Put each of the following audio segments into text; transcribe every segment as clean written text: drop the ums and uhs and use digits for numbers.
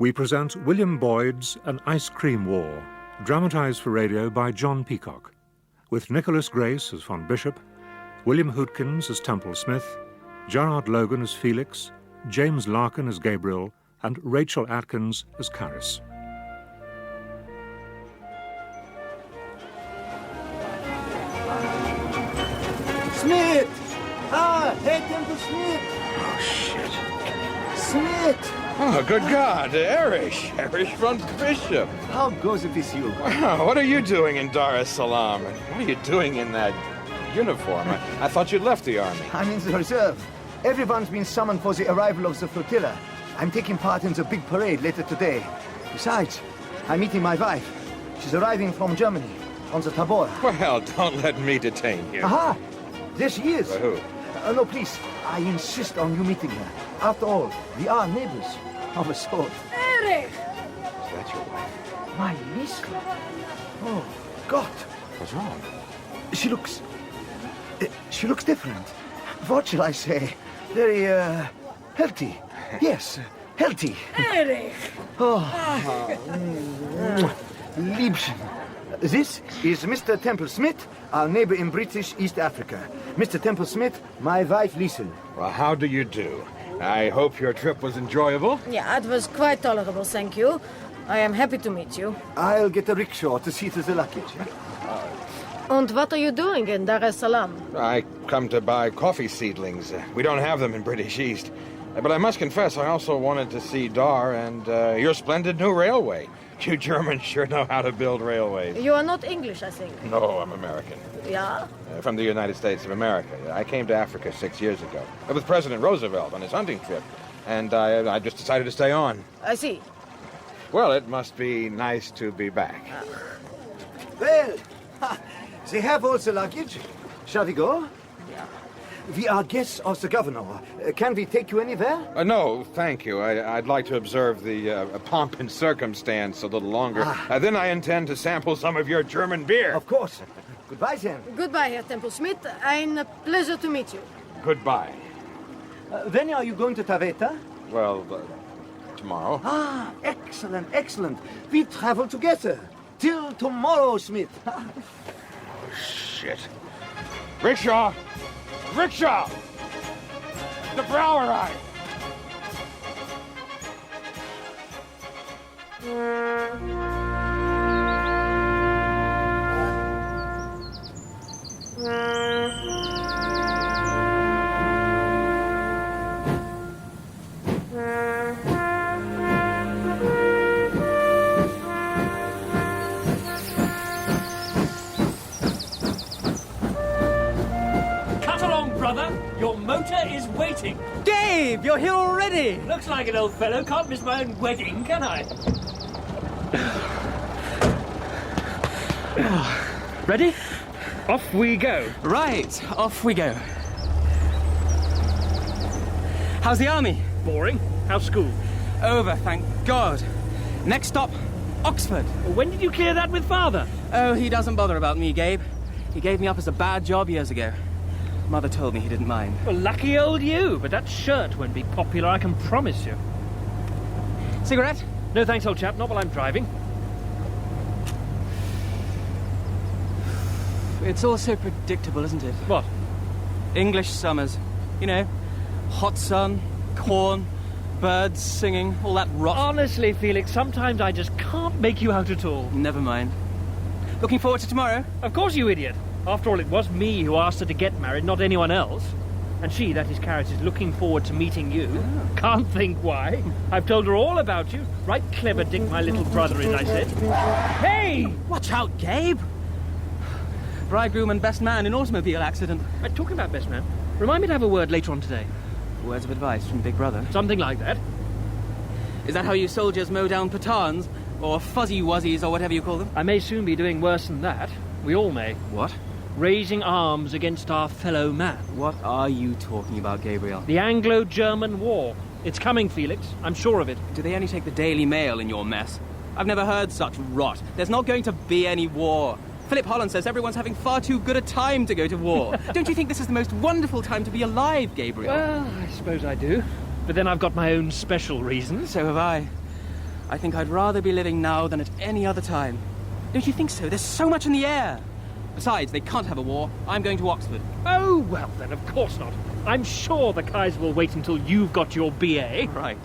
we present William Boyd's An Ice Cream War, dramatised for radio by John Peacock, with Nickolas Grace as Von Bishop, William Hootkins as Temple Smith, Gerard Logan as Felix, James Larkin as Gabriel, and Rachel Atkins as Charis. Smith! Ah, hey, Temple Smith! Oh, shit. Smith! Oh, good God, Erich von Bishop. How goes it with you? Wow, what are you doing in Dar es Salaam? And what are you doing in that uniform? I thought you'd left the army. I'm in the reserve. Everyone's been summoned for the arrival of the flotilla. I'm taking part in the big parade later today. Besides, I'm meeting my wife. She's arriving from Germany on the Tabor. Well, don't let me detain you. Aha! There she is. By who? No, please. I insist on you meeting her. After all, we are neighbors. Of a sort. Erich! Is that your wife? My Liesl. Oh, God. What's wrong? She looks different. What shall I say? Very, healthy. Yes, healthy. Erich! Oh. Liebchen. This is Mr. Temple Smith, our neighbor in British East Africa. Mr. Temple Smith, my wife Liesl. Well, how do you do? I hope your trip was enjoyable. Yeah, it was quite tolerable, thank you. I am happy to meet you. I'll get a rickshaw to see to the luggage. And what are you doing in Dar es Salaam? I come to buy coffee seedlings. We don't have them in British East. But I must confess, I also wanted to see Dar and your splendid new railway. You Germans sure know how to build railways. You are not English, I think. No, I'm American. Yeah? From the United States of America. I came to Africa 6 years ago with President Roosevelt on his hunting trip. And I just decided to stay on. I see. Well, it must be nice to be back. Well, they have all the luggage. Shall we go? Yeah. We are guests of the governor. Can we take you anywhere? No, thank you. I'd like to observe the pomp and circumstance a little longer. Then I intend to sample some of your German beer. Of course. Goodbye, then. Goodbye, Herr Temple Smith. A pleasure to meet you. Goodbye. When are you going to Taveta? Well, tomorrow. Ah, excellent, excellent. We travel together. Till tomorrow, Smith. Shit. Rickshaw! Rickshaw! The Brauerei! Your motor is waiting. Gabe, you're here already. Looks like an old fellow. Can't miss my own wedding, can I? Ready? Off we go. Right, off we go. How's the army? Boring. How's school? Over, thank God. Next stop, Oxford. Well, when did you clear that with Father? Oh, he doesn't bother about me, Gabe. He gave me up as a bad job years ago. Mother told me he didn't mind. Well, lucky old you, but that shirt won't be popular, I can promise you. Cigarette? No thanks, old chap, not while I'm driving. It's all so predictable, isn't it? What? English summers. You know, hot sun, corn, birds singing, all that rot. Honestly, Felix, sometimes I just can't make you out at all. Never mind. Looking forward to tomorrow? Of course, you idiot. After all, it was me who asked her to get married, not anyone else. And she, that is Charis, is looking forward to meeting you. Oh. Can't think why. I've told her all about you. Right clever Dick, my little brother is, I said. Hey! Watch out, Gabe! Bridegroom and best man in automobile accident. Talking about best man, remind me to have a word later on today. Words of advice from Big Brother. Something like that. Is that how you soldiers mow down Pathans? Or fuzzy wuzzies, or whatever you call them? I may soon be doing worse than that. We all may. What? Raising arms against our fellow man. What are you talking about, Gabriel? The Anglo-German War. It's coming, Felix. I'm sure of it. Do they only take the Daily Mail in your mess? I've never heard such rot. There's not going to be any war. Philip Holland says everyone's having far too good a time to go to war. Don't you think this is the most wonderful time to be alive, Gabriel? Well, I suppose I do. But then I've got my own special reasons. So have I. I think I'd rather be living now than at any other time. Don't you think so? There's so much in the air. Besides, they can't have a war. I'm going to Oxford. Oh, well then, of course not. I'm sure the Kaiser will wait until you've got your BA. Right.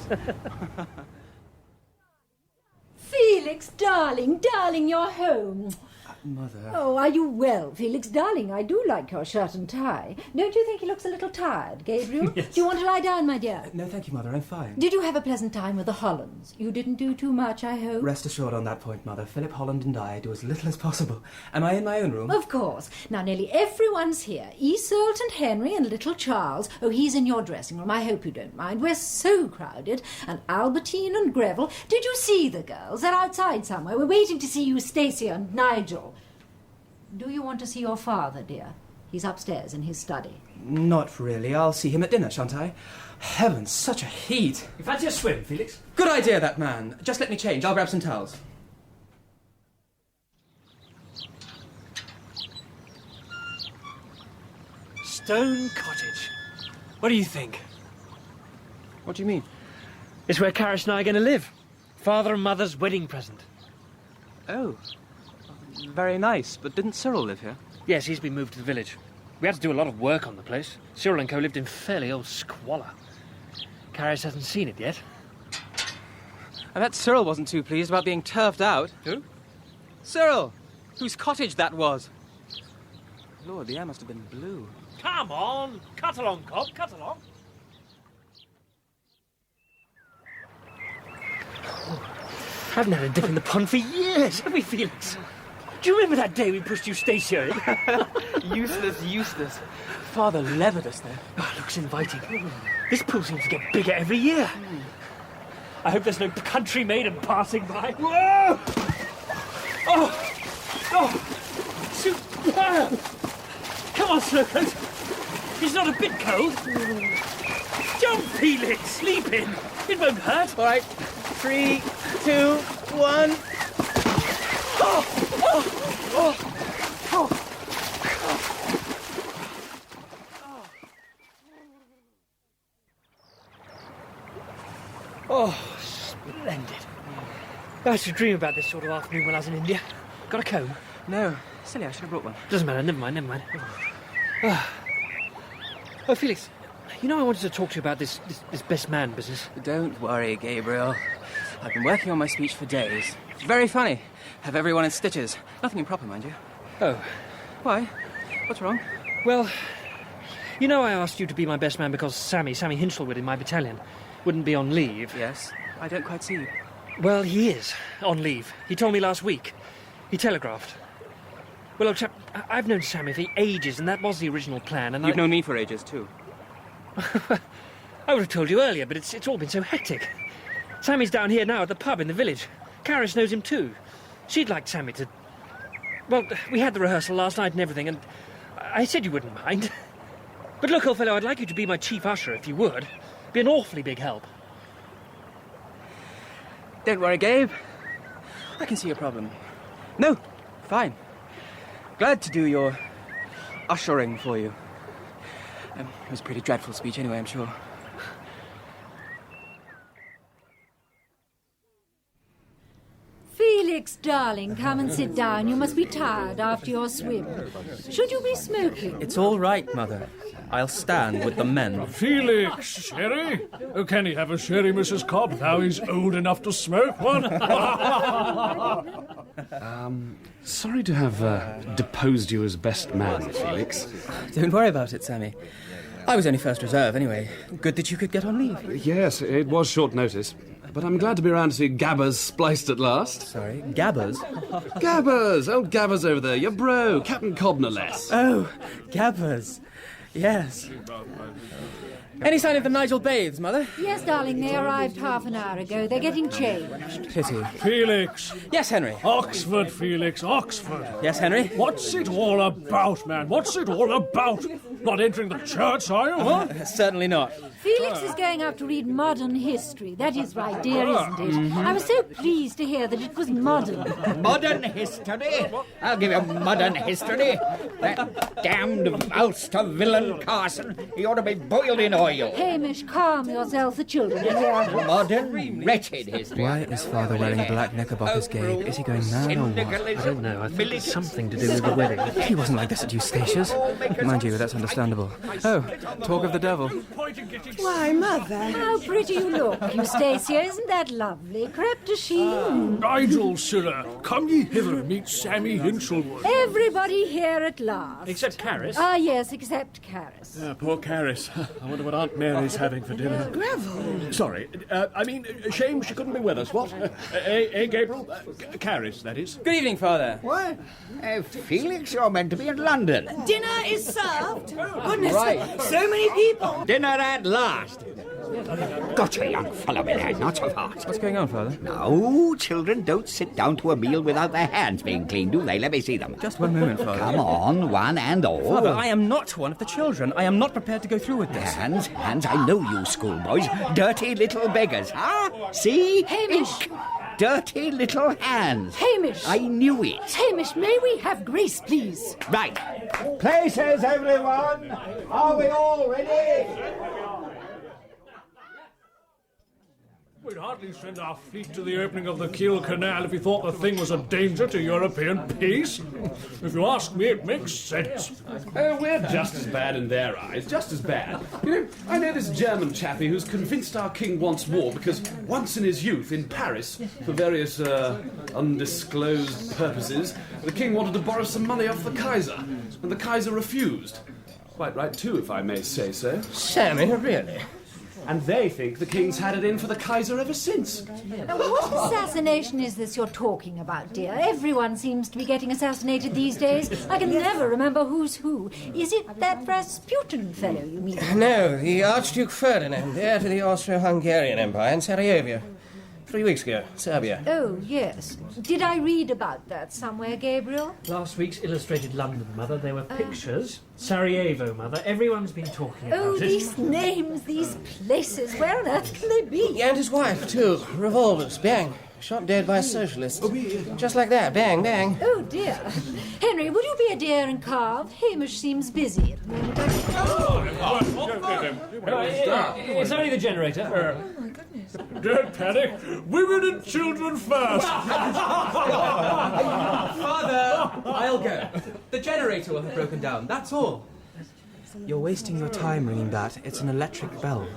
Felix, darling, you're home. Mother... Oh, are you well, Felix? Darling, I do like your shirt and tie. Don't you think he looks a little tired, Gabriel? Yes. Do you want to lie down, my dear? No, thank you, Mother. I'm fine. Did you have a pleasant time with the Hollands? You didn't do too much, I hope? Rest assured on that point, Mother. Philip Holland and I do as little as possible. Am I in my own room? Of course. Now, nearly everyone's here. Iseult and Henry and little Charles. Oh, he's in your dressing room. I hope you don't mind. We're so crowded. And Albertine and Greville. Did you see the girls? They're outside somewhere. We're waiting to see Eustacia and Nigel. Do you want to see your father, dear? He's upstairs in his study. Not really. I'll see him at dinner, shan't I? Heavens, such a heat. You fancy a swim, Felix? Good idea, that man. Just let me change. I'll grab some towels. Stone Cottage. What do you think? What do you mean? It's where Charis and I are going to live. Father and Mother's wedding present. Oh. Very nice, but didn't Cyril live here? Yes, he's been moved to the village. We had to do a lot of work on the place. Cyril and co lived in fairly old squalor. Charis hasn't seen it yet. I bet Cyril wasn't too pleased about being turfed out. Who? Cyril, whose cottage that was. Lord, the air must have been blue. Come on! Cut along, Cobb, cut along. I've never had a dip in the pond for years, have we, Felix? Do you remember that day we pushed Eustacia in? Useless. Father levered us there. Oh, it looks inviting. This pool seems to get bigger every year. I hope there's no country maiden passing by. Whoa! Oh! Superb! Come on, Slowcoat. He's not a bit cold. Jump, Felix! Sleep in. It won't hurt. All right. 3, 2, 1... Oh, splendid. I used to dream about this sort of afternoon when I was in India. Got a comb? No. Silly, I should have brought one. Doesn't matter, never mind. Oh, Felix, you know I wanted to talk to you about this best man business. Don't worry, Gabriel. I've been working on my speech for days. Very funny. Have everyone in stitches. Nothing improper, mind you. Oh. Why? What's wrong? Well, you know I asked you to be my best man because Sammy Hinchelwood in my battalion wouldn't be on leave. Yes. I don't quite see you. Well, he is on leave. He told me last week. He telegraphed. Well, old chap, I've known Sammy for ages, and that was the original plan, and You've known me for ages, too. I would have told you earlier, but it's all been so hectic. Sammy's down here now at the pub in the village. Charis knows him too. She'd like Sammy to... Well, we had the rehearsal last night and everything, and I said you wouldn't mind. But look, old fellow, I'd like you to be my chief usher, if you would. Be an awfully big help. Don't worry, Gabe. I can see your problem. No, fine. Glad to do your ushering for you. It was a pretty dreadful speech anyway, I'm sure. Felix, darling, come and sit down. You must be tired after your swim. Should you be smoking? It's all right, Mother. I'll stand with the men. Felix, sherry? Oh, can he have a sherry, Mrs. Cobb, now he's old enough to smoke one? Sorry to have deposed you as best man, Felix. Don't worry about it, Sammy. I was only first reserve, anyway. Good that you could get on leave. Yes, it was short notice. But I'm glad to be around to see Gabbers spliced at last. Sorry, Gabbers? Gabbers! Old Gabbers over there, your bro, Captain Cobb no less. Oh, Gabbers. Yes. Any sign of the Nigel Bathes, Mother? Yes, darling, they arrived half an hour ago. They're getting changed. Pity. Felix. Yes, Henry. Oxford, Felix, Oxford. Yes, Henry? What's it all about, man? What's it all about? Not entering the church, are you, huh? Certainly not. Felix is going out to read modern history. That is right, dear, isn't it? I was so pleased to hear that it was modern. Modern history? I'll give you modern history. That damned Ulster villain Carson, he ought to be boiled in oil. Hamish, calm yourself. The children are here. Modern, wretched history. Why is Father wearing black knickerbockers, Gabe? Is he going mad or what? I don't know. I think it's something to do with the wedding. He wasn't like this at Eustatia's. Mind you, that's understandable. Oh, talk of the devil. Why, Mother. How pretty you look, Eustacia. Isn't that lovely? Crepe de chine. Nigel, sirrah, come ye hither and meet Sammy Hinchelwood. Everybody here at last. Except Charis. Ah, yes, except Charis. Poor Charis. I wonder what Aunt Mary's having for dinner. Gravel. Sorry, shame she couldn't be with us, what? Gabriel? Charis, that is. Good evening, Father. What? Felix, you're meant to be in London. Dinner is served. Goodness, Right. so many people. Dinner at last. Gotcha, young fellow, my lad, not so fast. What's going on, Father? No, children don't sit down to a meal without their hands being clean, do they? Let me see them. Just one moment, Father. Come on, one and all. Father, I am not one of the children. I am not prepared to go through with this. Hands, I know you schoolboys. Dirty little beggars, huh? See? Hamish. Ink. Dirty little hands. Hamish. I knew it. Hamish, may we have grace, please? Right. Places, everyone. Are we all ready? We'd hardly send our fleet to the opening of the Kiel Canal if we thought the thing was a danger to European peace. If you ask me, it makes sense. We're just as bad in their eyes, just as bad. You know, I know this German chappie who's convinced our king wants war because once in his youth in Paris, for various undisclosed purposes, the king wanted to borrow some money off the Kaiser, and the Kaiser refused. Quite right too, if I may say so. Sammy, really? And they think the king's had it in for the Kaiser ever since. Now, what assassination is this you're talking about, dear? Everyone seems to be getting assassinated these days. I can never remember who's who. Is it that Rasputin fellow you mean? No, the Archduke Ferdinand, heir to the Austro-Hungarian Empire in Sarajevo. 3 weeks ago, Serbia. Oh, yes. Did I read about that somewhere, Gabriel? Last week's Illustrated London, Mother. There were pictures. Sarajevo, Mother. Everyone's been talking about it. These names, these places. Where on earth can they be? And his wife, too. Revolvers, bang. Shot dead by socialists. Just like that, bang, bang. Oh, dear. Henry, will you be a dear and carve? Hamish seems busy at the moment. It's only the generator. Don't panic. Women and children first. Father, I'll go. The generator will have broken down, that's all. You're wasting your time ringing that. It's an electric bell.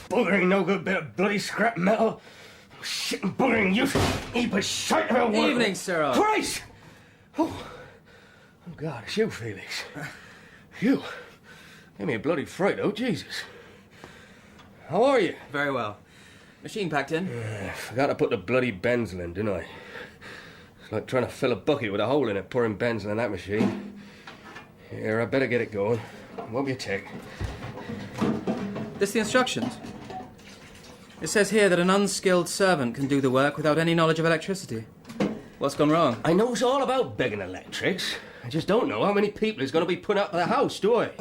Buggering no good bit of bloody scrap metal. Shit and buggering you. Heap of shite of a world. Evening, sir. Christ! Oh God, it's you, Felix. You. Gave me a bloody fright, oh, Jesus. How are you? Very well. Machine packed in. Forgot to put the bloody benzol in, didn't I? It's like trying to fill a bucket with a hole in it, pouring benzol in that machine. Here, I better get it going. Won't be a tick. This the instructions? It says here that an unskilled servant can do the work without any knowledge of electricity. What's gone wrong? I know it's all about begging electrics. I just don't know how many people is going to be put up the house, do I?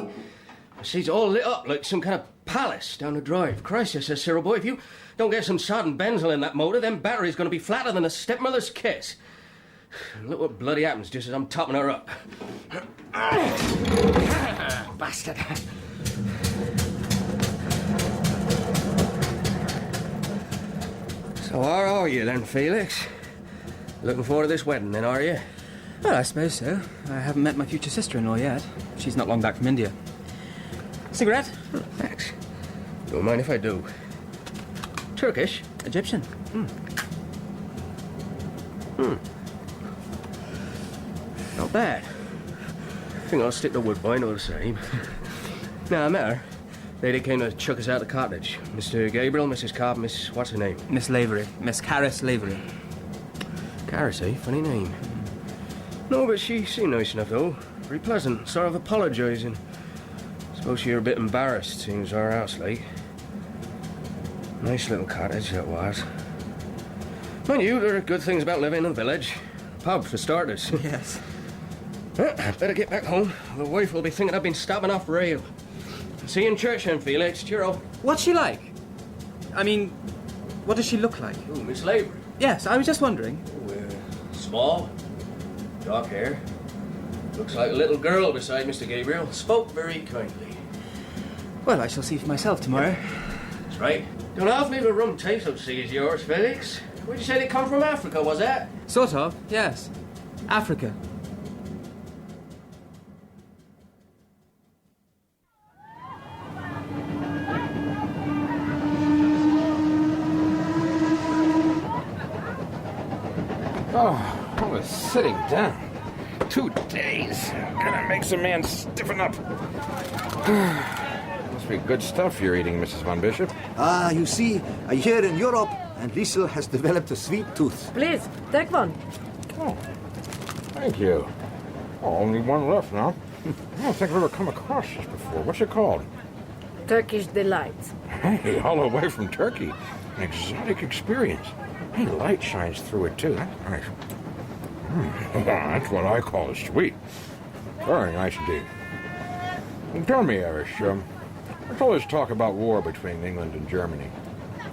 See, it's all lit up like some kind of palace down the drive. Christ, says Cyril boy, if you don't get some sodden benzol in that motor, then battery's going to be flatter than a stepmother's kiss. Look what bloody happens just as I'm topping her up. Bastard. So where are you then, Felix? Looking forward to this wedding then, are you? Well, I suppose so. I haven't met my future sister-in-law yet. She's not long back from India. Cigarette? Oh, thanks. Don't mind if I do. Turkish? Egyptian. Not bad. I think I'll stick to Woodbine all the same. Now, I met her. Lady came to chuck us out the cottage. Mr. Gabriel, Mrs. Cobb, Miss... what's her name? Miss Lavery. Miss Charis Lavery. Charis, eh? Funny name. No, but she seemed nice enough, though. Very pleasant. Sort of apologising. Suppose she were a bit embarrassed, seeing as our house late. Nice little cottage, that was. Mind you, there are good things about living in a village. Pub, for starters. Yes. Better get back home. The wife will be thinking I've been stopping off rail. See you in church then, Felix. Cheerio. What's she like? I mean, what does she look like? Oh, Miss Lavery. Yes, I was just wondering. Small, dark hair. Looks like a little girl beside Mr. Gabriel. Spoke very kindly. Well, I shall see for myself tomorrow. That's right. Don't half leave a rum taste of sea as yours, Felix. Where'd you say they come from? Africa, was that? Sort of, yes. Africa. Oh, I was sitting down. 2 days. Gonna make some man stiffen up. Must be good stuff you're eating, Mrs. Von Bishop. Ah, you see, here in Europe, and Liesl has developed a sweet tooth. Please, take one. Oh, thank you. Oh, only one left now. I don't think I've ever come across this before. What's it called? Turkish delight. Hey, all the way from Turkey. An exotic experience. Hey, light shines through it, too. That's nice. That's what I call a sweet. Very nice indeed. And tell me, Erich, there's all this talk about war between England and Germany.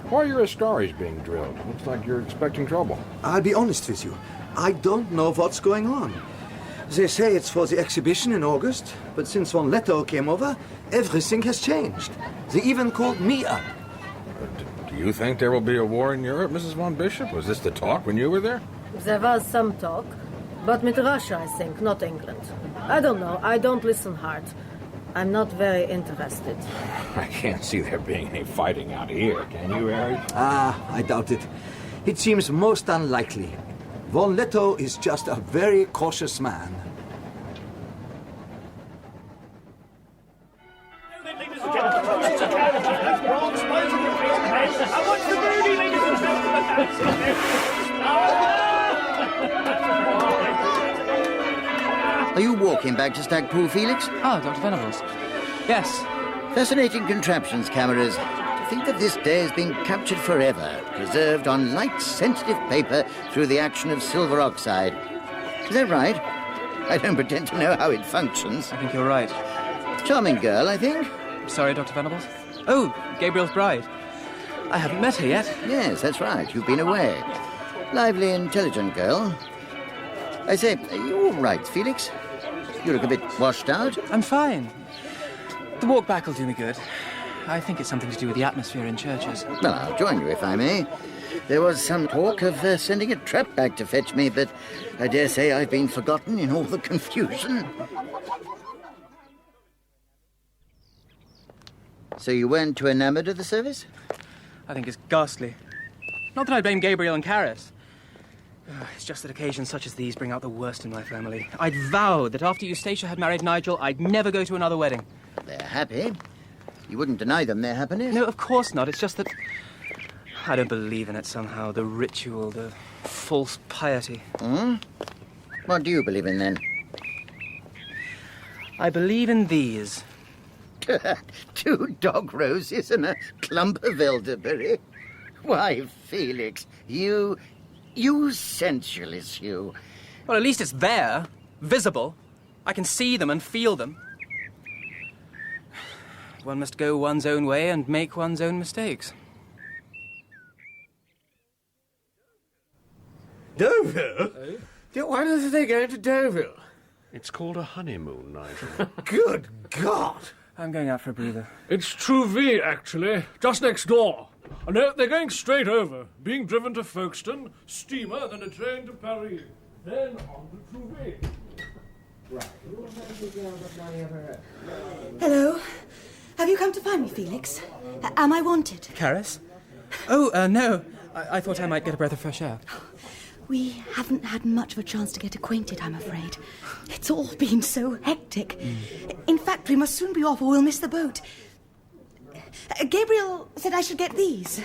Why are your Askaris being drilled? Looks like you're expecting trouble. I'll be honest with you. I don't know what's going on. They say it's for the exhibition in August, but since Von Lettow came over, everything has changed. They even called me up. Do you think there will be a war in Europe, Mrs. Von Bishop? Was this the talk when you were there? There was some talk, but with Russia, I think, not England. I don't know. I don't listen hard. I'm not very interested. I can't see there being any fighting out here, can you, Erich? Ah, I doubt it. It seems most unlikely. Von Lettow is just a very cautious man. Are you walking back to Stagpool, Felix? Ah, Dr. Venables. Yes. Fascinating contraptions, cameras. To think that this day has been captured forever, preserved on light, sensitive paper through the action of silver oxide. Is that right? I don't pretend to know how it functions. I think you're right. Charming girl, I think. Sorry, Dr. Venables. Oh, Gabriel's bride. I haven't met her yet. Yes, that's right. You've been away. Lively, intelligent girl. I say, are you all right, Felix? You look a bit washed out. I'm fine. The walk back will do me good. I think it's something to do with the atmosphere in churches. Well, I'll join you if I may. There was some talk of sending a trap back to fetch me, but I dare say I've been forgotten in all the confusion. So you weren't too enamoured of the service? I think it's ghastly. Not that I blame Gabriel and Charis. It's just that occasions such as these bring out the worst in my family. I'd vowed that after Eustacia had married Nigel, I'd never go to another wedding. They're happy. You wouldn't deny them their happiness? No, of course not. It's just that I don't believe in it somehow. The ritual, the false piety. Hmm? What do you believe in, then? I believe in these. 2 dog roses and a clump of elderberry. Why, Felix, you sensualist, you. Well, at least it's there, visible. I can see them and feel them. One must go one's own way and make one's own mistakes. Deauville? Why doesn't they go to Deauville? It's called a honeymoon, Nigel. Good God! I'm going out for a breather. It's Trouville, actually, just next door. And they're going straight over, being driven to Folkestone, steamer, then a train to Paris, then on to Trouville. Hello. Have you come to find me, Felix? Am I wanted? Charis? Oh, no. I thought I might get a breath of fresh air. We haven't had much of a chance to get acquainted, I'm afraid. It's all been so hectic. In fact, we must soon be off or we'll miss the boat. Gabriel said I should get these.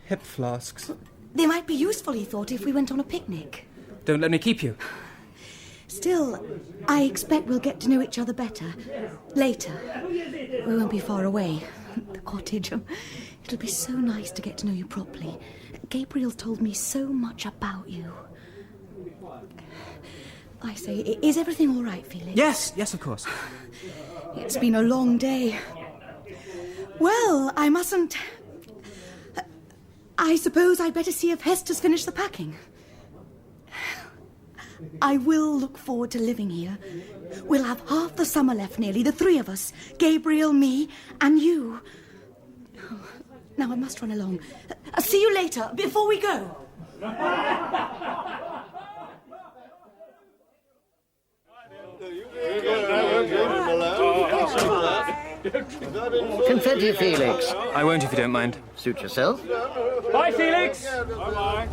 Hip flasks. They might be useful, he thought, if we went on a picnic. Don't let me keep you. Still, I expect we'll get to know each other better. Later. We won't be far away. The cottage. It'll be so nice to get to know you properly. Gabriel's told me so much about you. I say, is everything all right, Felix? Yes, of course. It's been a long day. Well, I mustn't... I suppose I'd better see if Hester's finished the packing. I will look forward to living here. We'll have half the summer left, nearly, the three of us. Gabriel, me, and you. Now I must run along. See you later, before we go. Confetti, Felix. I won't if you don't mind. Suit yourself. Bye, Felix. Bye-bye.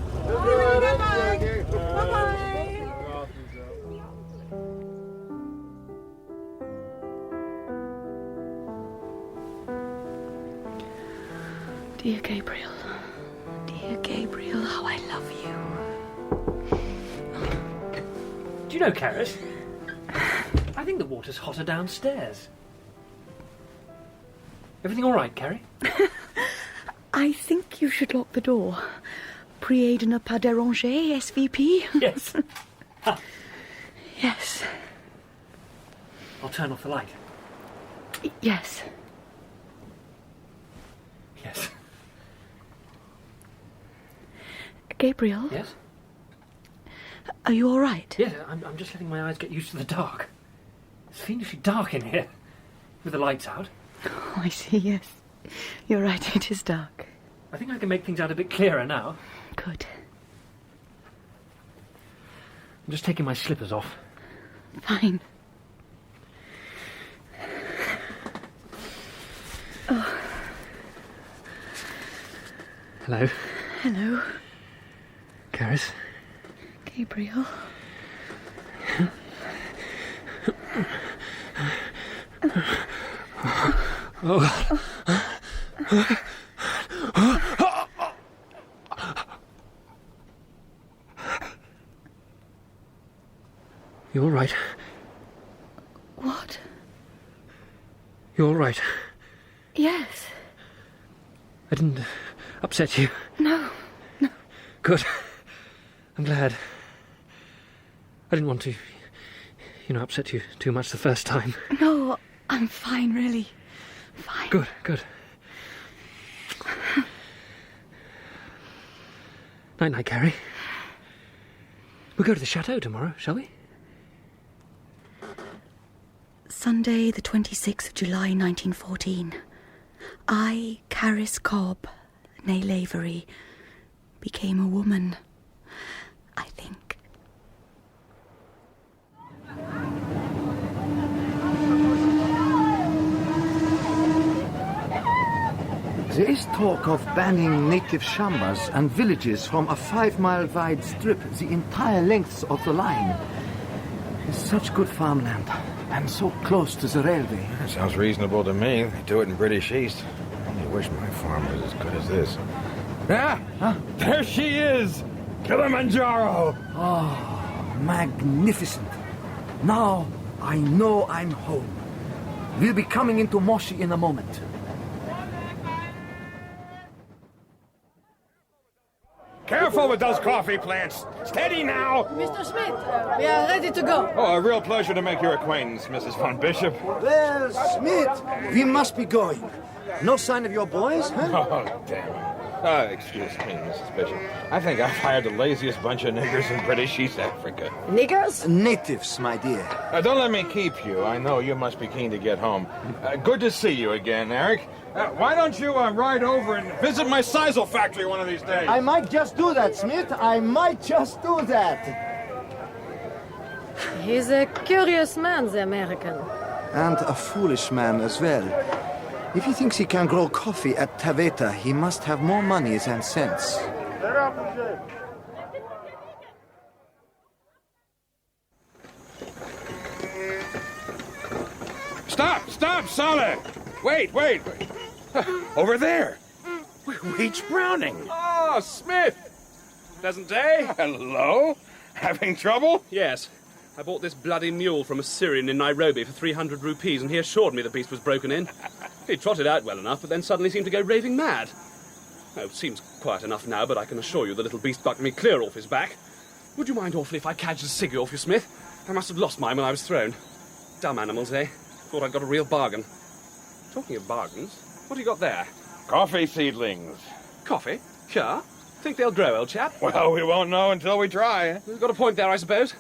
Dear Gabriel, how I love you. Do you know, Charis? I think the water's hotter downstairs. Everything all right, Carrie? I think you should lock the door. Priez de ne pas déranger, SVP. Yes. Yes. I'll turn off the light. Yes. Yes. Gabriel? Yes? Are you all right? Yes, I'm just letting my eyes get used to the dark. It's fiendishly dark in here, with the lights out. Oh, I see, yes. You're right, it is dark. I think I can make things out a bit clearer now. Good. I'm just taking my slippers off. Fine. Oh. Hello. Hello. Charis. Gabriel. Oh. You all right? What? You all right? Yes. I didn't upset you. No. Good. I'm glad. I didn't want to, upset you too much the first time. No, I'm fine, really. Fine. Good. Night, Carrie. We'll go to the chateau tomorrow, shall we? Sunday, the 26th of July, 1914. I, Charis Cobb, née Lavery, became a woman, I think. There is talk of banning native shambas and villages from a 5-mile wide strip the entire length of the line. It's such good farmland, and so close to the railway. Sounds reasonable to me. They do it in British East. I only wish my farm was as good as this. Ah! Huh? There she is! Kilimanjaro! Oh, magnificent. Now I know I'm home. We'll be coming into Moshi in a moment. Careful with those coffee plants. Steady now. Mr. Smith, we are ready to go. Oh, a real pleasure to make your acquaintance, Mrs. Von Bishop. Well, Smith, we must be going. No sign of your boys, huh? Oh, damn. Excuse me, Mrs. Bishop. I think I've hired the laziest bunch of niggers in British East Africa. Niggers? Natives, my dear. Don't let me keep you. I know you must be keen to get home. Good to see you again, Eric. Why don't you ride over and visit my sisal factory one of these days? I might just do that, Smith. I might just do that. He's a curious man, the American. And a foolish man as well. If he thinks he can grow coffee at Taveta, he must have more money than sense. Stop, Sala! Wait. Over there. Weech-Browning. Oh, Smith! Pleasant day. Hello? Having trouble? Yes. I bought this bloody mule from a Syrian in Nairobi for 300 rupees, and he assured me the beast was broken in. He trotted out well enough, but then suddenly seemed to go raving mad. Oh, it seems quiet enough now, but I can assure you the little beast bucked me clear off his back. Would you mind awfully if I cadged a ciggy off you, Smith? I must have lost mine when I was thrown. Dumb animals, eh? Thought I'd got a real bargain. Talking of bargains, what have you got there? Coffee seedlings. Coffee? Sure. Think they'll grow, old chap? Well, we won't know until we try. You've got a point there, I suppose.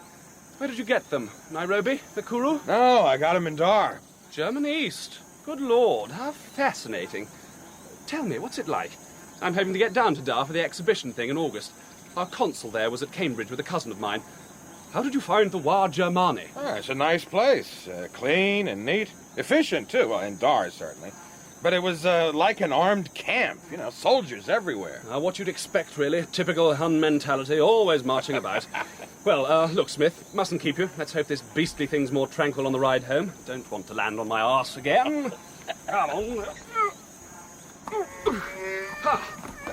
Where did you get them? Nairobi? Nakuru? No, I got 'em in Dar. German East. Good Lord, how fascinating. Tell me, what's it like? I'm hoping to get down to Dar for the exhibition thing in August. Our consul there was at Cambridge with a cousin of mine. How did you find the War Germani? Ah, it's a nice place. Clean and neat. Efficient, too. Well, in Dar, certainly. But it was like an armed camp. You know, soldiers everywhere. What you'd expect, really. Typical Hun mentality, always marching about. Well, look, Smith, mustn't keep you. Let's hope this beastly thing's more tranquil on the ride home. Don't want to land on my arse again. Come on.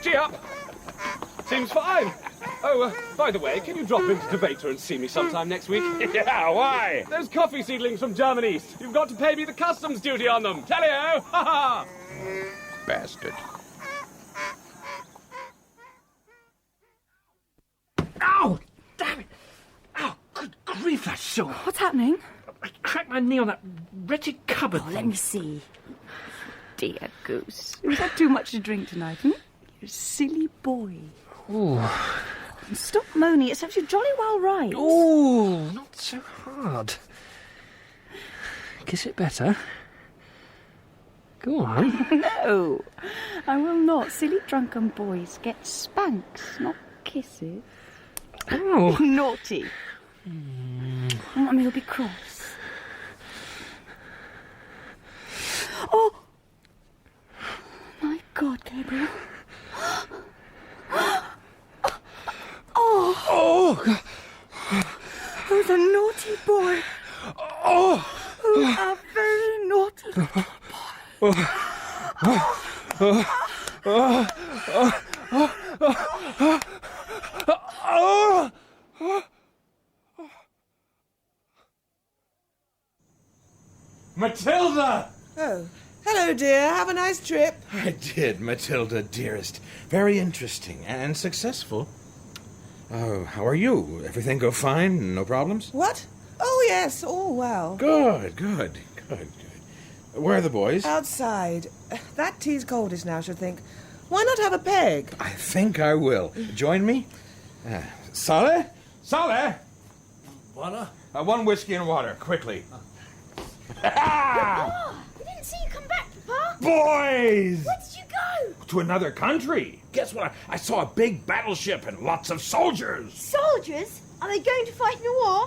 Gee up. Seems fine. Oh, by the way, can you drop into Debater and see me sometime next week? Yeah, why? Those coffee seedlings from German East. You've got to pay me the customs duty on them. Tally-o! Ha ha! Bastard. Ow! Damn it! Ow, good grief, that's sore. What's happening? I cracked my knee on that wretched cupboard Oh, thing. let me see. Dear goose. Was that too much to drink tonight, You're a silly boy. Ooh. Stop moaning. It's actually jolly well right. Ooh, not so hard. Kiss it better. Go on. No, I will not. Silly drunken boys get spanks, not kisses. Oh. Naughty. Mummy will be cross. Oh! My God, Gabriel. Oh! Oh, the naughty boy. Oh! A very naughty little Matilda! Oh, hello, dear. Have a nice trip. I did, Matilda, dearest. Very interesting and successful. Oh, how are you? Everything go fine? No problems? What? Oh, yes, all well. Good. Where are the boys? Outside. That tea's coldish now, I should think. Why not have a peg? I think I will. Join me? Saleh? Saleh? Butter? One whiskey and water, quickly. Oh, we didn't see you come back, Papa. Boys! Where did you go? To another country. Guess what? I saw a big battleship and lots of soldiers. Soldiers? Are they going to fight in a war?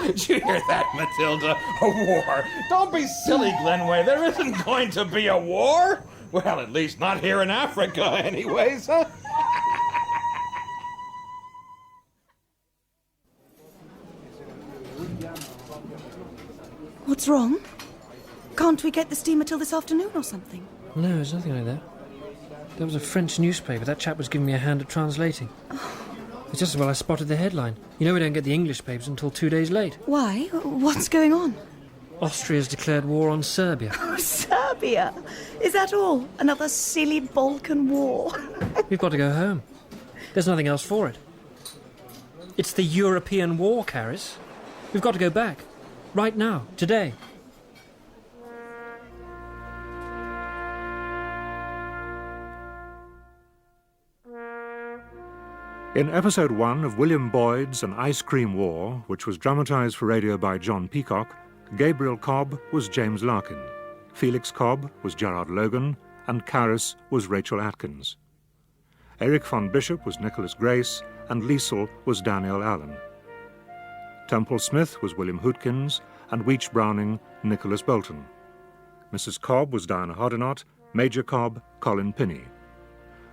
Did you hear that, Matilda? A war. Don't be silly, Glenway. There isn't going to be a war. Well, at least not here in Africa, anyways, huh? What's wrong? Can't we get the steamer till this afternoon or something? No, there's nothing like that. There was a French newspaper. That chap was giving me a hand at translating. It's just as well I spotted the headline. You know we don't get the English papers until 2 days late. Why? What's going on? Austria's declared war on Serbia. Oh, Serbia! Is that all? Another silly Balkan war? We've got to go home. There's nothing else for it. It's the European war, Charis. We've got to go back. Right now. Today. In episode 1 of William Boyd's An Ice Cream War, which was dramatised for radio by John Peacock, Gabriel Cobb was James Larkin, Felix Cobb was Gerard Logan, and Charis was Rachel Atkins. Eric von Bishop was Nickolas Grace, and Liesl was Danielle Allen. Temple Smith was William Hootkins, and Weech-Browning, Nickolas Boulton. Mrs. Cobb was Diana Hoddinott, Major Cobb, Colin Pinney.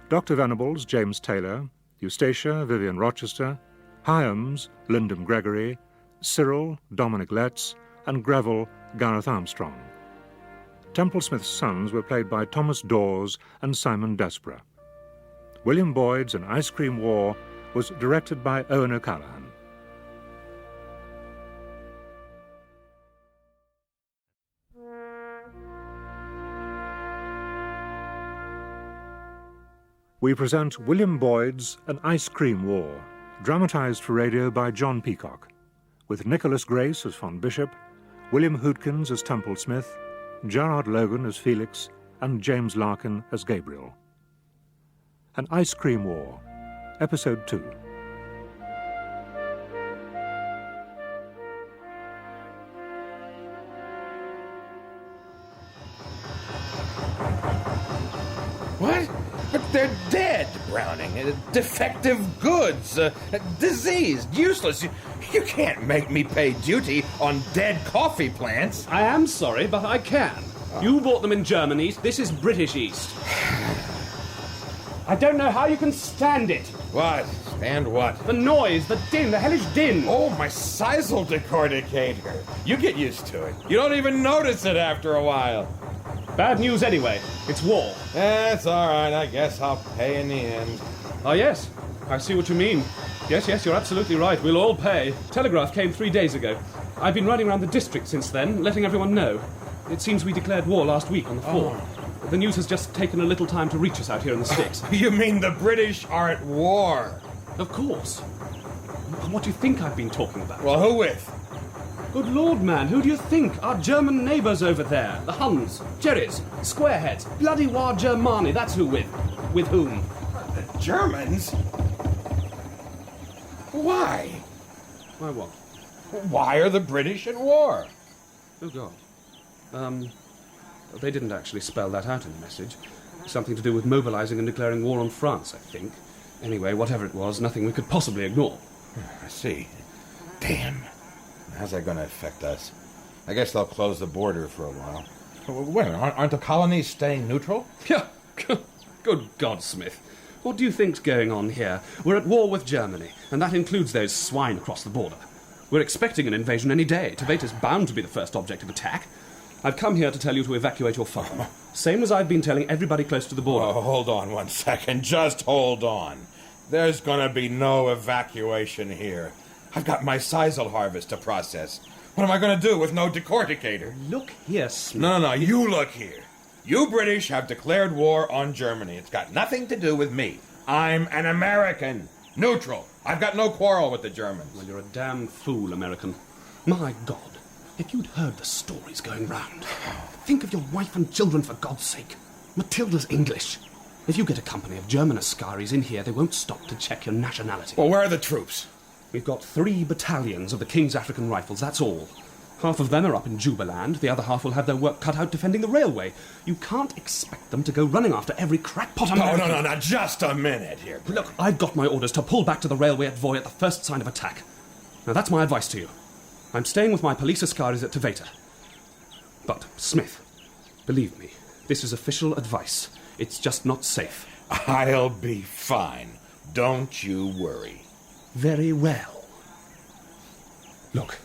Dr. Venables, James Taylor, Eustada, Vivienne Rochester, Hyams, Lyndon Gregory, Cyril, Dominic Letts, and Greville, Gareth Armstrong. Temple Smith's sons were played by Thomas Dawes and Simon Desborough. William Boyd's An Ice Cream War was directed by Owen O'Callaghan. we present William Boyd's An Ice Cream War, dramatised for radio by John Peacock, with Nickolas Grace as Von Bishop, William Hootkins as Temple Smith, Gerard Logan as Felix, and James Larkin as Gabriel. An Ice Cream War, Episode 2. What? But they're dead, Browning. Defective goods. Diseased, useless. You can't make me pay duty on dead coffee plants. I am sorry, but I can. You bought them in Germany. This is British East. I don't know how you can stand it. What? Stand what? The noise, the din, the hellish din. Oh, my sisal decorticator. You get used to it. You don't even notice it after a while. Bad news anyway. It's war. That's all right. I guess I'll pay in the end. Ah, yes. I see what you mean. Yes, you're absolutely right. We'll all pay. Telegraph came 3 days ago. I've been riding around the district since then, letting everyone know. It seems we declared war last week on the 4th. The news has just taken a little time to reach us out here in the sticks. You mean the British are at war? Of course. What do you think I've been talking about? Well, who with? Good Lord, man, who do you think? Our German neighbours over there. The Huns, Charis, Squareheads, bloody War Germani, that's who with. With whom? The Germans? Why? Why what? Why are the British at war? Oh, God. They didn't actually spell that out in the message. Something to do with mobilising and declaring war on France, I think. Anyway, whatever it was, nothing we could possibly ignore. I see. Damn. How's that going to affect us? I guess they'll close the border for a while. Wait a minute, aren't the colonies staying neutral? Yeah. Good God, Smith. What do you think's going on here? We're at war with Germany, and that includes those swine across the border. We're expecting an invasion any day. Taveta's bound to be the first object of attack. I've come here to tell you to evacuate your farm. Same as I've been telling everybody close to the border. Oh, hold on 1 second. Just hold on. There's going to be no evacuation here. I've got my sisal harvest to process. What am I going to do with no decorticator? Look here, Smith. No, you look here. You British have declared war on Germany. It's got nothing to do with me. I'm an American. Neutral. I've got no quarrel with the Germans. Well, you're a damn fool, American. My God. If you'd heard the stories going round. Think of your wife and children, for God's sake. Matilda's English. If you get a company of German Askaris in here, they won't stop to check your nationality. Well, where are the troops? We've got 3 battalions of the King's African Rifles, that's all. Half of them are up in Jubaland, the other half will have their work cut out defending the railway. You can't expect them to go running after every crackpot American. No, just a minute here. Look, I've got my orders to pull back to the railway at Voy at the first sign of attack. Now, that's my advice to you. I'm staying with my police askaris at Taveta. But, Smith, believe me, this is official advice. It's just not safe. I'll be fine. Don't you worry. Very well. Look,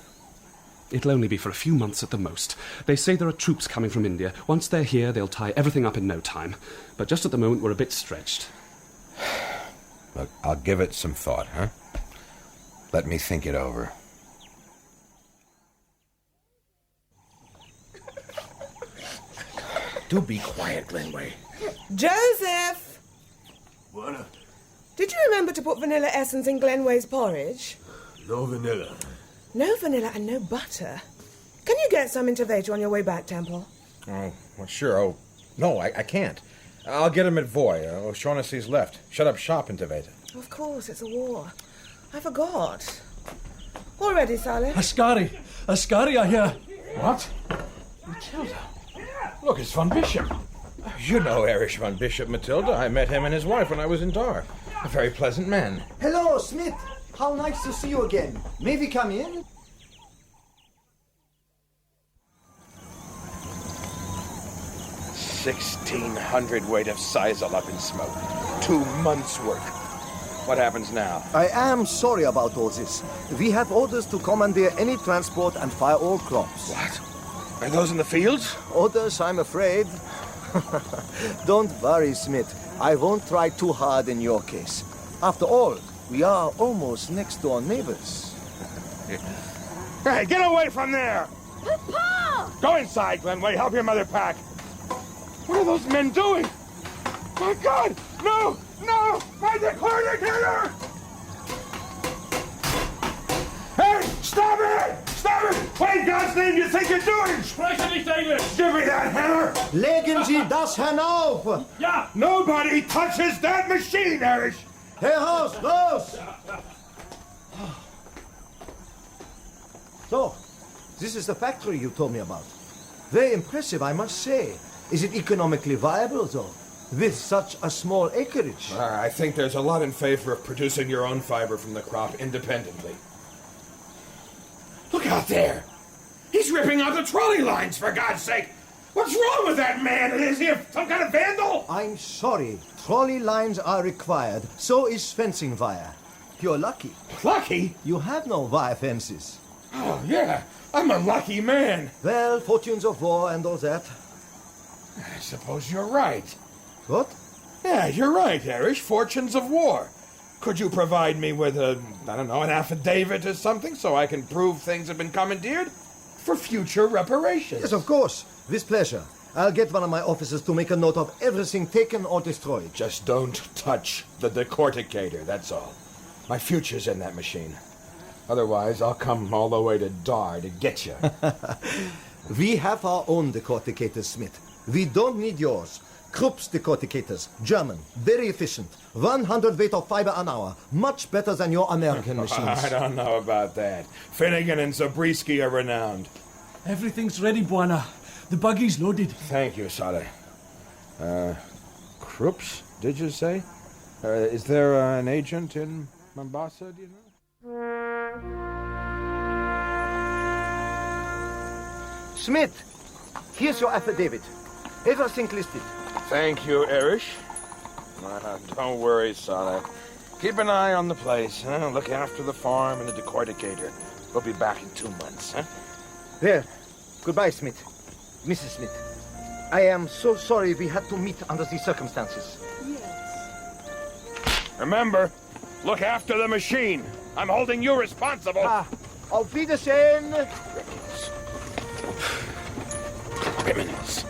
it'll only be for a few months at the most. They say there are troops coming from India. Once they're here, they'll tie everything up in no time. But just at the moment, we're a bit stretched. Look, I'll give it some thought, huh? Let me think it over. Do be quiet, Glenway. Joseph! What? Did you remember to put vanilla essence in Glenway's porridge? No vanilla. No vanilla and no butter. Can you get some into Taveta on your way back, Temple? Oh, well, sure. Oh, no, I can't. I'll get him at Voy. O'Shaughnessy's left. Shut up shop in Taveta. Of course, it's a war. I forgot. All ready, Saleh? Askari, I hear. What? Matilda. Look, it's Von Bishop. You know Erich Von Bishop, Matilda. I met him and his wife when I was in Dar. A very pleasant man. Hello, Smith. How nice to see you again. May we come in? $1,600 of sisal up in smoke. 2 months' work. What happens now? I am sorry about all this. We have orders to commandeer any transport and fire all crops. What? Are those in the fields? Orders, I'm afraid. Don't worry, Smith. I won't try too hard in your case. After all, we are almost next door neighbors. Hey, get away from there! Papa! Go inside, Glenway. Help your mother pack. What are those men doing? My God! No! No! My decorticator! Hey! Stop it! Stop it! What in God's name do you think you're doing? Sprechen nicht Englisch! Give me that hammer! Legen Sie das hinauf! Yeah! Nobody touches that machine, Erich! Heraus, los! So, this is the factory you told me about. Very impressive, I must say. Is it economically viable, though, with such a small acreage? I think there's a lot in favor of producing your own fiber from the crop independently. Look out there! He's ripping out the trolley lines, for God's sake! What's wrong with that man? Is he some kind of vandal? I'm sorry. Trolley lines are required. So is fencing wire. You're lucky. Lucky? You have no wire fences. Oh, yeah. I'm a lucky man. Well, fortunes of war and all that. I suppose you're right. What? Yeah, you're right, Erich. Fortunes of war. Could you provide me with an affidavit or something so I can prove things have been commandeered? For future reparations. Yes, of course. With pleasure. I'll get one of my officers to make a note of everything taken or destroyed. Just don't touch the decorticator, that's all. My future's in that machine. Otherwise, I'll come all the way to Dar to get you. We have our own decorticators, Smith. We don't need yours. Krupp's decorticators, German, very efficient. 100 weight of fiber an hour. Much better than your American machines. I don't know about that. Finnegan and Zabriskie are renowned. Everything's ready, Buana. The buggy's loaded. Thank you, Sade. Krupp's, did you say? Is there an agent in Mombasa, do you know? Smith, here's your affidavit. Everything listed. Thank you, Erich. Don't worry, Sade. Keep an eye on the place. Look after the farm and the decorticator. We'll be back in 2 months, huh? There. Goodbye, Smith. Mrs. Smith. I am so sorry we had to meet under these circumstances. Yes. Remember, look after the machine. I'm holding you responsible. Auf Wiedersehen. Criminals.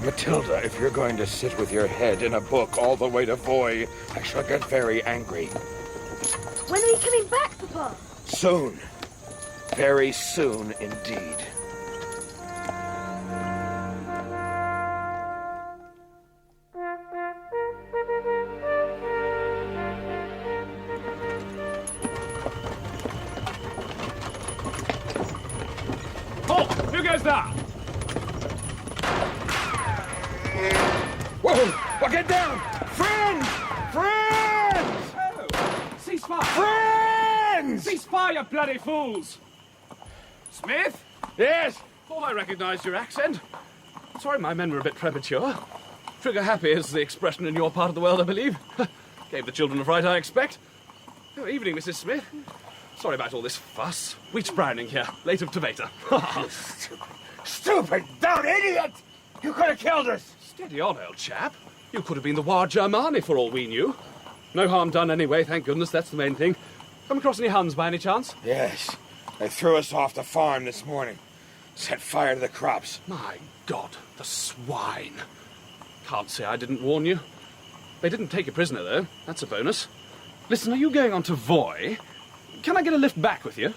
Matilda, if you're going to sit with your head in a book all the way to Voy, I shall get very angry. When are we coming back, Papa? Soon. Very soon indeed. Who goes there? Whoa! Well, get down! Friends! Friends! Oh, cease fire! Friends! Cease fire, you bloody fools! Smith? Yes? Thought I recognized your accent. Sorry my men were a bit premature. Trigger happy is the expression in your part of the world, I believe. Gave the children a fright, I expect. Oh, evening, Mrs. Smith. Sorry about all this fuss. Weech-Browning here, late of Taveta. Stupid, dumb idiot! You could have killed us! Steady on, old chap. You could have been the War Germani for all we knew. No harm done anyway, thank goodness, that's the main thing. Come across any Huns by any chance? Yes. They threw us off the farm this morning. Set fire to the crops. My God, the swine. Can't say I didn't warn you. They didn't take a prisoner, though. That's a bonus. Listen, are you going on to Voy? Can I get a lift back with you?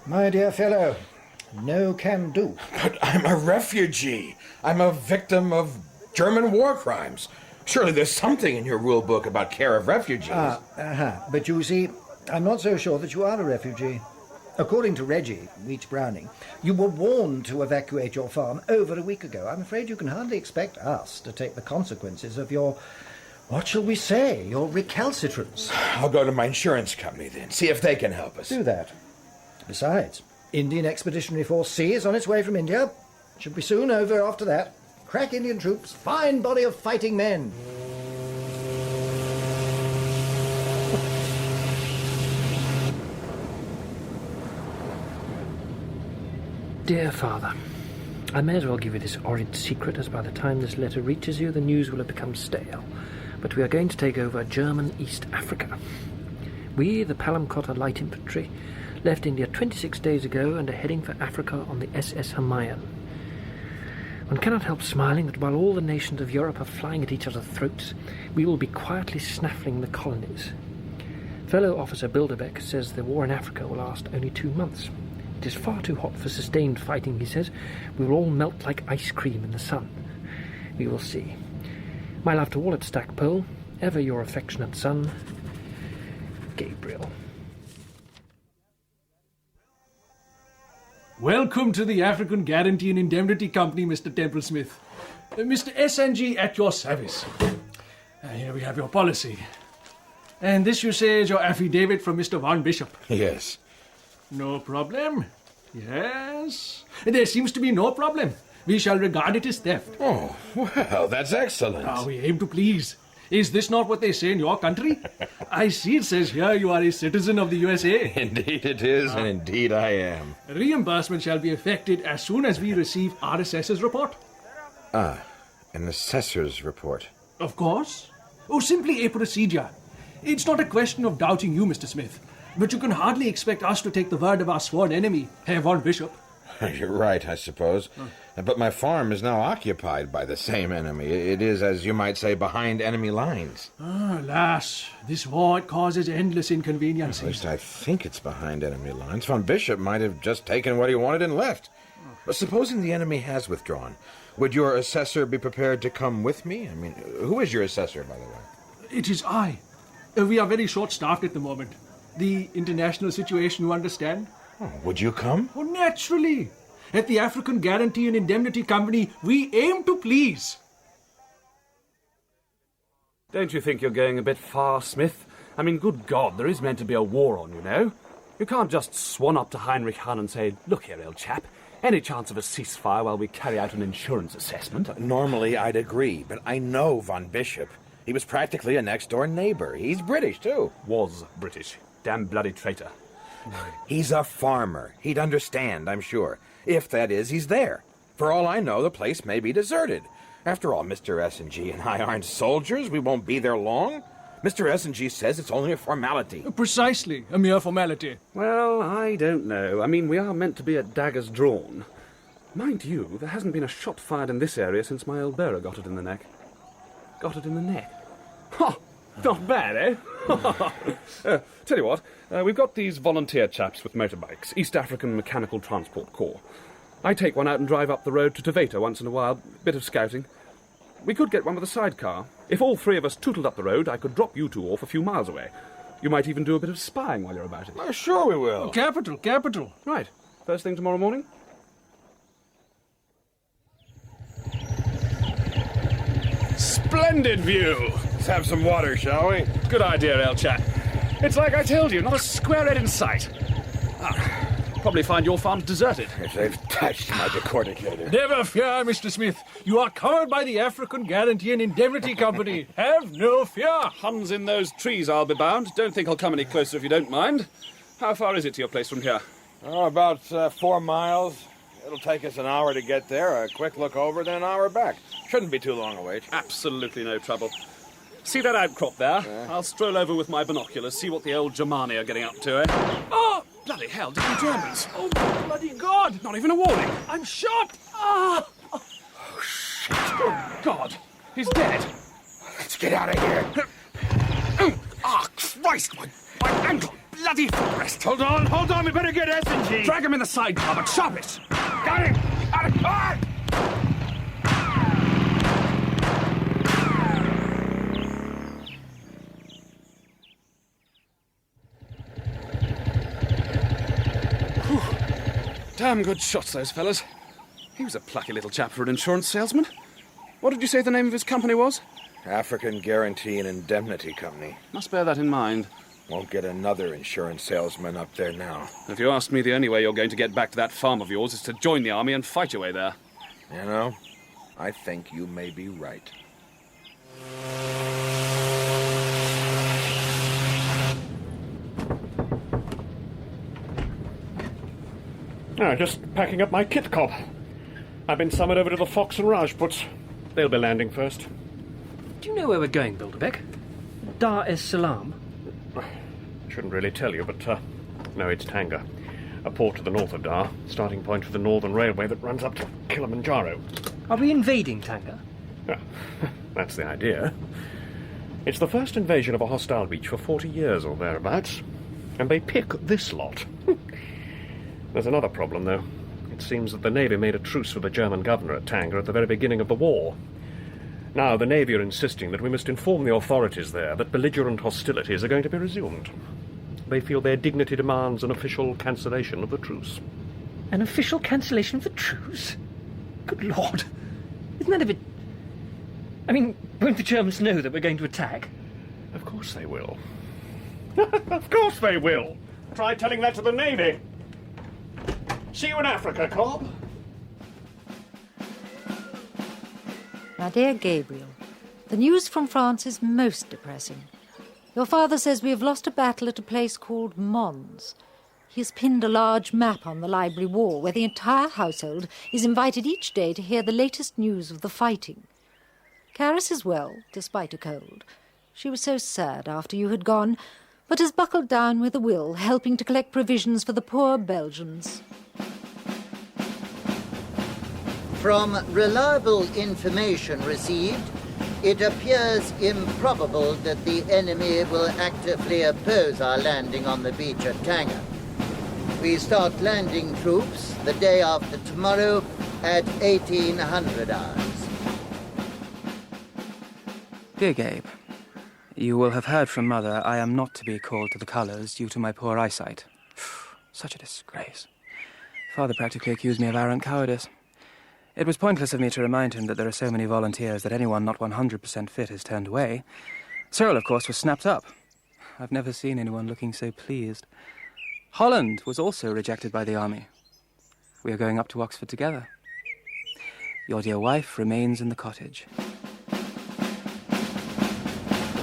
My dear fellow, no can do. But I'm a refugee. I'm a victim of German war crimes. Surely there's something in your rule book about care of refugees. But you see, I'm not so sure that you are a refugee. According to Reggie, Weech-Browning, you were warned to evacuate your farm over a week ago. I'm afraid you can hardly expect us to take the consequences of your, what shall we say, your recalcitrance. I'll go to my insurance company then, see if they can help us. Do that. Besides, Indian Expeditionary Force C is on its way from India. Should be soon over after that. Crack Indian troops, fine body of fighting men. Dear Father, I may as well give you this horrid secret, as by the time this letter reaches you, the news will have become stale. But we are going to take over German East Africa. We, the Palamcotta Light Infantry, left India 26 days ago and are heading for Africa on the SS Hamayan. One cannot help smiling that while all the nations of Europe are flying at each other's throats, we will be quietly snaffling the colonies. Fellow officer Bilderbeck says the war in Africa will last only 2 months. It is far too hot for sustained fighting, he says. We will all melt like ice cream in the sun. We will see. My love to all at Stackpole. Ever your affectionate son, Gabriel. Welcome to the African Guarantee and Indemnity Company, Mr. Templesmith. Mr. S&G at your service. Here we have your policy. And this, you say, is your affidavit from Mr. Von Bishop? Yes. No problem. Yes. There seems to be no problem. We shall regard it as theft. Oh, well, that's excellent. We aim to please. Is this not what they say in your country? I see it says here you are a citizen of the USA. Indeed it is, and indeed I am. Reimbursement shall be effected as soon as we receive our assessor's report. Ah, an assessor's report. Of course. Oh, simply a procedure. It's not a question of doubting you, Mr. Smith, but you can hardly expect us to take the word of our sworn enemy, Herr Von Bishop. You're right, I suppose. But my farm is now occupied by the same enemy. It is, as you might say, behind enemy lines. Alas, this war causes endless inconveniences. At least I think it's behind enemy lines. Von Bishop might have just taken what he wanted and left. But supposing the enemy has withdrawn, would your assessor be prepared to come with me? I mean, who is your assessor, by the way? It is I. We are very short-staffed at the moment. The international situation, you understand? Oh, would you come? Oh, naturally. At the African Guarantee and Indemnity Company, we aim to please. Don't you think you're going a bit far, Smith? I mean, good God, there is meant to be a war on, you know. You can't just swan up to Heinrich Hahn and say, "Look here, old chap, any chance of a ceasefire while we carry out an insurance assessment?" Normally I'd agree, but I know Von Bishop. He was practically a next-door neighbor. He's British, too. Was British. Damn bloody traitor. He's a farmer. He'd understand, I'm sure. If, that is, he's there. For all I know, the place may be deserted. After all, Mr. S&G and I aren't soldiers. We won't be there long. Mr. S&G says it's only a formality. Precisely, a mere formality. Well, I don't know. I mean, we are meant to be at daggers drawn. Mind you, there hasn't been a shot fired in this area since my old bearer got it in the neck. Got it in the neck? Ha! Not bad, eh? Tell you what, we've got these volunteer chaps with motorbikes, East African Mechanical Transport Corps. I take one out and drive up the road to Taveta once in a while, bit of scouting. We could get one with a sidecar. If all three of us tootled up the road, I could drop you two off a few miles away. You might even do a bit of spying while you're about it. Oh, sure we will. Oh, capital, capital. Right. First thing tomorrow morning? Splendid view! Let's have some water, shall we? Good idea, old chap. It's like I told you, not a square head in sight. Probably find your farm deserted. If they've touched my decorticator. Never fear, Mr. Smith. You are covered by the African Guarantee and Indemnity Company. Have no fear. Hun's in those trees, I'll be bound. Don't think I'll come any closer if you don't mind. How far is it to your place from here? Oh, about 4 miles. It'll take us an hour to get there, a quick look over, then an hour back. Shouldn't be too long a wait. Absolutely no trouble. See that outcrop there? Yeah. I'll stroll over with my binoculars, see what the old Germani are getting up to, eh? Oh! Bloody hell, different Germans. Oh, bloody God! Not even a warning. I'm shot! Ah! Oh, shit. Oh, God. He's dead. Let's get out of here. Ah, Christ, my ankle. Bloody forest. Hold on, we better get S&G. Drag him in the sidecar, but chop it. Got him. Got him. Ah! Damn good shots, those fellas. He was a plucky little chap for an insurance salesman. What did you say the name of his company was? African Guarantee and Indemnity Company. Must bear that in mind. Won't get another insurance salesman up there now. If you ask me, the only way you're going to get back to that farm of yours is to join the army and fight your way there. You know, I think you may be right. Just packing up my kit, Cobb. I've been summoned over to the Fox and Rajputs. They'll be landing first. Do you know where we're going, Bilderbeck? Dar es Salaam? Shouldn't really tell you, but, no, it's Tanga. A port to the north of Dar, starting point for the northern railway that runs up to Kilimanjaro. Are we invading Tanga? Well, that's the idea. It's the first invasion of a hostile beach for 40 years or thereabouts, and they pick this lot. There's another problem, though. It seems that the Navy made a truce with the German governor at Tanga at the very beginning of the war. Now, the Navy are insisting that we must inform the authorities there that belligerent hostilities are going to be resumed. They feel their dignity demands an official cancellation of the truce. An official cancellation of the truce? Good Lord. Isn't that a bit... I mean, won't the Germans know that we're going to attack? Of course they will. Of course they will. Try telling that to the Navy. See you in Africa, Cobb. My dear Gabriel, the news from France is most depressing. Your father says we have lost a battle at a place called Mons. He has pinned a large map on the library wall where the entire household is invited each day to hear the latest news of the fighting. Charis is well, despite a cold. She was so sad after you had gone, but has buckled down with a will, helping to collect provisions for the poor Belgians. From reliable information received, it appears improbable that the enemy will actively oppose our landing on the beach at Tanga. We start landing troops the day after tomorrow at 1800 hours. Dear Gabe, you will have heard from Mother I am not to be called to the colours due to my poor eyesight. Such a disgrace. Father practically accused me of arrant cowardice. It was pointless of me to remind him that there are so many volunteers that anyone not 100% fit is turned away. Cyril, of course, was snapped up. I've never seen anyone looking so pleased. Holland was also rejected by the army. We are going up to Oxford together. Your dear wife remains in the cottage.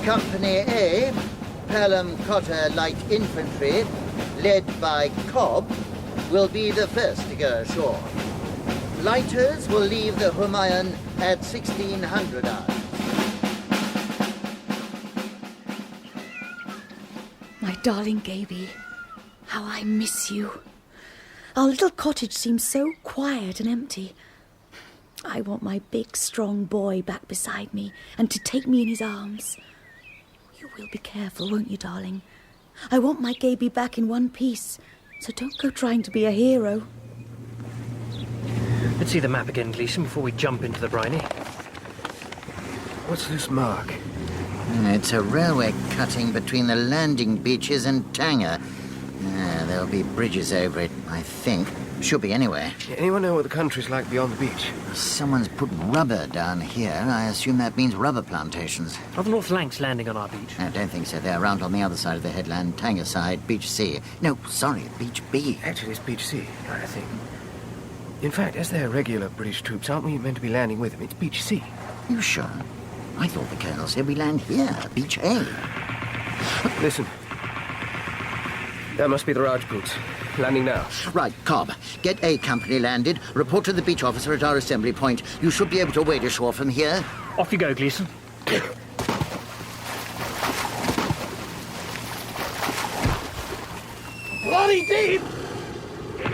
Company A, Pelham Cotter Light Infantry, led by Cobb, will be the first to go ashore. Lighters will leave the Humayun at 1600 hours. My darling Gaby, how I miss you. Our little cottage seems so quiet and empty. I want my big, strong boy back beside me and to take me in his arms. You will be careful, won't you, darling? I want my Gaby back in one piece, so don't go trying to be a hero. Let's see the map again, Gleason, before we jump into the briny. What's this mark? It's a railway cutting between the landing beaches and Tanga. There'll be bridges over it, I think. Should be anyway. Anyone know what the country's like beyond the beach? Someone's put rubber down here. I assume that means rubber plantations. Are the North Lancs landing on our beach? I don't think so. They're around on the other side of the headland, Tanga side, Beach C. No, sorry, Beach B. Actually, it's Beach C, I think. In fact, as they're regular British troops, aren't we meant to be landing with them? It's Beach C. You sure? I thought the Colonel said we land here, Beach A. Listen. That must be the Rajputs. Landing now. Right, Cobb. Get A company landed. Report to the beach officer at our assembly point. You should be able to wade ashore from here. Off you go, Gleason. Bloody deep!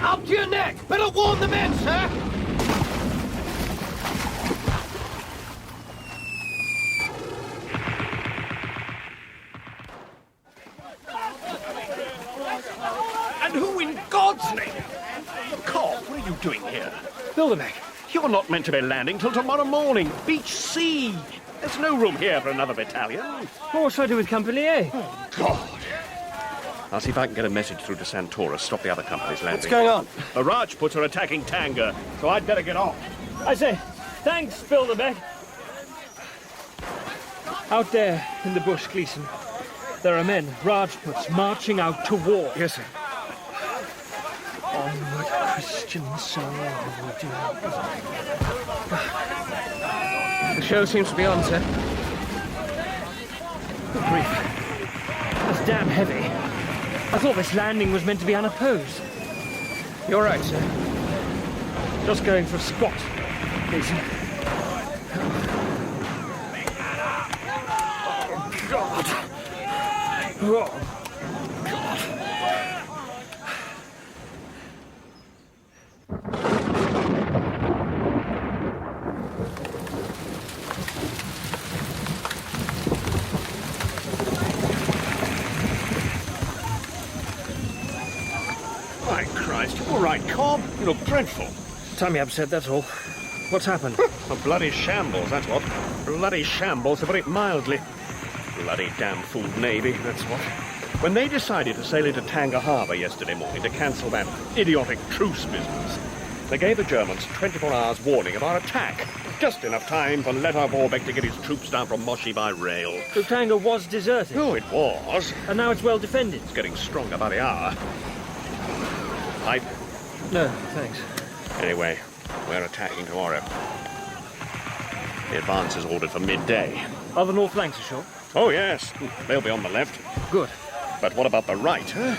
Up to your neck! Better warn the men, sir! And who in God's name? Cobb, what are you doing here? Bilderbeck, you're not meant to be landing till tomorrow morning. Beach C. There's no room here for another battalion. What shall I do with Company A? Oh, God. I'll see if I can get a message through to Santoris, stop the other companies landing. What's going on? The Rajputs are attacking Tanga, so I'd better get off. I say, thanks, Bilderbeck. Out there in the bush, Gleason, there are men, Rajputs, marching out to war. Yes, sir. Onward, Christian soul, The show seems to be on, sir. Good grief. That's damn heavy. I thought this landing was meant to be unopposed. You're right, sir. Just going for a squat, Gleason. Oh, God. Oh. My Christ, you all right, Cobb? You look dreadful. Tummy upset, that's all. What's happened? A bloody shambles, that's what. Bloody shambles, to put it mildly. Bloody damn fool Navy, that's what. When they decided to sail into Tanger Harbour yesterday morning to cancel that idiotic truce business, they gave the Germans 24 hours warning of our attack. Just enough time for Leonard Warbeck to get his troops down from Moshi by rail. So Tanger was deserted? Oh, it was. And now it's well defended? It's getting stronger by the hour. No, thanks. Anyway, we're attacking tomorrow. The advance is ordered for midday. Are the north flanks ashore? Oh, yes. They'll be on the left. Good. But what about the right, huh?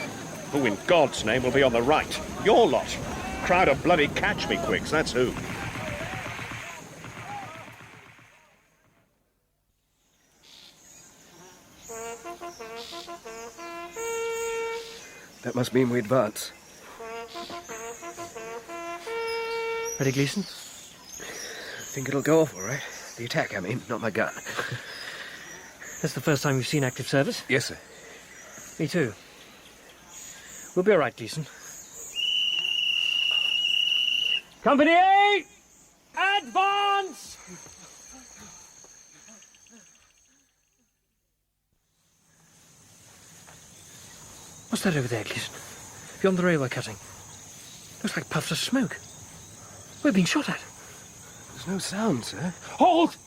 Who in God's name will be on the right? Your lot. Crowd of bloody catch-me-quicks, that's who. That must mean we advance. Ready, Gleason? I think it'll go off all right. The attack, I mean, not my gun. That's the first time you've seen active service? Yes, sir. Me too. We'll be all right, Gleason. Company A! Advance! What's that over there, Gleason? Beyond the railway cutting. Looks like puffs of smoke. We're being shot at. There's no sound, sir. Halt!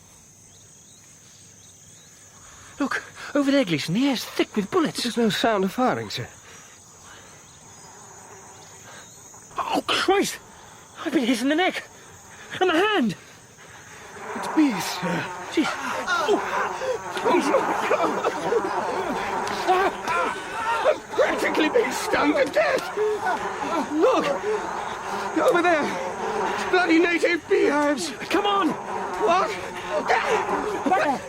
Look, over there, Gleason. The air's thick with bullets. There's no sound of firing, sir. Oh, Christ! I've been hit in the neck. And the hand. It's bees, sir. Jeez. I'm practically being stung to death. Look! Over there. It's bloody native beehives. Come on! What? Back.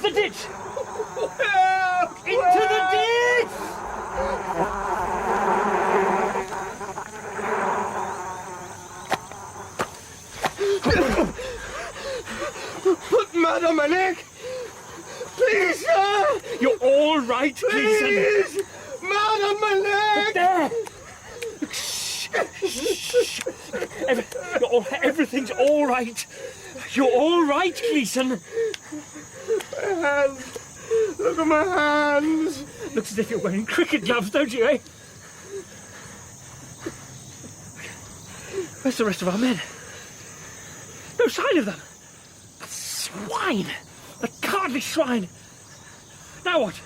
The ditch! Into the ditch! Put mud on my neck! Please, sir! You're all right, Gleason! Please! Mud on my neck! There! Everything's all right. You're all right, Gleason. My hands. Look at my hands. Looks as if you're wearing cricket gloves, don't you, eh? Where's the rest of our men? No sign of them. The swine. The cowardly swine. Now what?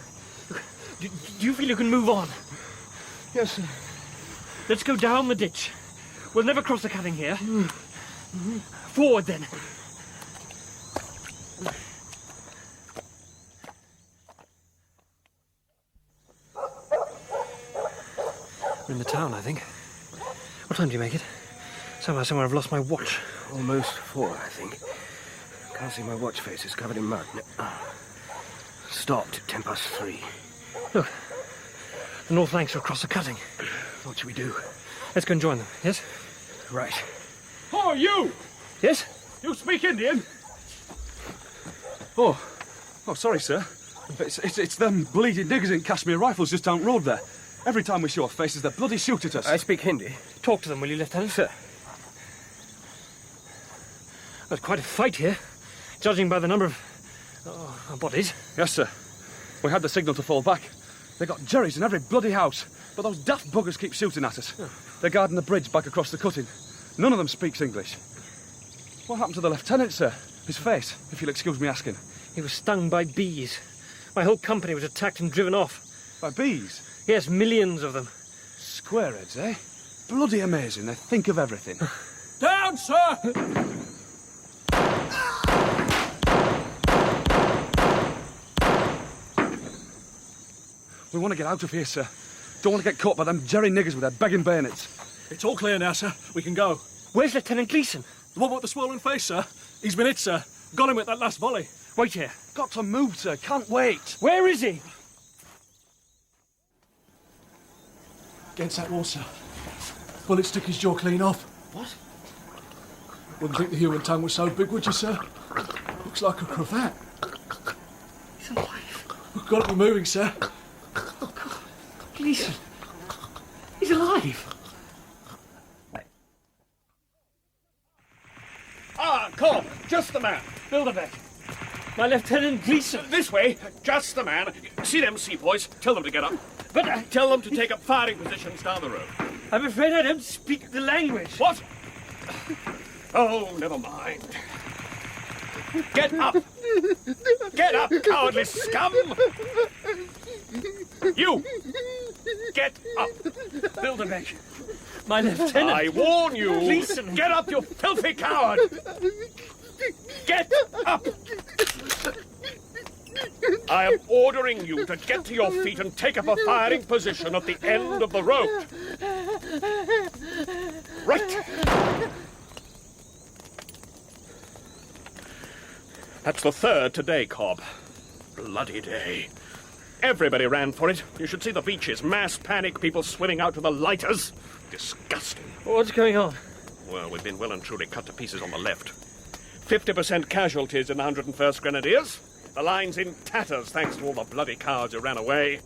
Do you feel you can move on? Yes, sir. Let's go down the ditch. We'll never cross the cutting here. Forward, then. We're in the town, I think. What time do you make it? Somewhere I've lost my watch. Almost 4, I think. Can't see my watch face. It's covered in mud. Stopped at 3:10. Look. The north flanks are across the cutting. What should we do? Let's go and join them, yes? Right. Who are you? Yes? You speak Indian? Oh, sorry, sir. It's them bleeding niggers in Kashmir Rifles just down the road there. Every time we show our faces, they bloody shoot at us. I speak Hindi. Talk to them, will you, Lieutenant? Sir. There's quite a fight here, judging by the number of bodies. Yes, sir. We had the signal to fall back. They got jerrys in every bloody house, but those daft buggers keep shooting at us. They're guarding the bridge back across the cutting. None of them speaks English. What happened to the lieutenant, sir? His face, if you'll excuse me asking. He was stung by bees. My whole company was attacked and driven off. By bees? Yes, millions of them. Squareheads, eh? Bloody amazing. They think of everything. Down, sir! We want to get out of here, sir. Don't want to get caught by them jerry niggers with their begging bayonets. It's all clear now, sir. We can go. Where's Lieutenant Gleason? The one with the swollen face, sir. He's been hit, sir. Got him with that last volley. Wait here. Got to move, sir. Can't wait. Where is he? Against that wall, sir. Bullet took his jaw clean off. What? Wouldn't think the human tongue was so big, would you, sir? Looks like a cravat. He's alive. We've got to be moving, sir. Gleason. He's alive. Cobb, just the man. Bilderbeck. My Lieutenant Gleason. This way, just the man. See them sepoys? Tell them to get up. But tell them to take up firing positions down the road. I'm afraid I don't speak the language. What? Oh, never mind. Get up! Get up, cowardly scum! You! Get up! Bilderbeck. My lieutenant. I warn you! Gleason. Get up, you filthy coward! Get up! I am ordering you to get to your feet and take up a firing position at the end of the road. Right! That's the third today, Cobb. Bloody day. Everybody ran for it. You should see the beaches. Mass panic, people swimming out to the lighters. Disgusting. What's going on? Well, we've been well and truly cut to pieces on the left. 50% casualties in the 101st Grenadiers. The line's in tatters thanks to all the bloody cowards who ran away.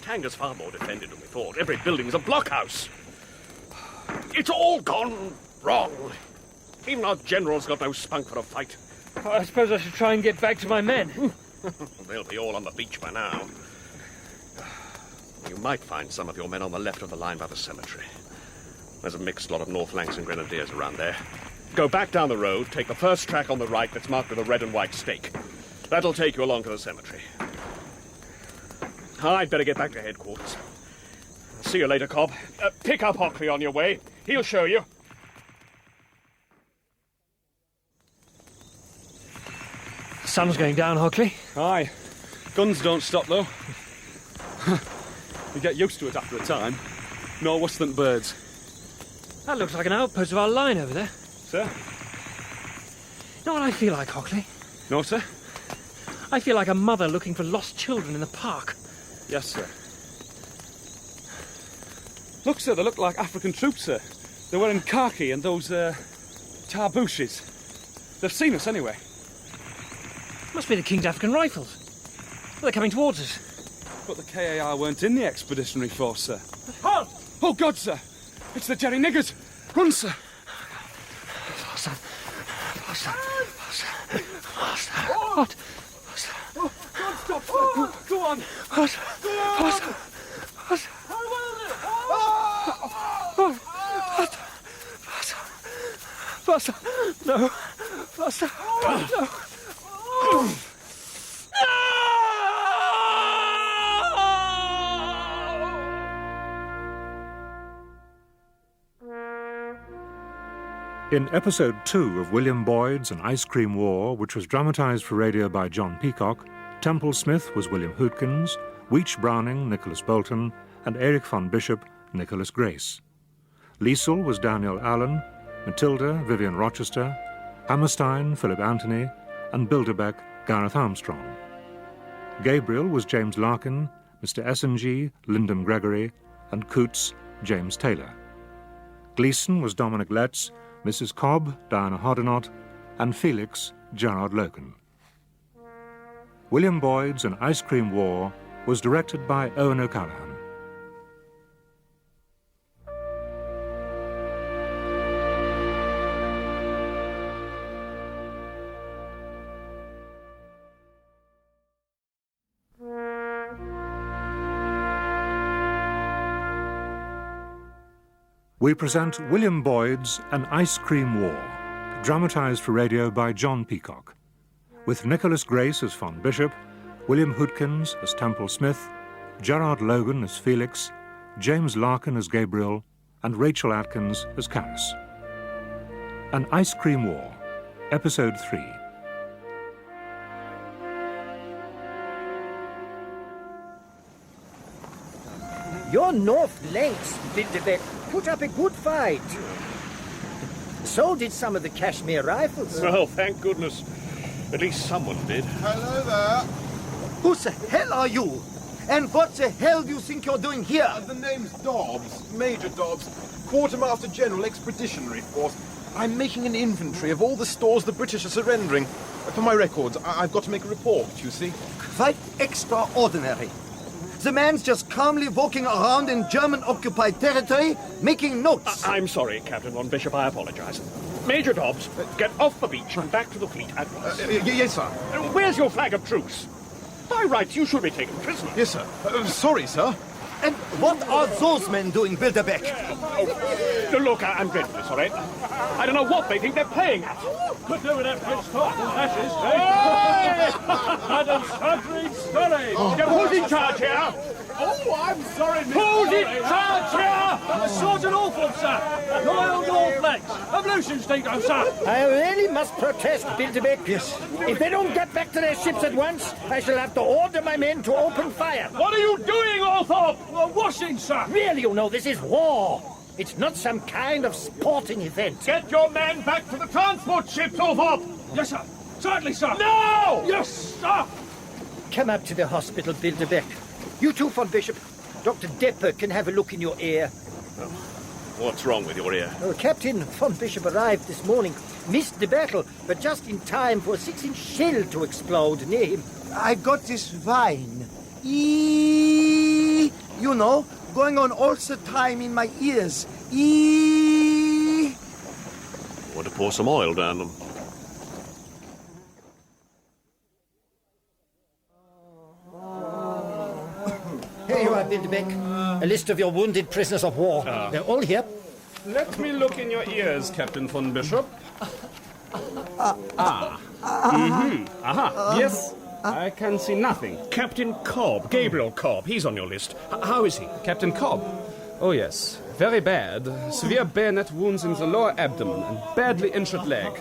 Tanger's far more defended than we thought. Every building's a blockhouse. It's all gone wrong. Even our general's got no spunk for a fight. I suppose I should try and get back to my men. They'll be all on the beach by now. You might find some of your men on the left of the line by the cemetery. There's a mixed lot of North Lancashire Grenadiers around there. Go back down the road, take the first track on the right that's marked with a red and white stake. That'll take you along to the cemetery. I'd better get back to headquarters. See you later, Cobb. Pick up Hockley on your way. He'll show you. Sun's going down, Hockley. Aye. Guns don't stop, though. You get used to it after a time. No worse than birds. That looks like an outpost of our line over there. Sir? You know what I feel like, Hockley? No, sir? I feel like a mother looking for lost children in the park. Yes, sir. Look, sir, they look like African troops, sir. They're wearing khaki and those, tarbooshes. They've seen us, anyway. Must be the King's African Rifles. They're coming towards us. But the KAR weren't in the expeditionary force, sir. Halt! Oh, God, sir! It's the Jerry niggers! Run, sir! Faster! Faster! Faster! Faster! What? Oh, don't stop, sir! Go on! Faster! Faster! Faster! Faster! Faster! Faster! No! Faster! No! In episode 2 of William Boyd's An Ice Cream War, which was dramatised for radio by John Peacock, Temple Smith was William Hootkins, Weech-Browning, Nickolas Boulton, and Eric von Bishop, Nickolas Grace. Liesl was Danielle Allen, Matilda, Vivienne Rochester, Hammerstein, Philip Anthony, and Bilderbeck, Gareth Armstrong. Gabriel was James Larkin, Mr. S&G, Lyndon Gregory, and Coots, James Taylor. Gleason was Dominic Letts, Mrs. Cobb, Diana Hoddinott, and Felix, Gerard Logan. William Boyd's An Ice Cream War was directed by Owen O'Callaghan. We present William Boyd's An Ice Cream War, dramatised for radio by John Peacock, with Nickolas Grace as von Bishop, William Hootkins as Temple Smith, Gerard Logan as Felix, James Larkin as Gabriel, and Rachel Atkins as Charis. An Ice Cream War, Episode 3. Your North Lancs, Bilderbeck, put up a good fight. So did some of the Kashmir Rifles. Well, thank goodness. At least someone did. Hello there. Who the hell are you? And what the hell do you think you're doing here? The name's Dobbs, Major Dobbs, Quartermaster General Expeditionary Force. I'm making an inventory of all the stores the British are surrendering. For my records, I've got to make a report, you see. Quite extraordinary. The man's just calmly walking around in German-occupied territory, making notes. I'm sorry, Captain von Bishop. I apologize. Major Dobbs, get off the beach and back to the fleet at once. Yes, sir. Where's your flag of truce? By rights, you should be taken prisoner. Yes, sir. Sorry, sir. And what are those men doing, Bilderbeck? Oh, look, I'm dreadfully sorry. I don't know what they think they're playing at. Could do with that French talk. Ashes, Madam Sudbury's story. Who's in charge here? Oh, I'm sorry, Miss. Who's in charge here? Sergeant Alford, sir. Loyal North Flags. Ablution Stinko, sir. I really must protest, Bilderbeck. Yes. If they don't get back to their ships at once, I shall have to order my men to open fire. What are you doing, Althorpe? Washing, sir. Really, you know, this is war. It's not some kind of sporting event. Get your men back to the transport ships, Althorpe. Yes, sir. Certainly, sir. No! Yes, sir. Come up to the hospital, Bilderbeck. You too, von Bishop. Dr. Depper can have a look in your ear. Oh, what's wrong with your ear? Oh, Captain von Bishop arrived this morning, missed the battle, but just in time for a 6-inch shell to explode near him. I got this vine. You know, going on all the time in my ears. Want to pour some oil down them? Here you are, Bilderbeck. A list of your wounded prisoners of war. They're all here. Let me look in your ears, Captain von Bishop. Yes, I can see nothing. Captain Cobb, Gabriel Cobb, he's on your list. How is he? Captain Cobb? Oh, yes. Very bad. Severe bayonet wounds in the lower abdomen and badly injured leg.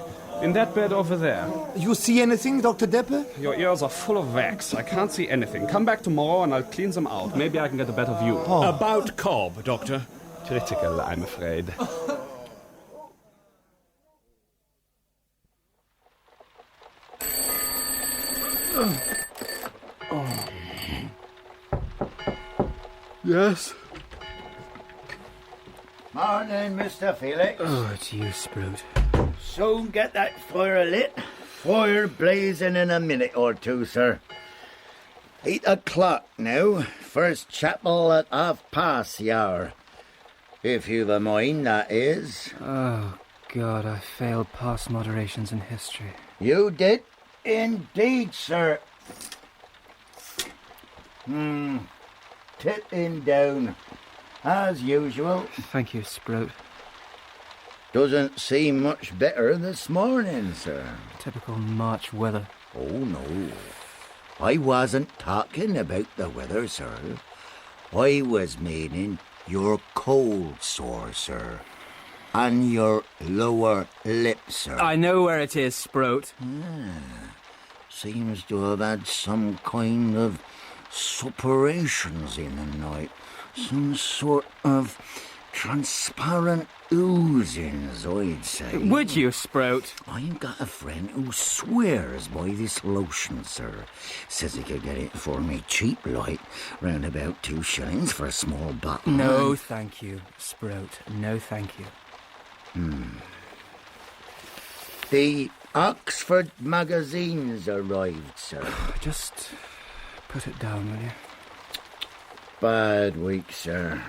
In that bed over there. You see anything, Dr. Depper? Your ears are full of wax. I can't see anything. Come back tomorrow and I'll clean them out. Maybe I can get a better view. About Cobb, Doctor. Critical, I'm afraid. Yes? Morning, Mr. Felix. Oh, it's you, Sprout. Soon get that fire lit. Fire blazing in a minute or two, sir. 8 o'clock now. First chapel at 1:30 the hour. If you've a mind, that is. Oh, God, I failed past moderations in history. You did? Indeed, sir. Tipping down. As usual. Thank you, Sprout. Doesn't seem much better this morning, sir. Typical March weather. Oh, no. I wasn't talking about the weather, sir. I was meaning your cold sore, sir. And your lower lip, sir. I know where it is, Sprout. Seems to have had some kind of suppurations in the night. Some sort of transparent oozings, I'd say. Would you, Sprout? I've got a friend who swears by this lotion, sir. Says he could get it for me cheap, like, round about 2 shillings for a small bottle. No, thank you, Sprout. No, thank you. The Oxford magazines arrived, sir. Just put it down, will you? Bad week, sir.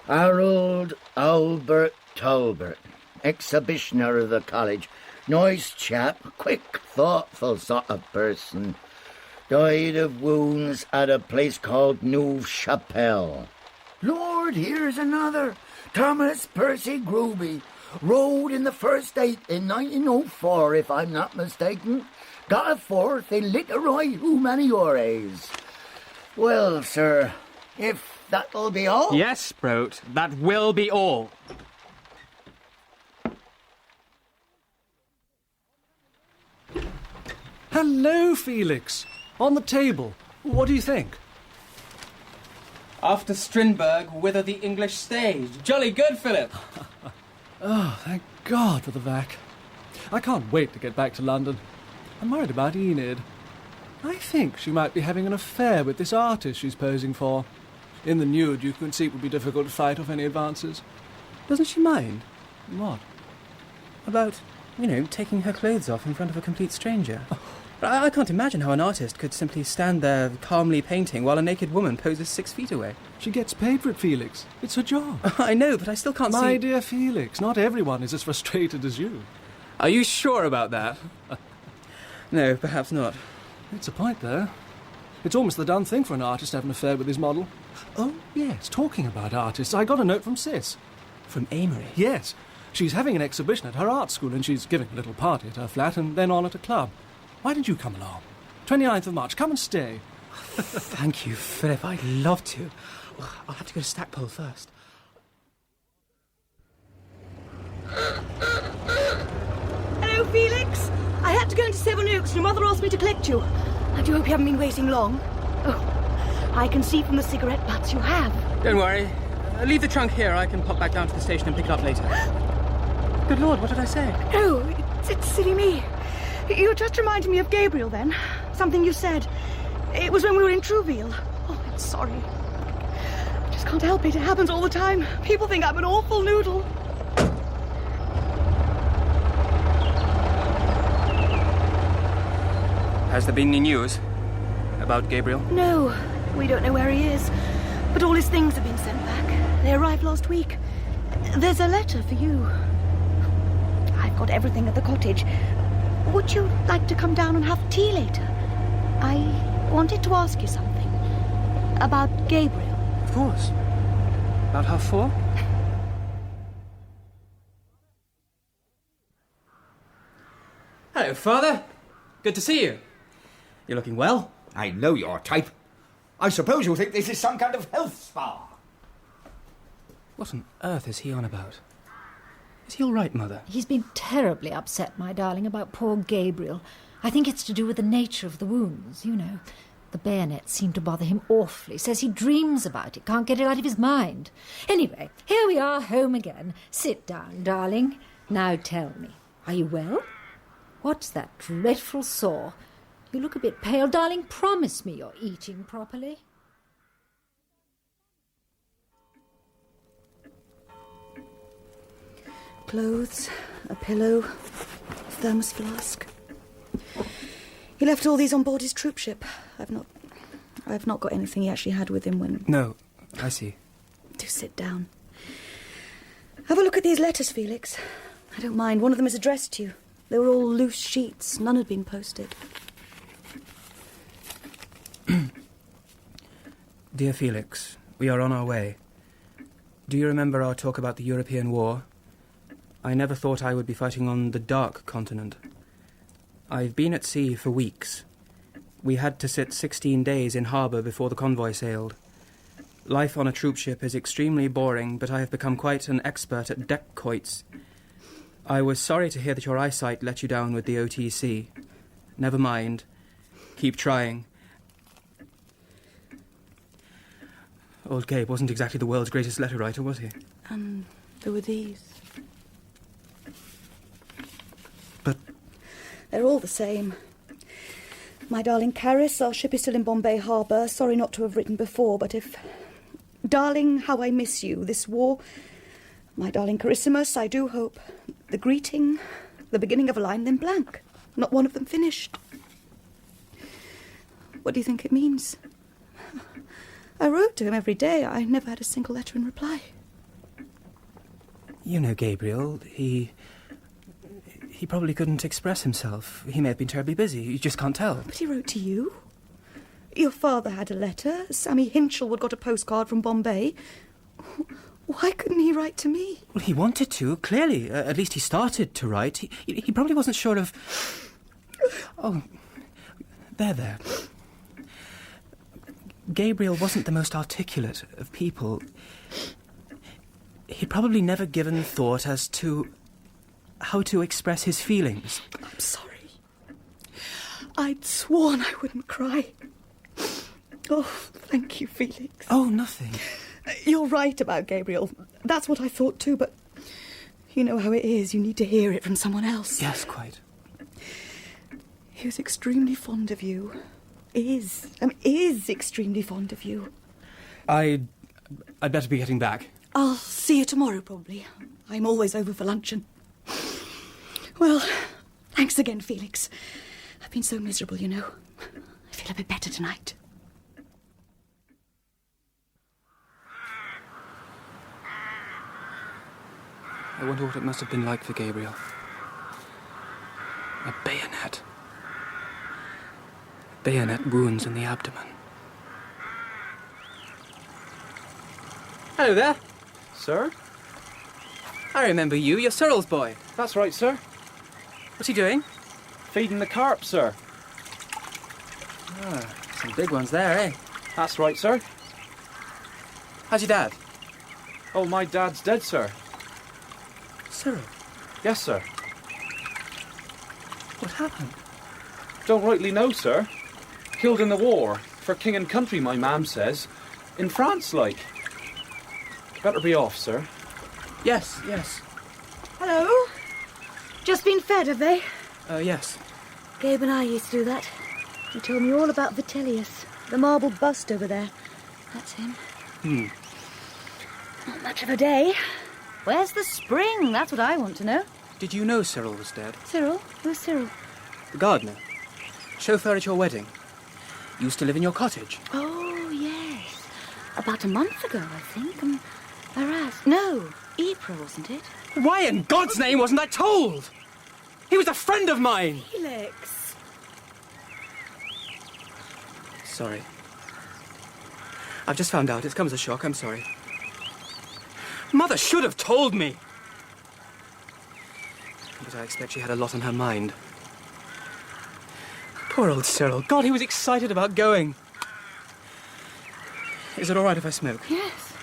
Harold Albert Talbot, exhibitioner of the college. Nice chap, quick, thoughtful sort of person. Died of wounds at a place called Neuve Chapelle. Lord, here's another. Thomas Percy Gruby. Rode in the first 8 in 1904, if I'm not mistaken. Got a 4th in Literary Humaniores. Well, sir, if that'll be all... Yes, Sprout, that will be all. Hello, Felix. On the table. What do you think? After Strindberg, whither the English stage. Jolly good, Philip. Oh, thank God for the vac. I can't wait to get back to London. I'm worried about Enid. I think she might be having an affair with this artist she's posing for. In the nude, you can see it would be difficult to fight off any advances. Doesn't she mind? What? About, taking her clothes off in front of a complete stranger. But I can't imagine how an artist could simply stand there calmly painting while a naked woman poses 6 feet away. She gets paid for it, Felix. It's her job. I know, but I still can't see... My dear Felix, not everyone is as frustrated as you. Are you sure about that? No, perhaps not. It's a point, though. It's almost the done thing for an artist to have an affair with his model. Oh, yes, talking about artists, I got a note from Sis. From Amory? Yes. She's having an exhibition at her art school, and she's giving a little party at her flat and then on at a club. Why don't you come along? 29th of March, come and stay. Thank you, Philip. I'd love to. I'll have to go to Stackpole first. Hello, Felix. I had to go into Seven Oaks. Your mother asked me to collect you. I do hope you haven't been waiting long. Oh, I can see from the cigarette butts you have. Don't worry. Leave the trunk here. I can pop back down to the station and pick it up later. Good Lord, what did I say? No, it's silly me. You just reminded me of Gabriel then. Something you said. It was when we were in Trouville. Oh, I'm sorry. I just can't help it. It happens all the time. People think I'm an awful noodle. Has there been any news about Gabriel? No, we don't know where he is. But all his things have been sent back. They arrived last week. There's a letter for you. I've got everything at the cottage. Would you like to come down and have tea later? I wanted to ask you something. About Gabriel. Of course. About 4:30? Hello, Father. Good to see you. You're looking well. I know your type. I suppose you think this is some kind of health spa. What on earth is he on about? Is he all right, Mother? He's been terribly upset, my darling, about poor Gabriel. I think it's to do with the nature of the wounds, you know. The bayonets seem to bother him awfully. Says he dreams about it, can't get it out of his mind. Anyway, here we are, home again. Sit down, darling. Now tell me, are you well? What's that dreadful sore? You look a bit pale, darling. Promise me you're eating properly. Clothes, a pillow, thermos flask. He left all these on board his troop ship. I've not got anything he actually had with him when... No, I see. Do sit down. Have a look at these letters, Felix. I don't mind. One of them is addressed to you. They were all loose sheets. None had been posted. Dear Felix, we are on our way. Do you remember our talk about the European war? I never thought I would be fighting on the dark continent. I've been at sea for weeks. We had to sit 16 days in harbour before the convoy sailed. Life on a troop ship is extremely boring, but I have become quite an expert at deck quoits. I was sorry to hear that your eyesight let you down with the OTC. Never mind. Keep trying. Old Gabe wasn't exactly the world's greatest letter writer, was he? And there were these. But... They're all the same. My darling Charis, our ship is still in Bombay Harbour. Sorry not to have written before, but if... Darling, how I miss you. This war... My darling Carissimus, I do hope. The greeting, the beginning of a line, then blank. Not one of them finished. What do you think it means? I wrote to him every day. I never had a single letter in reply. You know, Gabriel, he probably couldn't express himself. He may have been terribly busy. You just can't tell. But he wrote to you. Your father had a letter. Sammy Hinchelwood got a postcard from Bombay. Why couldn't he write to me? Well, he wanted to, clearly. At least he started to write. He probably wasn't sure of... Oh, there. Gabriel wasn't the most articulate of people. He'd probably never given thought as to how to express his feelings. I'm sorry. I'd sworn I wouldn't cry. Oh, thank you, Felix. Oh, nothing. You're right about Gabriel. That's what I thought too, but you know how it is. You need to hear it from someone else. Yes, quite. He was extremely fond of you. Is extremely fond of you. I'd better be getting back. I'll see you tomorrow, probably. I'm always over for luncheon. Well, thanks again, Felix. I've been so miserable, you know. I feel a bit better tonight. I wonder what it must have been like for Gabriel. A bayonet. Bayonet wounds in the abdomen. Hello there. Sir? I remember you. You're Cyril's boy. That's right, sir. What's he doing? Feeding the carp, sir. Ah, some big ones there, eh? That's right, sir. How's your dad? Oh, my dad's dead, sir. Cyril? Yes, sir. What happened? Don't rightly know, sir. Killed in the war. For king and country, my mam says. In France, like. Better be off, sir. Yes, yes. Hello? Just been fed, have they? Yes. Gabe and I used to do that. He told me all about Vitellius, the marble bust over there. That's him. Not much of a day. Where's the spring? That's what I want to know. Did you know Cyril was dead? Cyril? Who's Cyril? The gardener. Chauffeur at your wedding. Used to live in your cottage. Oh, yes. About a month ago, I think. No, April, wasn't it? Why in God's name wasn't I told? He was a friend of mine! Felix. Sorry. I've just found out. It's come as a shock. I'm sorry. Mother should have told me! But I expect she had a lot on her mind. Poor old Cyril. God, he was excited about going. Is it all right if I smoke? Yes.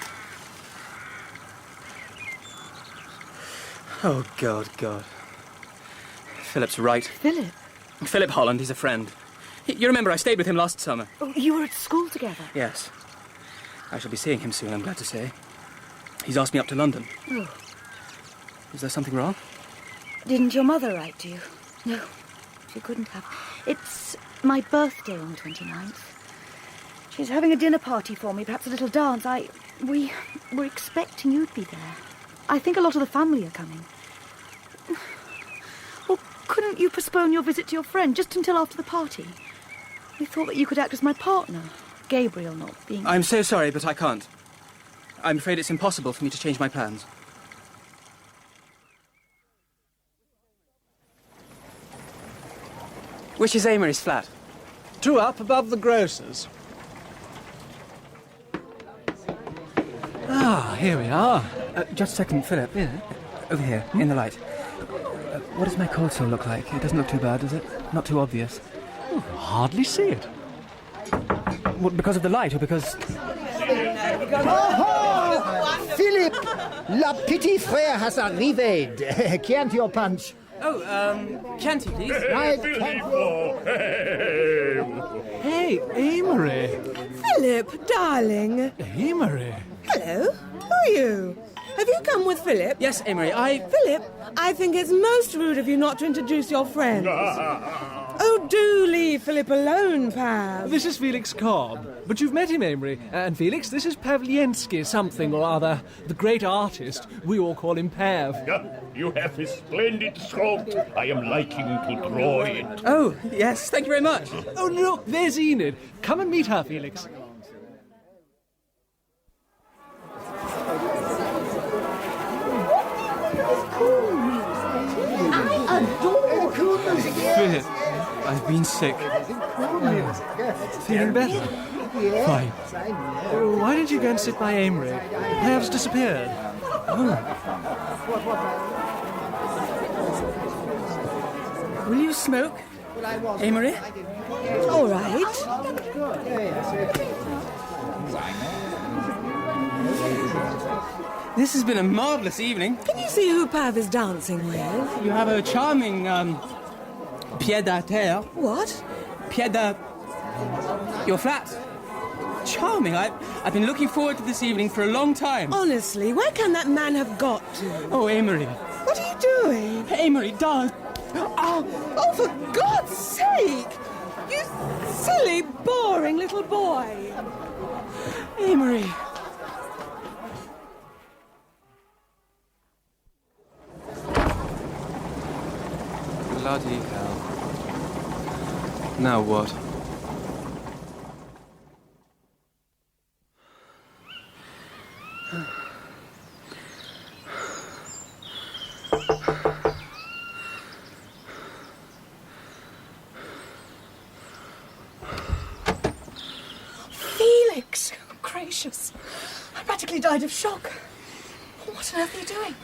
Oh, God. Philip's right. Philip? Philip Holland, he's a friend. You remember I stayed with him last summer? Oh, you were at school together? Yes. I shall be seeing him soon, I'm glad to say. He's asked me up to London. Oh. Is there something wrong? Didn't your mother write to you? No, she couldn't have. It's my birthday on the 29th. She's having a dinner party for me, perhaps a little dance. We were expecting you'd be there. I think a lot of the family are coming. Well, couldn't you postpone your visit to your friend just until after the party? We thought that you could act as my partner, Gabriel not being... I'm so sorry, but I can't. I'm afraid it's impossible for me to change my plans. Which is Amory's flat? 2 up above the grocer's. Ah, here we are. Just a second, Philip. Yeah. Over here, in the light. What does my cold sore look like? It doesn't look too bad, does it? Not too obvious. Oh, hardly see it. What, because of the light or because... Oh, Philip! La petite frère has arrived. Chianti or punch? Oh, Chianti, please. Right. Hey, Amory. Philip, darling. Amory. Hello. Who are you? Have you come with Philip? Yes, Amory, Philip, I think it's most rude of you not to introduce your friends. Oh, do leave Philip alone, Pav. This is Felix Cobb. But you've met him, Amory. And Felix, this is Pavliensky something or other. The great artist. We all call him Pav. You have a splendid sculpt. I am liking to draw it. Oh, yes, thank you very much. Oh, look, there's Enid. Come and meet her, Felix. I adore cool music. Philip, I've been sick. Feeling better? Fine. Why don't you go and sit by Amory? Pav's disappeared. Will you smoke, Amory? All right. This has been a marvellous evening. Can you see who Pav is dancing with? You have a charming, pied-à-terre. What? Your flat. Charming. I've been looking forward to this evening for a long time. Honestly, where can that man have got to? Oh, Amory. What are you doing? Amory, darling. Oh, for God's sake! You silly, boring little boy. Amory. Bloody hell. Now what? Felix! Gracious. I practically died of shock. What on earth are you doing?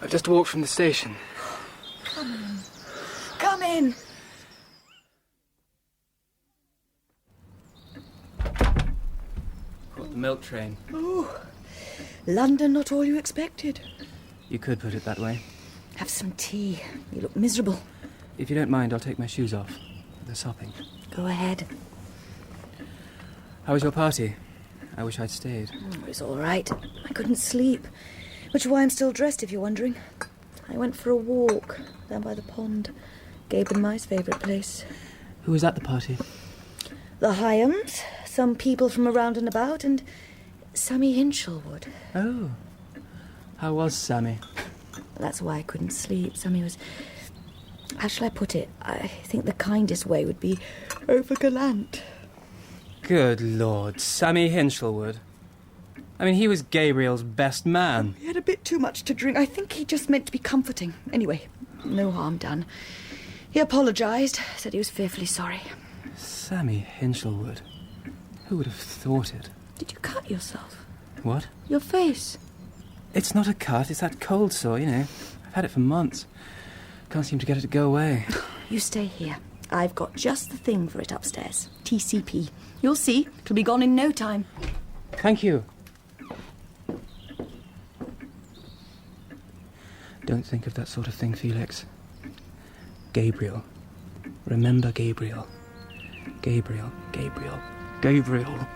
I've just walked from the station. Come in. Come in. Caught the milk train. Oh, London not all you expected. You could put it that way. Have some tea. You look miserable. If you don't mind, I'll take my shoes off. They're sopping. Go ahead. How was your party? I wish I'd stayed. It was all right. I couldn't sleep, which is why I'm still dressed, if you're wondering. I went for a walk down by the pond. Gabe and my's favourite place. Who was at the party? The Hyams, some people from around and about, and Sammy Hinchelwood. Oh. How was Sammy? That's why I couldn't sleep. Sammy was... How shall I put it? I think the kindest way would be over-gallant. Good Lord, Sammy Hinchelwood. I mean, he was Gabriel's best man. He had a bit too much to drink. I think he just meant to be comforting. Anyway, no harm done. He apologised, said he was fearfully sorry. Sammy Hinchelwood. Who would have thought it? Did you cut yourself? What? Your face. It's not a cut, it's that cold sore, you know. I've had it for months. Can't seem to get it to go away. You stay here. I've got just the thing for it upstairs. TCP. You'll see. It'll be gone in no time. Thank you. Don't think of that sort of thing, Felix. Gabriel. Remember Gabriel. Gabriel, Gabriel, Gabriel.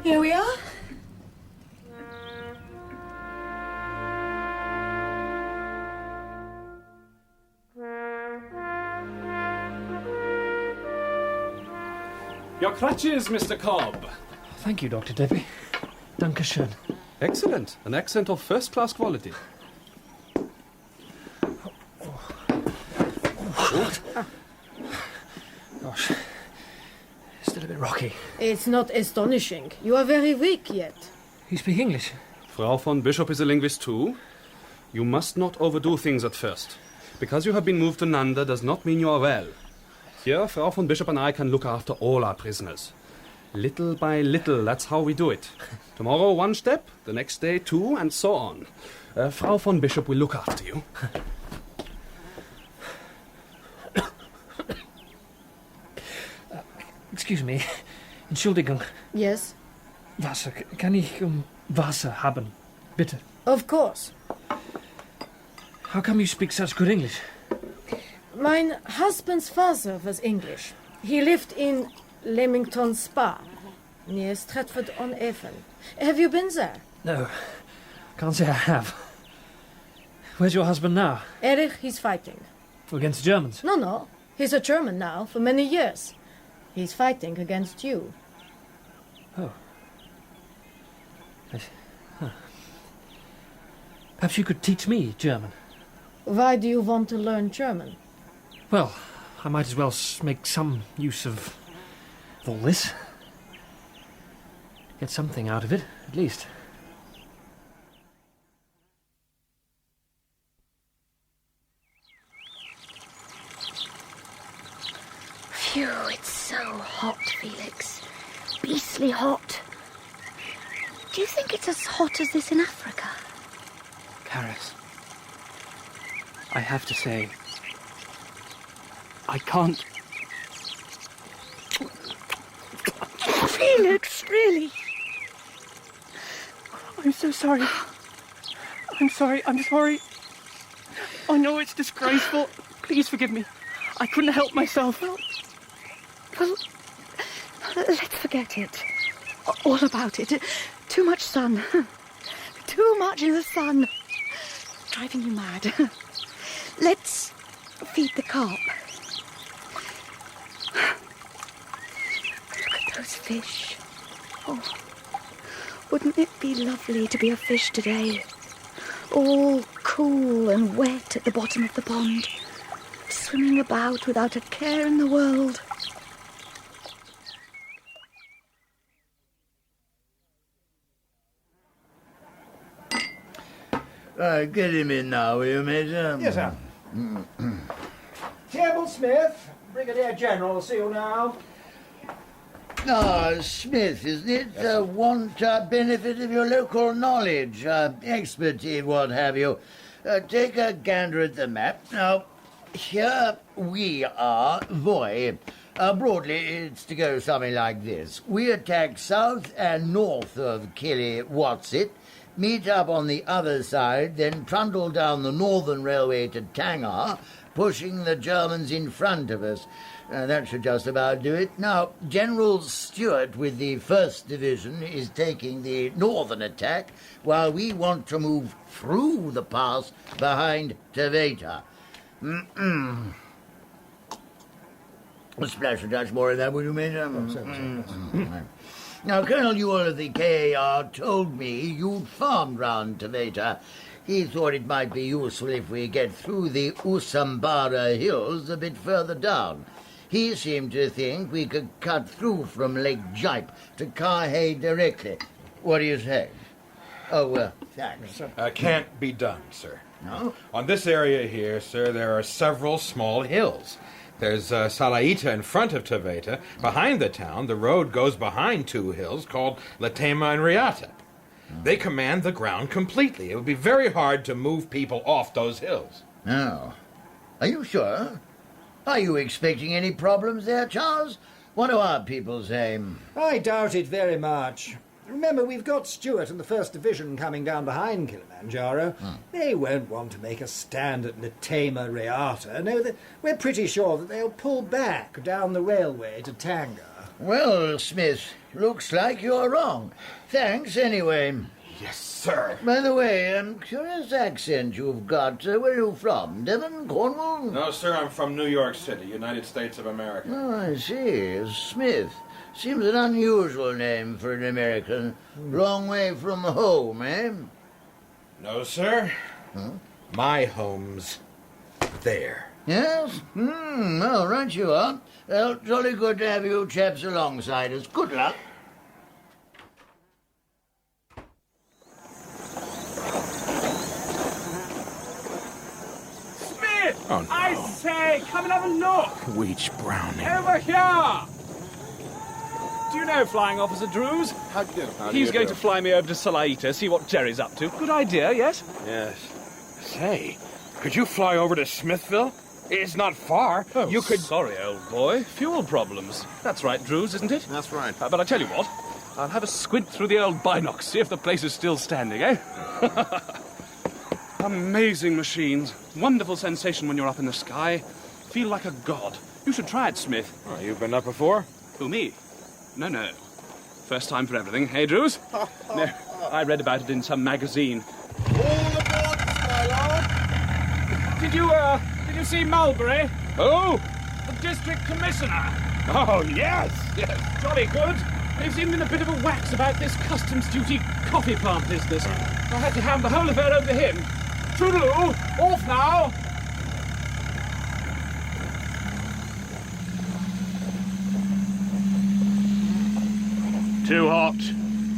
Here we are. Your crutches, Mr. Cobb. Thank you, Dr. Debbie. Dankeschön. Excellent. An accent of first-class quality. Gosh. Still a bit rocky. It's not astonishing. You are very weak yet. You speak English? Frau von Bishop is a linguist too. You must not overdo things at first. Because you have been moved to Nanda does not mean you are well. Here, Frau von Bishop and I can look after all our prisoners. Little by little, that's how we do it. Tomorrow, one step, the next day, two, and so on. Frau von Bishop will look after you. Excuse me. Entschuldigung. Yes? Wasser. Kann ich Wasser haben? Bitte. Of course. How come you speak such good English? Mein husband's father was English. He lived in Leamington Spa, near Stratford-on-Avon. Have you been there? No. Can't say I have. Where's your husband now? Erich, he's fighting. Against the Germans? No. He's a German now, for many years. He's fighting against you. Oh. Perhaps you could teach me German. Why do you want to learn German? Well, I might as well make some use of all this. Get something out of it, at least. Phew, it's so hot, Felix. Beastly hot. Do you think it's as hot as this in Africa? Charis, I have to say, I can't... Felix, really? I'm so sorry. I'm sorry. I know it's disgraceful. Please forgive me. I couldn't help myself. Well, let's forget it. All about it. Too much sun. Too much in the sun. Driving you mad. Let's feed the carp. Look at those fish. Oh, wouldn't it be lovely to be a fish today? All cool and wet at the bottom of the pond. swimming about without a care in the world. Get him in now, will you, Major? Yes, sir. Table Smith, Brigadier General, will see you now. Ah, Smith, isn't it? Want benefit of your local knowledge, expertise, what have you. Take a gander at the map. Now, here we are, Voy. Broadly, it's to go something like this. We attack south and north of Killy-Whatsit, meet up on the other side, then trundle down the northern railway to Tangar, pushing the Germans in front of us. That should just about do it. Now, General Stewart with the 1st Division is taking the northern attack, while we want to move through the pass behind Tveta. A splash a touch more of that, will you, Major? Now, Colonel Ewell of the KAR told me you'd farmed round Tveta. He thought it might be useful if we get through the Usambara Hills a bit further down. He seemed to think we could cut through from Lake Jipe to Carhay directly. What do you say? Oh, thanks. Can't be done, sir. No? On this area here, sir, there are several small hills. There's Salaita in front of Tveta. Behind the town, the road goes behind 2 hills called Latema and Riata. They command the ground completely. It would be very hard to move people off those hills. Oh. Are you sure? Are you expecting any problems there, Charles? What do our people say? I doubt it very much. Remember, we've got Stewart and the 1st Division coming down behind Kilimanjaro. They won't want to make a stand at Latema Reata. No, we're pretty sure that they'll pull back down the railway to Tangar. Well, Smith, looks like you're wrong. Thanks, anyway. Yes, sir. By the way, curious accent you've got. Where are you from? Devon, Cornwall? No, sir, I'm from New York City, United States of America. Oh, I see. Smith. Seems an unusual name for an American. Long way from home, eh? No, sir. My home's there. Yes? Well, right you are. Well, jolly good to have you chaps alongside us. Good luck. Smith! Oh, no. I say, come and have a look! Weech-Browning. Over here! Do you know Flying Officer Drews? How do you do? He's going to fly me over to Salaita, see what Jerry's up to. Good idea, yes? Yes. Say, could you fly over to Smithville? It's not far. Oh, you could... Sorry, old boy. Fuel problems. That's right, Drews, isn't it? That's right. But I tell you what, I'll have a squint through the old binocs, see if the place is still standing, eh? Amazing machines. Wonderful sensation when you're up in the sky. Feel like a god. You should try it, Smith. Oh, you've been up before? Who, me? No. First time for everything. Hey, Drews? No, I read about it in some magazine. All aboard, Skylord! Did you see Mulberry? Who? The district commissioner. Oh, yes. Jolly good. They seemed in a bit of a wax about this customs duty coffee plant business. I had to hand the whole affair over to him. Toodaloo! Off now! Too hot.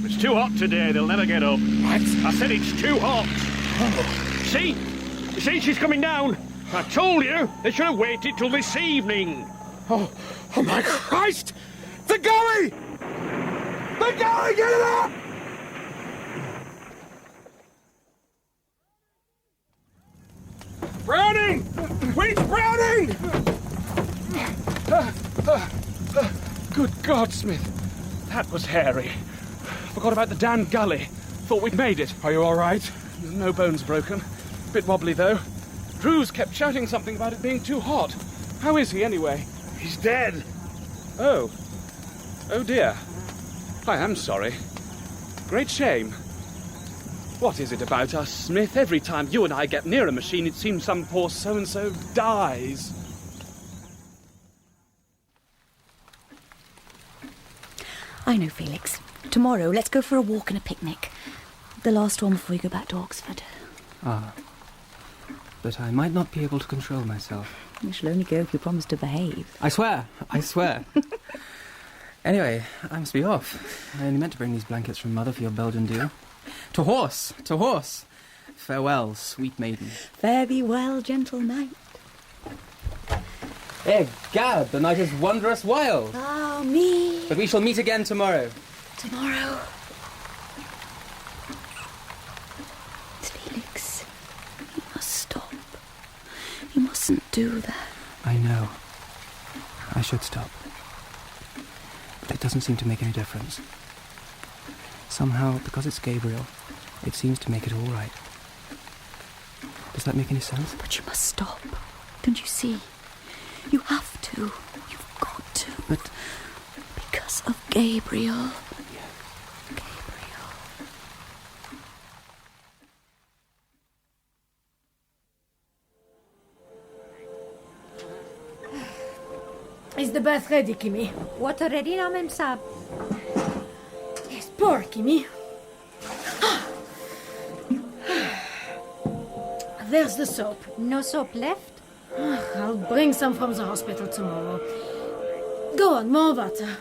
It's too hot today. They'll never get up. What? I said it's too hot. Oh. See? She's coming down. I told you they should have waited till this evening. Oh, my Christ! The gully! The gully! Get it up! Browning! Weech-Browning! Good God, Smith. That was hairy. Forgot about the damn gully. Thought we'd made it. Are you all right? No bones broken. Bit wobbly, though. Drews kept shouting something about it being too hot. How is he, anyway? He's dead. Oh. Oh, dear. I am sorry. Great shame. What is it about us, Smith? Every time you and I get near a machine, it seems some poor so-and-so dies. I know, Felix. Tomorrow, let's go for a walk and a picnic. The last one before we go back to Oxford. but I might not be able to control myself. You shall only go if you promise to behave. I swear. Anyway, I must be off. I only meant to bring these blankets from Mother for your Belgian deal. To horse! Farewell, sweet maiden. Fare thee well, gentle knight. Egad, the night is wondrous wild. Ah, me. But we shall meet again tomorrow. Tomorrow. Felix, you must stop. You mustn't do that. I know. I should stop. But it doesn't seem to make any difference. Somehow, because it's Gabriel, it seems to make it all right. Does that make any sense? But you must stop. Don't you see? You have to. You've got to. But because of Gabriel. Is the bath ready, Kimmy? Water ready now, Mem Sab? Yes, pour, Kimmy. There's the soap. No soap left? I'll bring some from the hospital tomorrow. Go on, more water.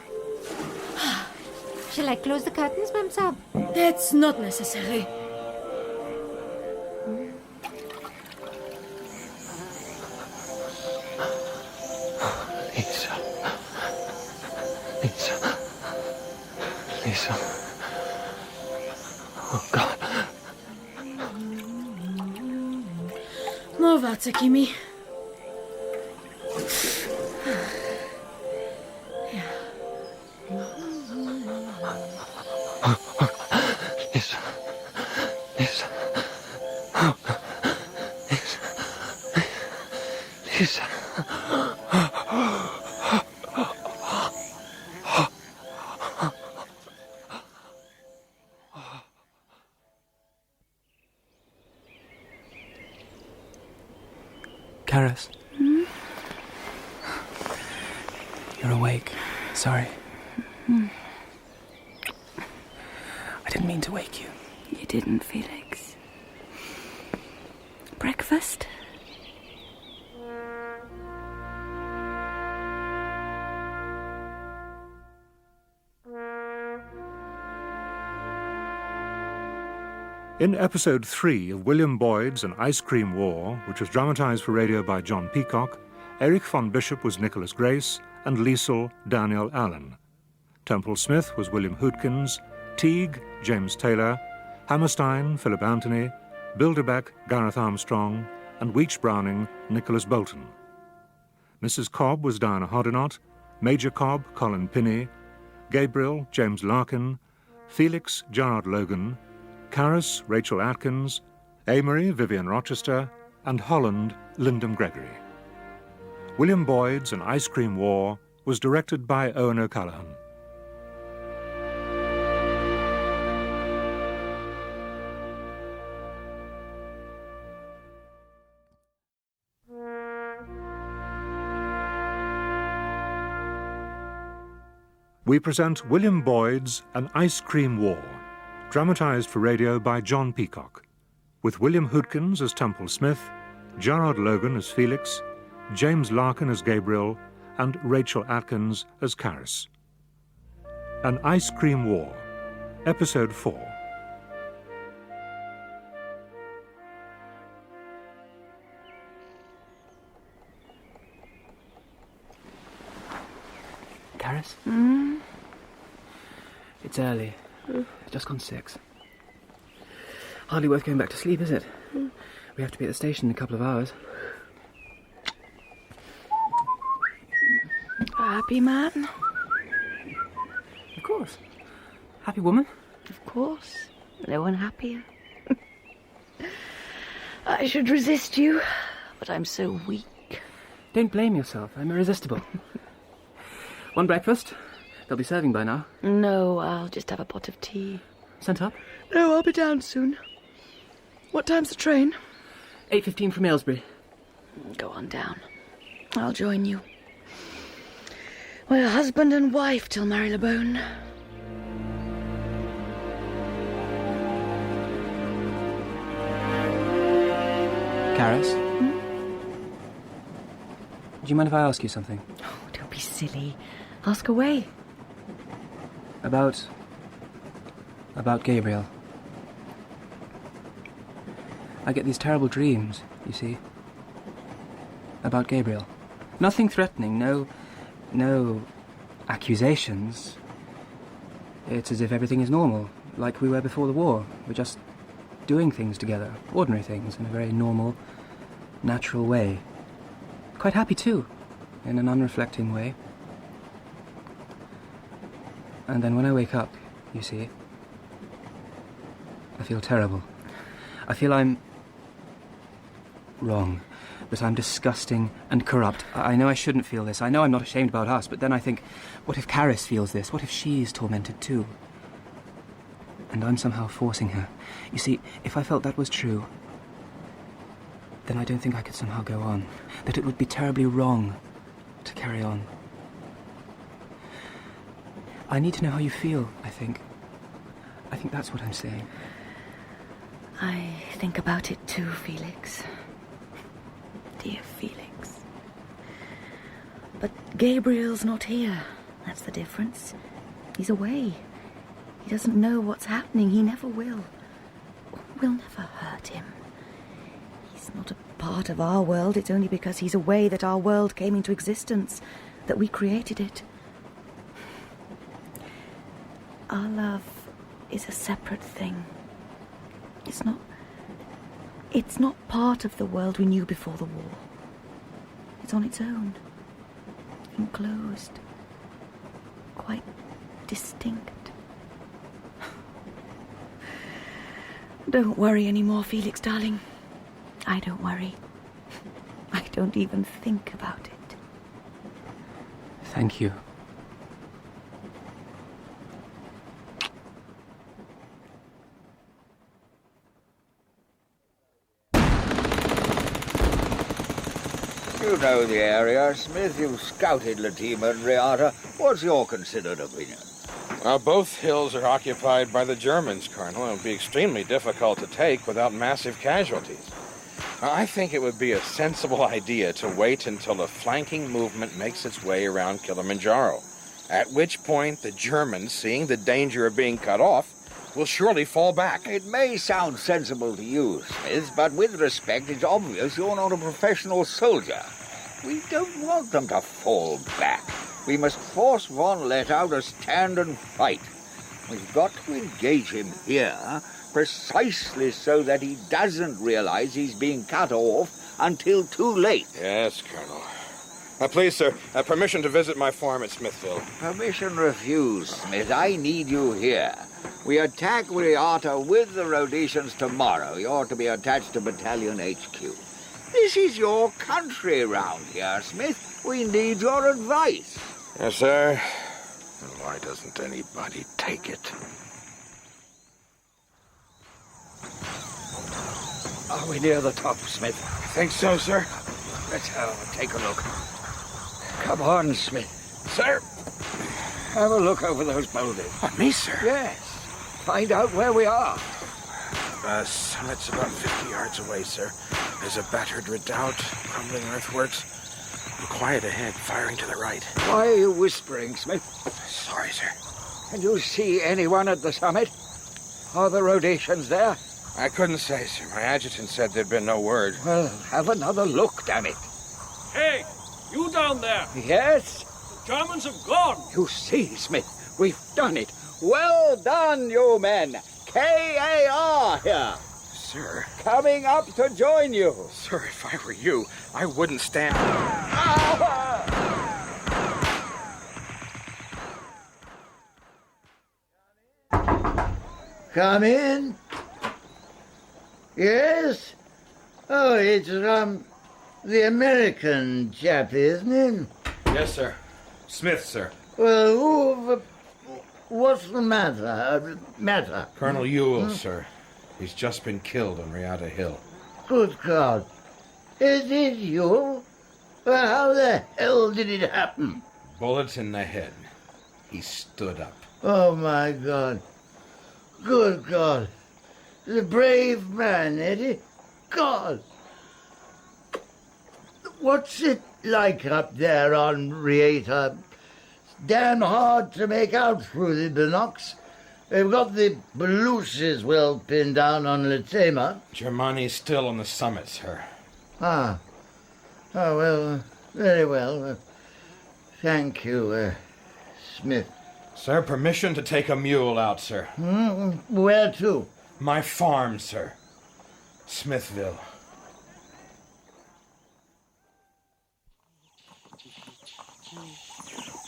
Shall I close the curtains, Mem Sab? That's not necessary. Liesl. Oh, God. More water, Kimmy. Charis. You're awake. Sorry. I didn't mean to wake you. You didn't, Felix. Breakfast? In episode 3 of William Boyd's An Ice Cream War, which was dramatised for radio by John Peacock, Eric von Bishop was Nickolas Grace and Liesl Danielle Allen. Temple Smith was William Hootkins, Teague James Taylor, Hammerstein Philip Anthony, Bilderbeck Gareth Armstrong, and Weech-Browning Nicholas Boulton. Mrs. Cobb was Diana Hoddinott, Major Cobb Colin Pinney, Gabriel James Larkin, Felix Gerard Logan, Charis Rachel Atkins, Amory Vivienne Rochester, and Holland Lyndon Gregory. William Boyd's An Ice Cream War was directed by Owen O'Callaghan. We present William Boyd's An Ice Cream War, dramatised for radio by John Peacock, with William Hootkins as Temple Smith, Gerard Logan as Felix, James Larkin as Gabriel, and Rachel Atkins as Charis. An Ice Cream War, Episode 4. Charis? It's early. Just gone 6. Hardly worth going back to sleep, is it? We have to be at the station in a couple of hours. A happy man? Of course. Happy woman? Of course. No one happier. I should resist you, but I'm so weak. Don't blame yourself. I'm irresistible. One breakfast? They'll be serving by now. No, I'll just have a pot of tea. Sent up? No, I'll be down soon. What time's the train? 8:15 from Aylesbury. Go on down. I'll join you. We're husband and wife till Marylebone. Charis? Do you mind if I ask you something? Oh, don't be silly. Ask away. About Gabriel. I get these terrible dreams, you see. About Gabriel. Nothing threatening, no accusations. It's as if everything is normal, like we were before the war. We're just doing things together, ordinary things, in a very normal, natural way. Quite happy too, in an unreflecting way. And then when I wake up, you see, I feel terrible. I feel I'm wrong, that I'm disgusting and corrupt. I know I shouldn't feel this. I know I'm not ashamed about us, but then I think, what if Charis feels this? What if she's tormented too? And I'm somehow forcing her. You see, if I felt that was true, then I don't think I could somehow go on. That it would be terribly wrong to carry on. I need to know how you feel, I think. I think that's what I'm saying. I think about it too, Felix. Dear Felix. But Gabriel's not here. That's the difference. He's away. He doesn't know what's happening. He never will. We'll never hurt him. He's not a part of our world. It's only because he's away that our world came into existence, that we created it. Our love is a separate thing. It's not part of the world we knew before the war. It's on its own. Enclosed. Quite distinct. Don't worry anymore, Felix, darling. I don't worry. I don't even think about it. Thank you. You know the area, Smith. You've scouted Latima and Riata. What's your considered opinion? Well, both hills are occupied by the Germans, Colonel. It would be extremely difficult to take without massive casualties. I think it would be a sensible idea to wait until a flanking movement makes its way around Kilimanjaro, at which point the Germans, seeing the danger of being cut off, will surely fall back. It may sound sensible to you, Smith, but with respect, it's obvious you're not a professional soldier. We don't want them to fall back. We must force von Lettow to stand and fight. We've got to engage him here precisely so that he doesn't realize he's being cut off until too late. Yes, Colonel. Please, sir, permission to visit my farm at Smithville. Permission refused, Smith. I need you here. We attack Riata with the Rhodesians tomorrow. You're to be attached to Battalion HQ. This is your country round here, Smith. We need your advice. Yes, sir. And why doesn't anybody take it? Are we near the top, Smith? I think so, sir. Let's take a look. Come on, Smith. Sir. Have a look over those boulders. Me, sir? Yes. Find out where we are. Summit's about 50 yards away, sir. There's a battered redoubt, crumbling earthworks. Quiet ahead, firing to the right. Why are you whispering, Smith? Sorry, sir. Can you see anyone at the summit? Are the Rhodesians there? I couldn't say, sir. My adjutant said there'd been no word. Well, have another look, damn it. Hey, you down there. Yes? The Germans have gone. You see, Smith, we've done it. Well done, you men. KAR here. Sir. Coming up to join you. Sir, if I were you, I wouldn't stand... Come in. Yes? Oh, it's, the American chap, isn't it? Yes, sir. Smith, sir. Well, what's the matter? Colonel Ewell, sir. He's just been killed on Riata Hill. Good God. Is it you? Well, how the hell did it happen? Bullet in the head. He stood up. Oh, my God. Good God. The brave man, Eddie. God. What's it like up there on Rieta? Damn hard to make out through the binocs. They've got the Beluses well pinned down on Latema. Germani's still on the summit, sir. Ah. Oh, well, very well. Thank you, Smith. Sir, permission to take a mule out, sir. Where to? My farm, sir. Smithville.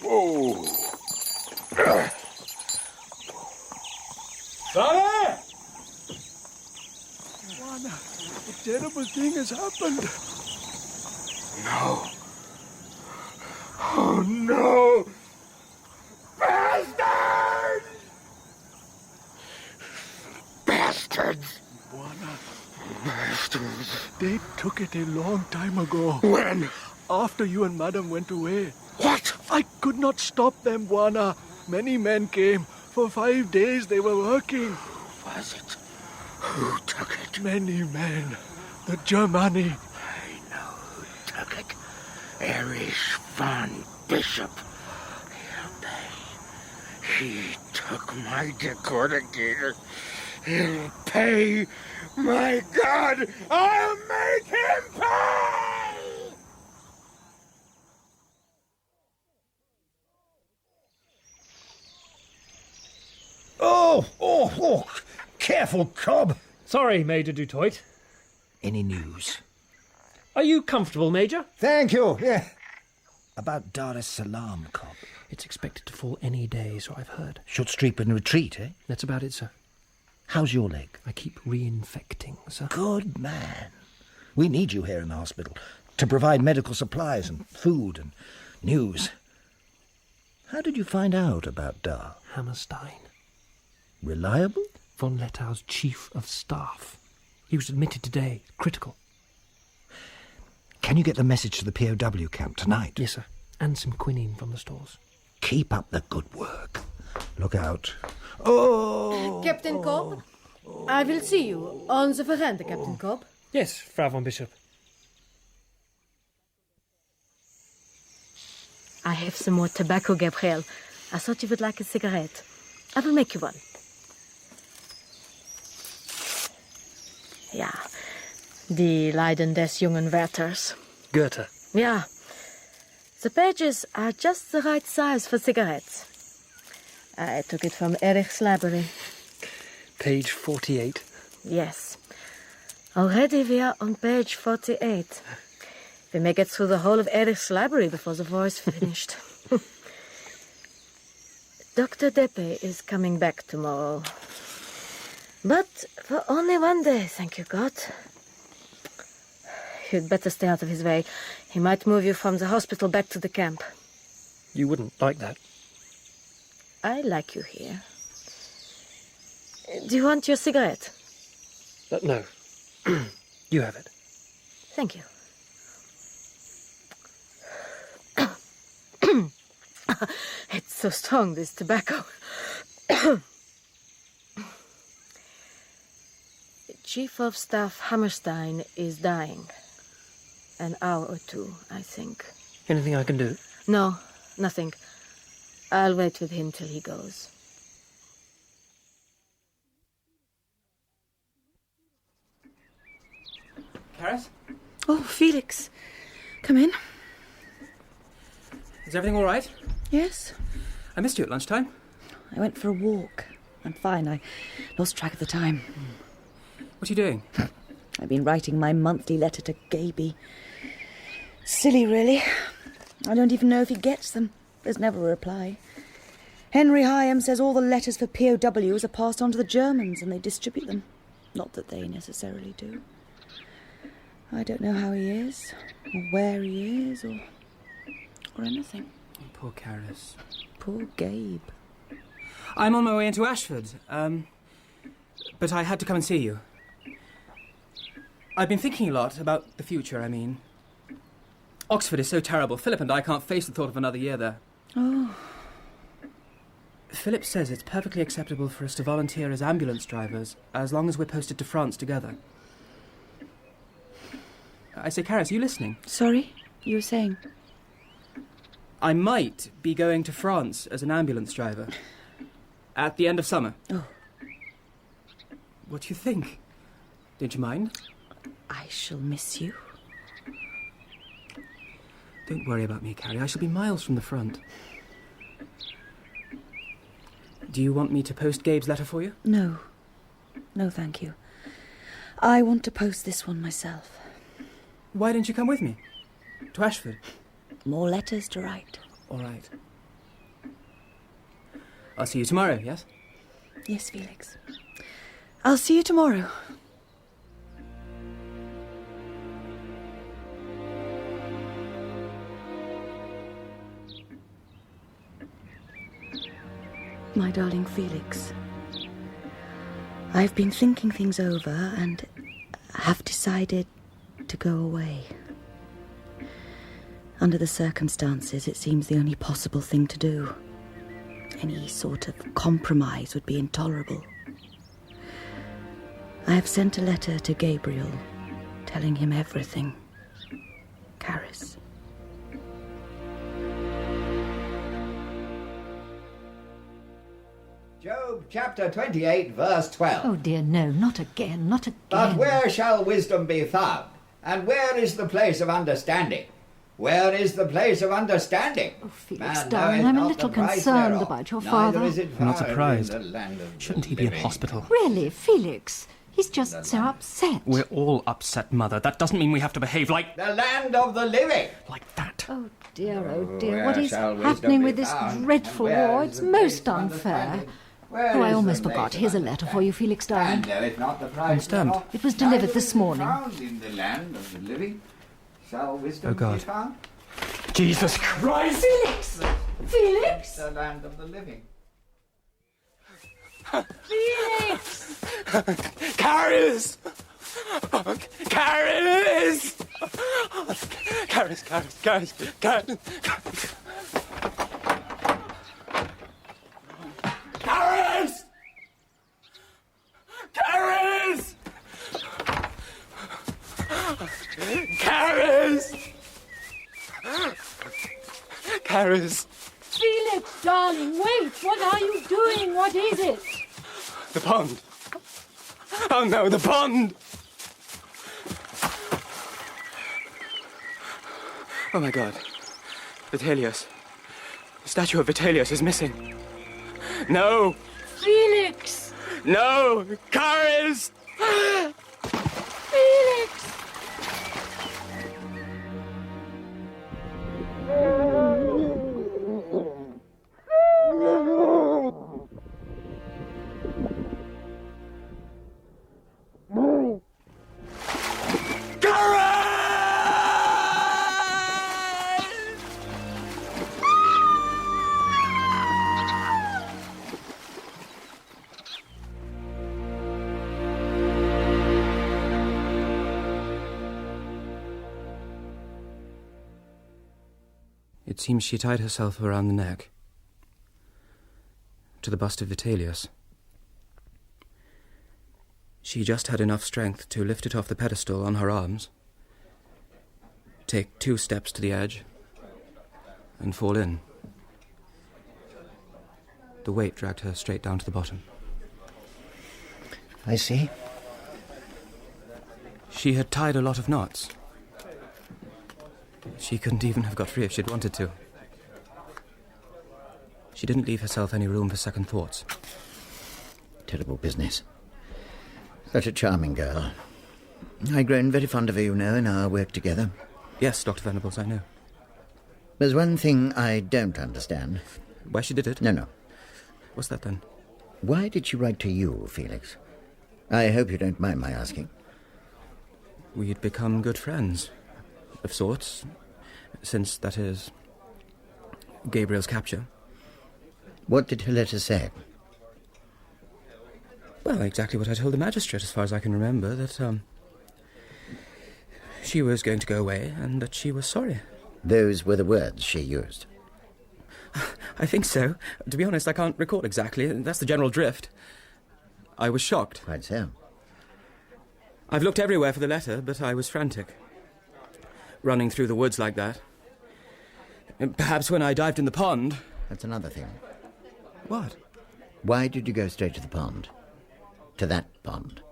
Whoa! Sonny! Juana, a terrible thing has happened. No. Oh, no! Bastards! Bastards! Juana. Bastards. They took it a long time ago. When? After you and Madam went away. What? I could not stop them, Juana. Many men came. For 5 days they were working. Who was it? Who took it? Many men. The Germani. I know who took it. Erich von Bishop. He'll pay. He took my decorticator. He'll pay. My God, I'll make him pay! Oh, careful, Cobb. Sorry, Major Dutoit. Any news? Are you comfortable, Major? Thank you, yeah. About Dar es Salaam, Cobb. It's expected to fall any day, so I've heard. Should Streep in retreat, eh? That's about it, sir. How's your leg? I keep reinfecting, sir. Good man. We need you here in the hospital to provide medical supplies and food and news. How did you find out about Dar? Hammerstein. Reliable? Von Letau's chief of staff. He was admitted today. Critical. Can you get the message to the POW camp tonight? Yes, sir. And some quinine from the stores. Keep up the good work. Look out. Oh! Captain Cobb, I will see you on the veranda, Captain Cobb. Yes, Frau von Bishop. I have some more tobacco, Gabriel. I thought you would like a cigarette. I will make you one. Ja, die Leiden des jungen Wärters. Goethe. Yeah. The pages are just the right size for cigarettes. I took it from Erich's library. Page 48. Yes. Already we are on page 48. We may get through the whole of Erich's library before the war is finished. Dr. Deppe is coming back tomorrow. But for only 1 day, thank you, God. You'd better stay out of his way. He might move you from the hospital back to the camp. You wouldn't like that. I like you here. Do you want your cigarette? No. You have it. Thank you. It's so strong, this tobacco. Chief of Staff Hammerstein is dying. An hour or two, I think. Anything I can do? No, nothing. I'll wait with him till he goes. Charis? Oh, Felix. Come in. Is everything all right? Yes. I missed you at lunchtime. I went for a walk. I'm fine. I lost track of the time. What are you doing? I've been writing my monthly letter to Gaby. Silly, really. I don't even know if he gets them. There's never a reply. Henry Hyam says all the letters for POWs are passed on to the Germans and they distribute them. Not that they necessarily do. I don't know how he is, or where he is, or anything. Poor Charis. Poor Gabe. I'm on my way into Ashford, but I had to come and see you. I've been thinking a lot about the future, I mean. Oxford is so terrible. Philip and I can't face the thought of another year there. Oh. Philip says it's perfectly acceptable for us to volunteer as ambulance drivers, as long as we're posted to France together. I say, Charis, are you listening? Sorry? You were saying? I might be going to France as an ambulance driver. At the end of summer. Oh. What do you think? Don't you mind? I shall miss you. Don't worry about me, Carrie. I shall be miles from the front. Do you want me to post Gabe's letter for you? No. No, thank you. I want to post this one myself. Why don't you come with me? To Ashford? More letters to write. All right. I'll see you tomorrow, yes? Yes, Felix. I'll see you tomorrow. My darling Felix, I've been thinking things over and have decided to go away. Under the circumstances, it seems the only possible thing to do. Any sort of compromise would be intolerable. I have sent a letter to Gabriel, telling him everything. Charis. Job chapter 28, verse 12. Oh dear, no, not again, not again. But where shall wisdom be found? And where is the place of understanding? Where is the place of understanding? Oh, Felix, darling, I'm a little concerned about your father. I'm not surprised. Shouldn't he be in hospital? Really, Felix? He's just so upset. We're all upset, Mother. That doesn't mean we have to behave like... The land of the living! Like that. Oh dear, what Where is shall wisdom happening be with this found? dreadful And where war? is It's the most place of unfair. understanding? Where Oh, I is almost the forgot. place Here's a of letter for you, Felix, darling. And if not the price stamped. thereof, It was delivered neither this is it morning. found in the land of the living. Shall wisdom Oh, God. be found? Jesus Christ! Felix! Felix! The land of the living. Felix! Charis! Charis! Charis, Charis, Charis, Charis! Charis! Charis! Charis! Charis! Felix, darling, wait! What are you doing? What is it? The pond! Oh no, the pond! Oh my God. Vitellius. The statue of Vitellius is missing. No! Felix! No! Charis! Felix! It seems she tied herself around the neck to the bust of Vitellius. She just had enough strength to lift it off the pedestal on her arms, take 2 steps to the edge, and fall in. The weight dragged her straight down to the bottom. I see. She had tied a lot of knots. She couldn't even have got free if she'd wanted to. She didn't leave herself any room for second thoughts. Terrible business. Such a charming girl. I've grown very fond of her, you know, in our work together. Yes, Dr. Venables, I know. There's one thing I don't understand. Why she did it? No. What's that, then? Why did she write to you, Felix? I hope you don't mind my asking. We'd become good friends, of sorts, since, that is, Gabriel's capture. What did her letter say? Well, exactly what I told the magistrate, as far as I can remember, that, she was going to go away and that she was sorry. Those were the words she used. I think so. To be honest, I can't recall exactly. That's the general drift. I was shocked. Quite so. I've looked everywhere for the letter, but I was frantic. running through the woods like that. Perhaps when I dived in the pond... That's another thing. What? Why did you go straight to the pond? To that pond?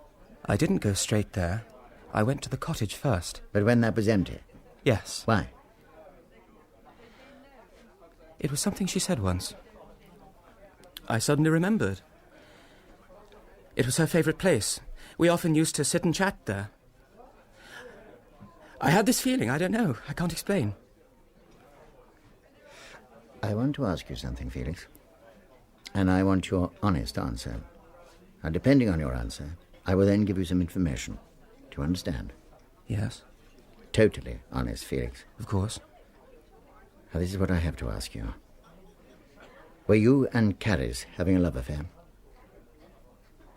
I didn't go straight there. I went to the cottage first. But when that was empty? Yes. Why? It was something she said once. I suddenly remembered. It was her favourite place. We often used to sit and chat there. I had this feeling, I don't know, I can't explain. I want to ask you something, Felix. And I want your honest answer. Now, depending on your answer, I will then give you some information. Do you understand? Yes. Totally honest, Felix. Of course. Now, this is what I have to ask you. Were you and Charis having a love affair?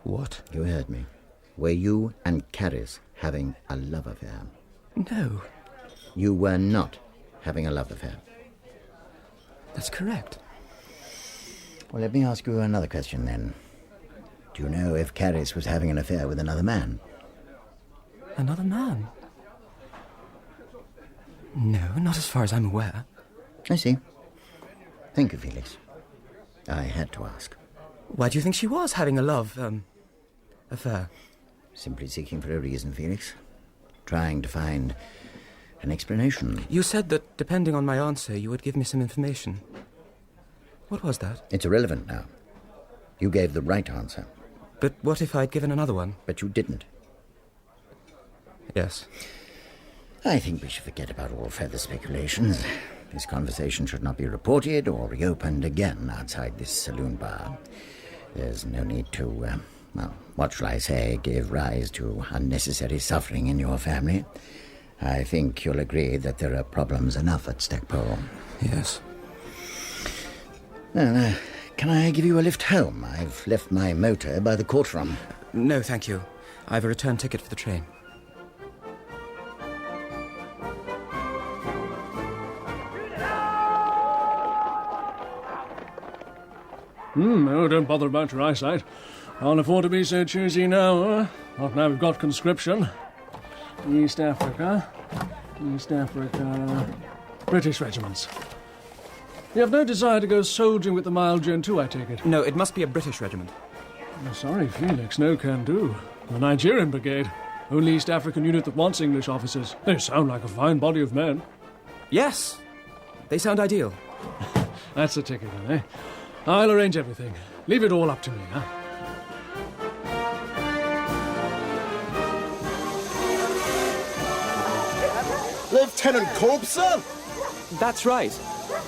What? You heard me. Were you and Charis having a love affair? No. You were not having a love affair. That's correct. Well, let me ask you another question then. Do you know if Charis was having an affair with another man? Another man? No, not as far as I'm aware. I see. Thank you, Felix. I had to ask. Why do you think she was having a love, affair? Simply seeking for a reason, Felix. Trying to find an explanation. You said that, depending on my answer, you would give me some information. What was that? It's irrelevant now. You gave the right answer. But what if I'd given another one? But you didn't. Yes. I think we should forget about all further speculations. This conversation should not be reported or reopened again outside this saloon bar. There's no need to, well, what shall I say, give rise to unnecessary suffering in your family. I think you'll agree that there are problems enough at Stackpole. Yes. Well, can I give you a lift home? I've left my motor by the courtroom. No, thank you. I've a return ticket for the train. Oh, don't bother about your eyesight. Can't afford to be so choosy now, Not now we've got conscription. East Africa. British regiments. You have no desire to go soldiering with the mild Gentoo, I take it? No, it must be a British regiment. Oh, sorry, Felix, no can do. The Nigerian Brigade. Only East African unit that wants English officers. They sound like a fine body of men. Yes, they sound ideal. That's the ticket, then, eh? I'll arrange everything. Leave it all up to me, huh? Lieutenant Cobb, sir? That's right.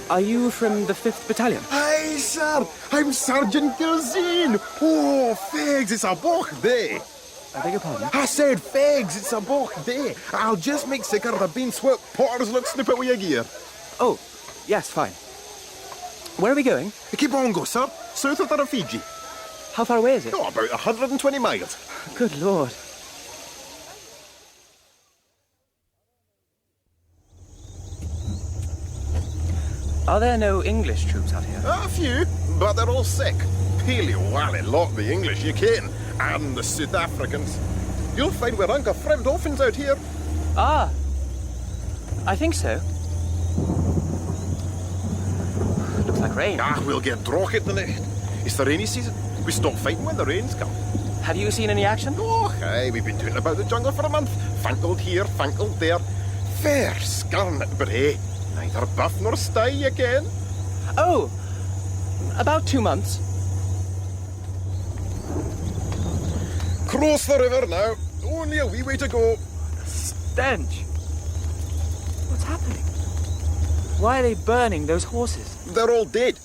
Are you from the 5th Battalion? Aye, sir. I'm Sergeant Gilzine. Oh, fegs, it's a boch day. I beg your pardon? I said fegs, it's a boch day. I'll just make sicker the bean swept potters look snippet with your gear. Oh, yes, fine. Where are we going? Kibongo, sir. South of the Rafiji. How far away is it? Oh, about 120 miles. Good Lord. Are there no English troops out here? A few, but they're all sick. Paleo, well, a lot of the English you can, and the South Africans. You'll find we're rank of friend dolphins out here. Ah, I think so. Looks like rain. We'll get drocket the night. It's the rainy season. We stop fighting when the rains come. Have you seen any action? Oh, aye, we've been doing about the jungle for a month. Fankled here, fankled there. Fair scarnet bray. Neither buff nor stye again. Oh, about 2 months. Cross the river now. Only a wee way to go. Stench. What's happening? Why are they burning those horses? They're all dead.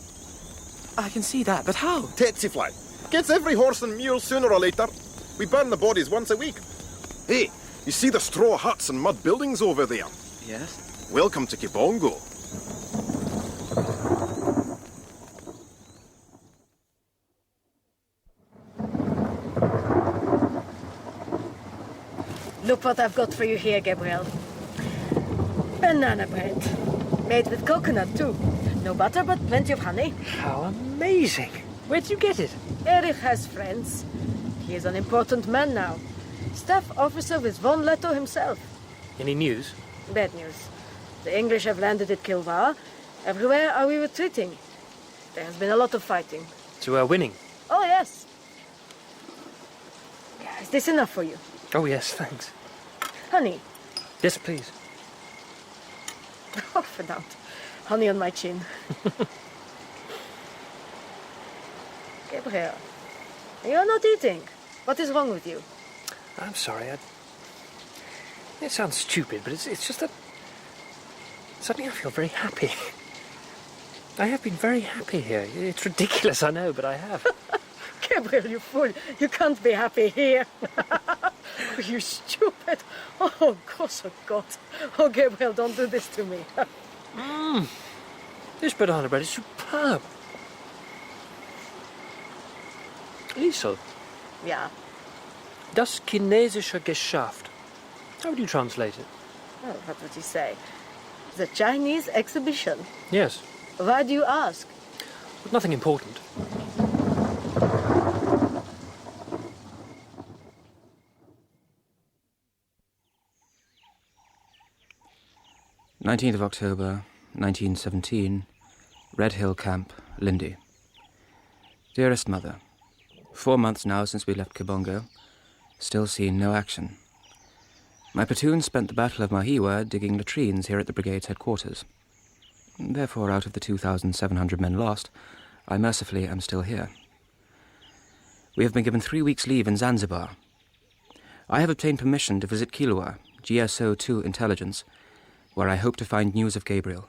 I can see that, but how? Tsetse fly. Gets every horse and mule sooner or later. We burn the bodies once a week. Hey, you see the straw huts and mud buildings over there? Yes. Welcome to Kibongo. Look what I've got for you here, Gabriel. Banana bread. Made with coconut, too. No butter, but plenty of honey. How amazing. Where'd you get it? Erich has friends. He is an important man now. Staff officer with Von Leto himself. Any news? Bad news. The English have landed at Kilvar. Everywhere are we retreating. There has been a lot of fighting. So we're winning? Oh, yes. Is this enough for you? Oh, yes, thanks. Honey? Yes, please. Oh, verdammt. Honey on my chin. Gabriel, you're not eating. What is wrong with you? I'm sorry. It sounds stupid, but it's just that suddenly I feel very happy. I have been very happy here. It's ridiculous, I know, but I have. Gabriel, you fool. You can't be happy here. You stupid. Oh, gosh, oh, God. Oh, Gabriel, don't do this to me. This banana bread is superb. Liesl. Yeah. Das chinesische Geschäft. How would you translate it? Oh, what would you say? The Chinese exhibition. Yes. Why do you ask? But nothing important. "19th of October, 1917, Red Hill Camp, Lindy. Dearest Mother, 4 months now since we left Kibongo. Still seen no action. My platoon spent the Battle of Mahiwa digging latrines here at the brigade's headquarters. Therefore, out of the 2,700 men lost, I mercifully am still here. We have been given 3 weeks' leave in Zanzibar. I have obtained permission to visit Kilwa, GSO-2 intelligence, where I hope to find news of Gabriel.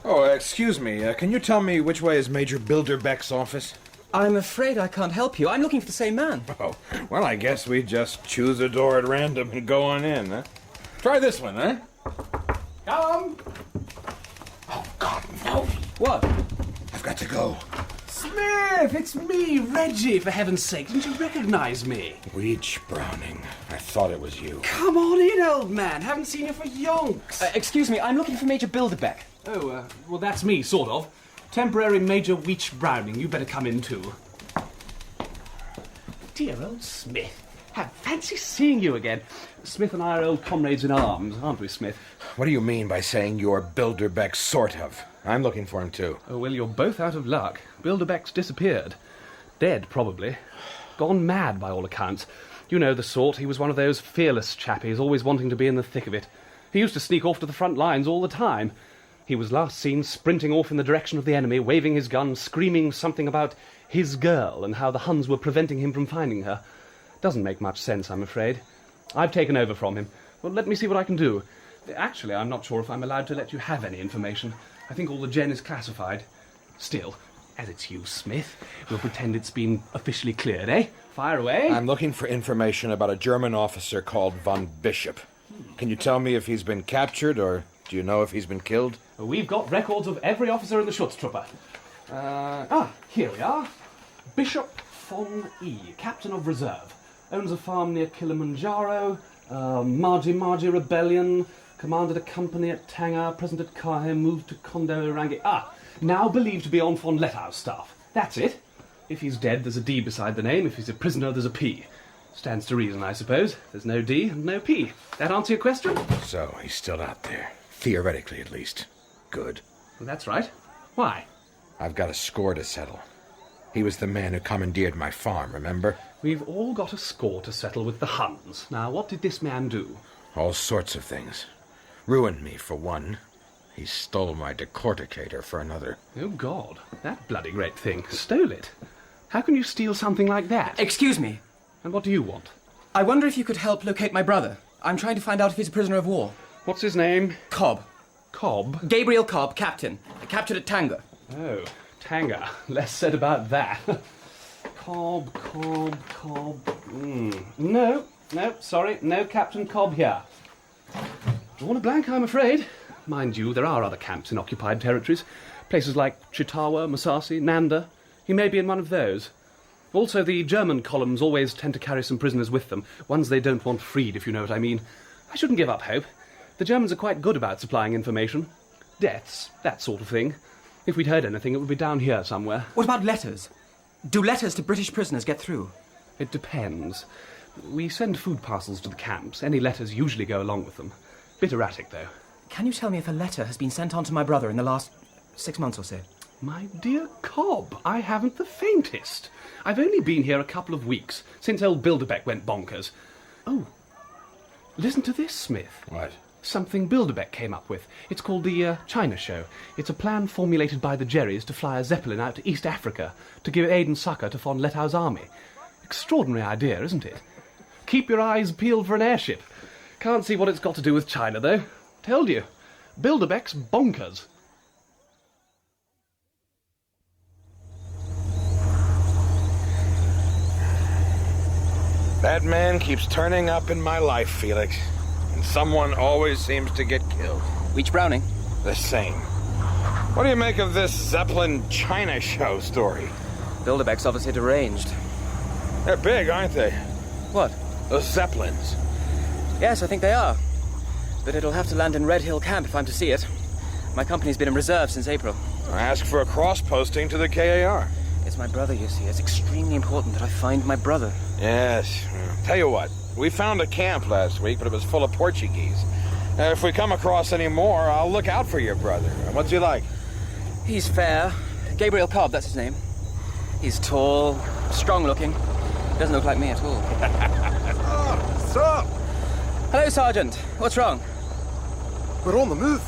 Oh, excuse me. Can you tell me which way is Major Bilderbeck's office? I'm afraid I can't help you. I'm looking for the same man. Oh, well, I guess we just choose a door at random and go on in, huh? Try this one, huh? Come! Oh, God, no. What? I've got to go. Smith, it's me, Reggie, for heaven's sake. Didn't you recognize me? Weech-Browning. I thought it was you. Come on in, old man. Haven't seen you for yonks. Excuse me, I'm looking for Major Bilderbeck. Oh, well, that's me, sort of. Temporary Major Weech-Browning. You better come in, too. Dear old Smith. Have fancy seeing you again. Smith and I are old comrades in arms, aren't we, Smith? What do you mean by saying you're Bilderbeck, sort of? I'm looking for him, too. Oh, well, you're both out of luck. Bilderbeck's disappeared. Dead, probably. Gone mad, by all accounts. You know the sort. He was one of those fearless chappies, always wanting to be in the thick of it. He used to sneak off to the front lines all the time. He was last seen sprinting off in the direction of the enemy, waving his gun, screaming something about his girl and how the Huns were preventing him from finding her. Doesn't make much sense, I'm afraid. I've taken over from him. Well, let me see what I can do. Actually, I'm not sure if I'm allowed to let you have any information. I think all the gen is classified. Still, as it's you, Smith, we'll pretend it's been officially cleared, eh? Fire away. I'm looking for information about a German officer called von Bishop. Can you tell me if he's been captured, or do you know if he's been killed? We've got records of every officer in the Schutztruppe. Here we are. Bishop von E., Captain of Reserve. Owns a farm near Kilimanjaro. Marji Rebellion. Commanded a company at Tanga. Present at Kahe. Moved to Kondo Irangi. Now believed to be on von Letau's staff. That's it. If he's dead, there's a D beside the name. If he's a prisoner, there's a P. Stands to reason, I suppose. There's no D and no P. That answer your question? So, he's still out there. Theoretically, at least. Good. Well, that's right. Why? I've got a score to settle. He was the man who commandeered my farm, remember? We've all got a score to settle with the Huns. Now, what did this man do? All sorts of things. Ruined me, for one. He stole my decorticator for another. Oh, God. That bloody great thing. Stole it. How can you steal something like that? Excuse me. And what do you want? I wonder if you could help locate my brother. I'm trying to find out if he's a prisoner of war. What's his name? Cobb. Cobb? Gabriel Cobb, captain. Captured at Tanga. Oh, Tanga. Less said about that. Cobb. No, sorry. No Captain Cobb here. Drawn a blank, I'm afraid. Mind you, there are other camps in occupied territories. Places like Chitawa, Masasi, Nanda. He may be in one of those. Also, the German columns always tend to carry some prisoners with them, ones they don't want freed, if you know what I mean. I shouldn't give up hope. The Germans are quite good about supplying information. Deaths, that sort of thing. If we'd heard anything, it would be down here somewhere. What about letters? Do letters to British prisoners get through? It depends. We send food parcels to the camps. Any letters usually go along with them. Bit erratic, though. Can you tell me if a letter has been sent on to my brother in the last 6 months or so? My dear Cobb, I haven't the faintest. I've only been here a couple of weeks, since old Bilderbeck went bonkers. Oh, listen to this, Smith. What? Something Bilderbeck came up with. It's called the China Show. It's a plan formulated by the Jerrys to fly a Zeppelin out to East Africa to give aid and succour to von Letau's army. Extraordinary idea, isn't it? Keep your eyes peeled for an airship. Can't see what it's got to do with China, though. Told you. Bilderbeck's bonkers. That man keeps turning up in my life, Felix. And someone always seems to get killed. Weech-Browning? The same. What do you make of this Zeppelin China Show story? Bilderbeck's obviously deranged. They're big, aren't they? What? Those Zeppelins. Yes, I think they are. But it'll have to land in Red Hill Camp if I'm to see it. My company's been in reserve since April. Ask for a cross-posting to the KAR. It's my brother, you see. It's extremely important that I find my brother. Yes. Tell you what, we found a camp last week, but it was full of Portuguese. If we come across any more, I'll look out for your brother. What's he like? He's fair. Gabriel Cobb, that's his name. He's tall, strong-looking. Doesn't look like me at all. Sir! Hello, Sergeant. What's wrong? We're on the move.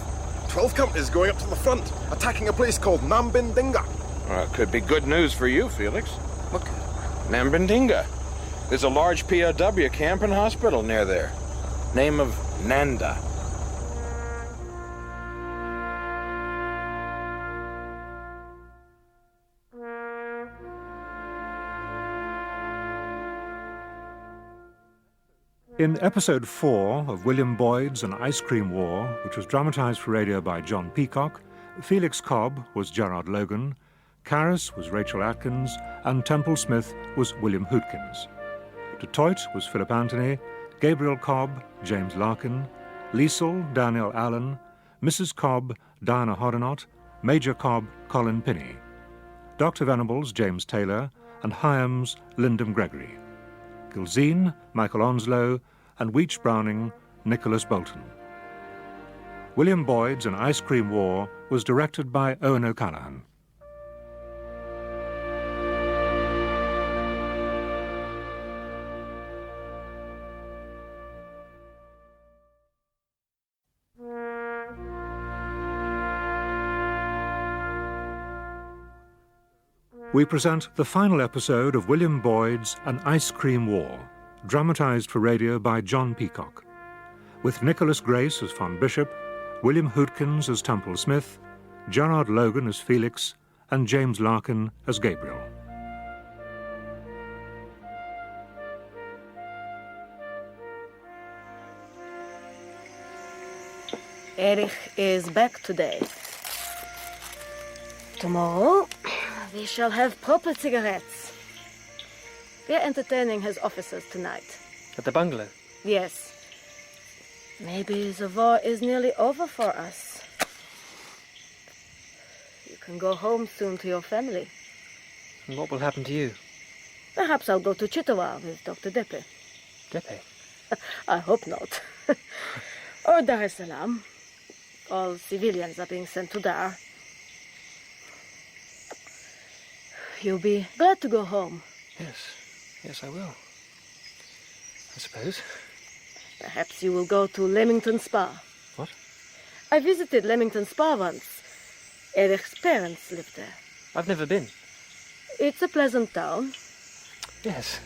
12 companies going up to the front, attacking a place called Nambindinga. Well, it could be good news for you, Felix. What? Nambindinga. There's a large POW camp and hospital near there. Name of Nanda. In episode 4 of William Boyd's An Ice Cream War, which was dramatised for radio by John Peacock, Felix Cobb was Gerard Logan, Charis was Rachel Atkins, and Temple Smith was William Hootkins. Detroit was Philip Anthony, Gabriel Cobb, James Larkin, Liesl, Danielle Allen, Mrs. Cobb, Diana Hoddinott, Major Cobb, Colin Pinney, Dr. Venables, James Taylor, and Hyams, Lyndon Gregory. Gilzine, Michael Onslow, and Weech-Browning, Nickolas Boulton. William Boyd's An Ice Cream War was directed by Owen O'Callaghan. We present the final episode of William Boyd's An Ice Cream War, dramatised for radio by John Peacock, with Nickolas Grace as Von Bishop, William Hootkins as Temple Smith, Gerard Logan as Felix, and James Larkin as Gabriel. Erich is back today. Tomorrow, we shall have proper cigarettes. We're entertaining his officers tonight. At the bungalow? Yes. Maybe the war is nearly over for us. You can go home soon to your family. And what will happen to you? Perhaps I'll go to Chittowa with Dr. Depe. Depe? I hope not. Or Dar es Salaam. All civilians are being sent to Dar. You'll be glad to go home. Yes, I will. I suppose. Perhaps you will go to Leamington Spa. What? I visited Leamington Spa once. Erich's parents lived there. I've never been. It's a pleasant town. Yes.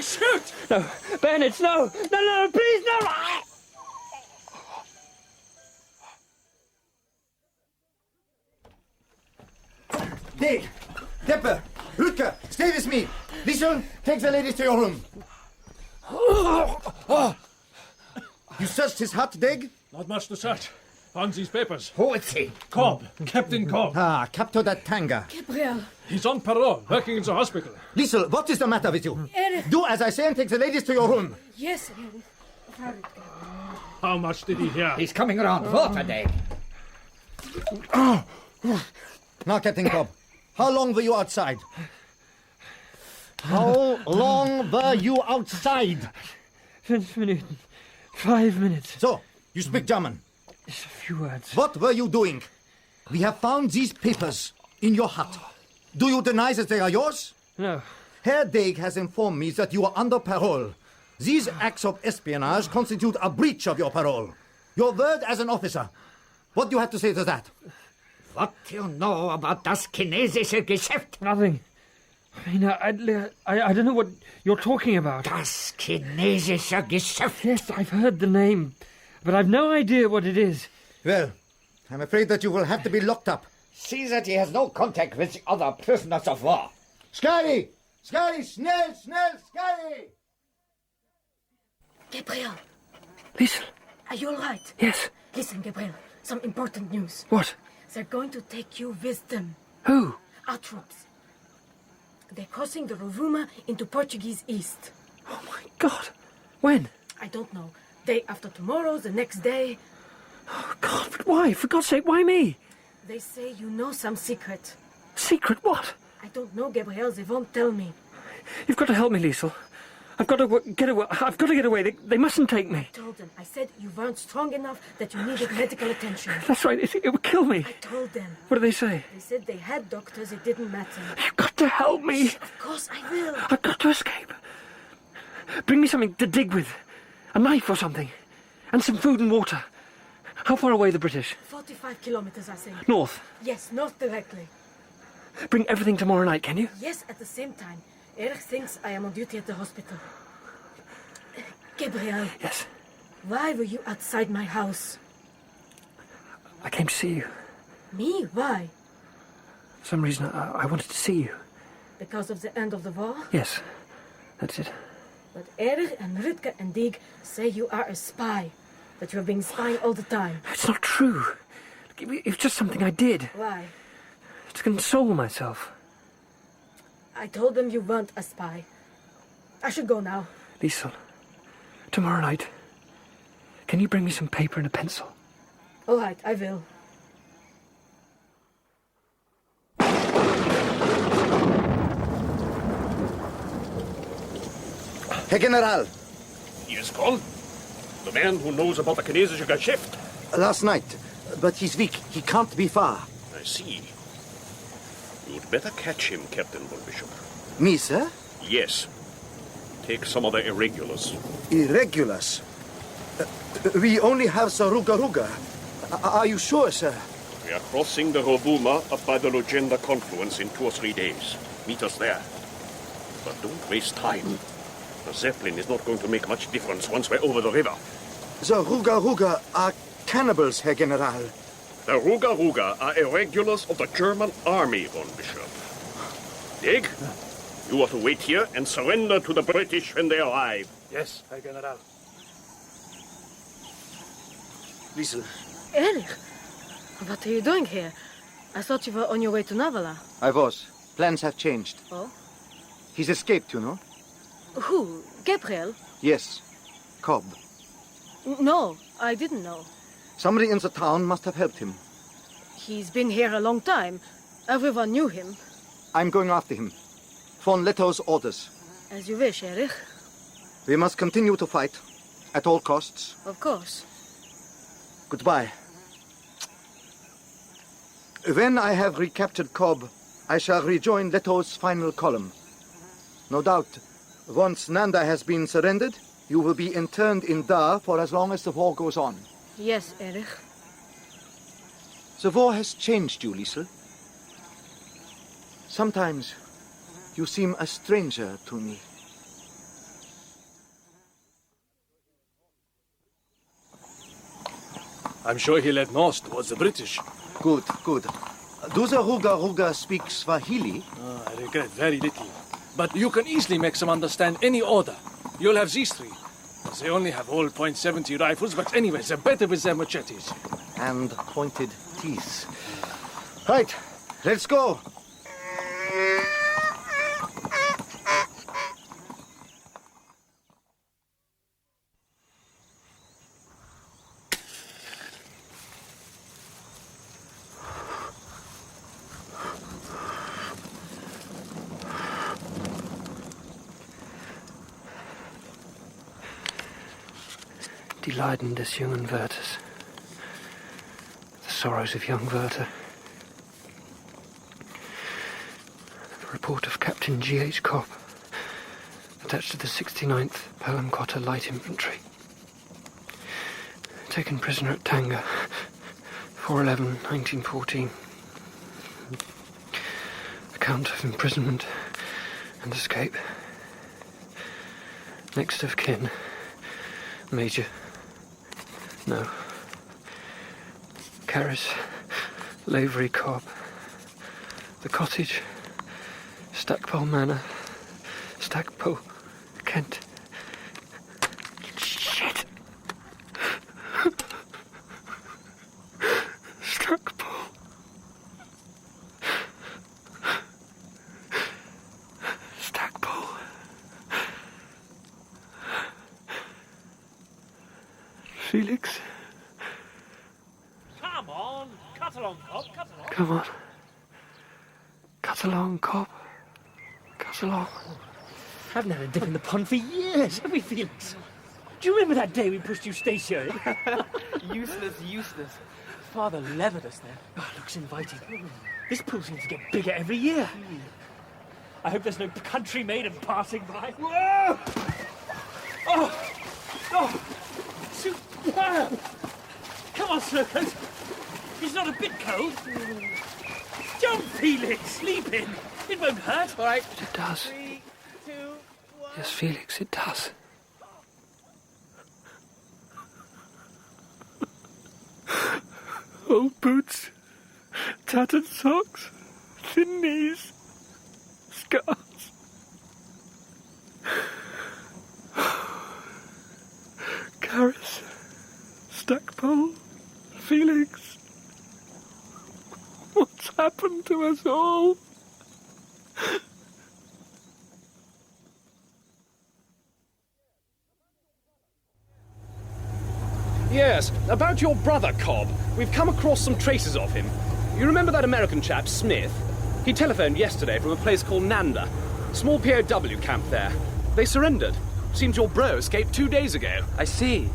Shoot! No, bayonets, no! No, please, no! Dig! Depper! Rutger! Stay with me! Liesl, take the ladies to your room. You searched his hut, Dig? Not much to search. Found these papers. Who is he? Cobb. Captain Cobb. Ah, Captain Tanga. Gabriel. He's on parole, working in the hospital. Liesl, what is the matter with you? Erich. Do as I say and take the ladies to your room. Yes, Erich. How much did he hear? He's coming around. Water, Dig. Now, Captain Cobb, how long were you outside? How long were you outside? 5 minutes. 5 minutes. So, you speak German? Just a few words. What were you doing? We have found these papers in your hut. Do you deny that they are yours? No. Herr Dig has informed me that you are under parole. These acts of espionage constitute a breach of your parole. Your word as an officer. What do you have to say to that? What do you know about das chinesische Geschäft? Nothing. I mean, I don't know what you're talking about. Das chinesische Geschäft? Yes, I've heard the name, but I've no idea what it is. Well, I'm afraid that you will have to be locked up. See that he has no contact with the other prisoners of war. Scary! Scary! Schnell! Schnell! Scary! Gabriel. Liesl. Are you all right? Yes. Listen, Gabriel. Some important news. What? They're going to take you with them. Who? Our troops. They're crossing the Rovuma into Portuguese East. Oh, my God. When? I don't know. Day after tomorrow, the next day. Oh, God, but why? For God's sake, why me? They say you know some secret. Secret what? I don't know, Gabriel. They won't tell me. You've got to help me, Liesl. I've got to get away. I've got to get away. They mustn't take me. I told them. I said you weren't strong enough, that you needed medical attention. That's right. It would kill me. I told them. What did they say? They said they had doctors. It didn't matter. You've got to help me. Of course I will. I've got to escape. Bring me something to dig with. A knife or something. And some food and water. How far away are the British? 45 kilometers, I think. North? Yes, north directly. Bring everything tomorrow night, can you? Yes, at the same time. Erich thinks I am on duty at the hospital. Gabriel. Yes? Why were you outside my house? I came to see you. Me? Why? For some reason, I wanted to see you. Because of the end of the war? Yes, that's it. But Erich and Rutger and Dig say you are a spy. That you have been spying all the time. It's not true. It's just something I did. Why? To console myself. I told them you weren't a spy. I should go now. Liesl, tomorrow night, can you bring me some paper and a pencil? All right, I will. Herr General. Yes, Colin? The man who knows about the chinesische Geschäft. Last night, but he's weak. He can't be far. I see. You'd better catch him, Captain von Bishop. Me, sir? Yes. Take some of the irregulars. Irregulars? We only have Saruga. Are you sure, sir? We are crossing the Rovuma up by the Lugenda confluence in 2 or 3 days. Meet us there. But don't waste time. The Zeppelin is not going to make much difference once we're over the river. The Ruga are cannibals, Herr General. The Ruga are irregulars of the German army, von Bishop. Dig, you are to wait here and surrender to the British when they arrive. Yes, Herr General. Liesl. Erich, what are you doing here? I thought you were on your way to Navala. I was. Plans have changed. Oh? He's escaped, you know. Who? Gabriel? Yes. Cobb. No, I didn't know. Somebody in the town must have helped him. He's been here a long time. Everyone knew him. I'm going after him. Von Letto's orders. As you wish, Erich. We must continue to fight. At all costs. Of course. Goodbye. When I have recaptured Cobb, I shall rejoin Letto's final column. No doubt, once Nanda has been surrendered, you will be interned in Dar for as long as the war goes on. Yes, Erich. The war has changed you, Liesl. Sometimes you seem a stranger to me. I'm sure he led north towards the British. Good. Do the Ruga speak Swahili? I regret very little. But you can easily make them understand any order. You'll have these three. They only have old .70 rifles, but anyway, they're better with their machetes. And pointed teeth. Right, let's go. Die Leiden des jungen Werthers. The sorrows of young Werther. The report of Captain G.H. Cobb, attached to the 69th Perlenquarter Light Infantry. Taken prisoner at Tanga, 4/11/1914. Account of imprisonment and escape. Next of kin, Major. No. Charis, Lavery, Cobb. The cottage, Stackpole Manor, Stackpole, Kent. Shit! Stackpole. Stackpole. Felix. Come on, cut along, Cobb, cut along. Come on. Cut along, Cobb. Cut along. Haven't had a dip in the pond for years, have we, Felix? Do you remember that day we pushed Eustada? Useless. Father levered us there. Oh, looks inviting. This pool seems to get bigger every year. I hope there's no country maiden passing by. Whoa! Oh! Wow! Come on, Slocum. He's not a bit cold. Jump, Felix. Sleep in. It won't hurt. All right. But it does. 3, 2, 1. Yes, Felix, it does. Old boots, tattered socks, thin knees, scars. Charis, Stackpole, Felix. What's happened to us all? Yes, about your brother, Cobb. We've come across some traces of him. You remember that American chap, Smith? He telephoned yesterday from a place called Nanda. Small POW camp there. They surrendered. Seems your bro escaped 2 days ago. I see.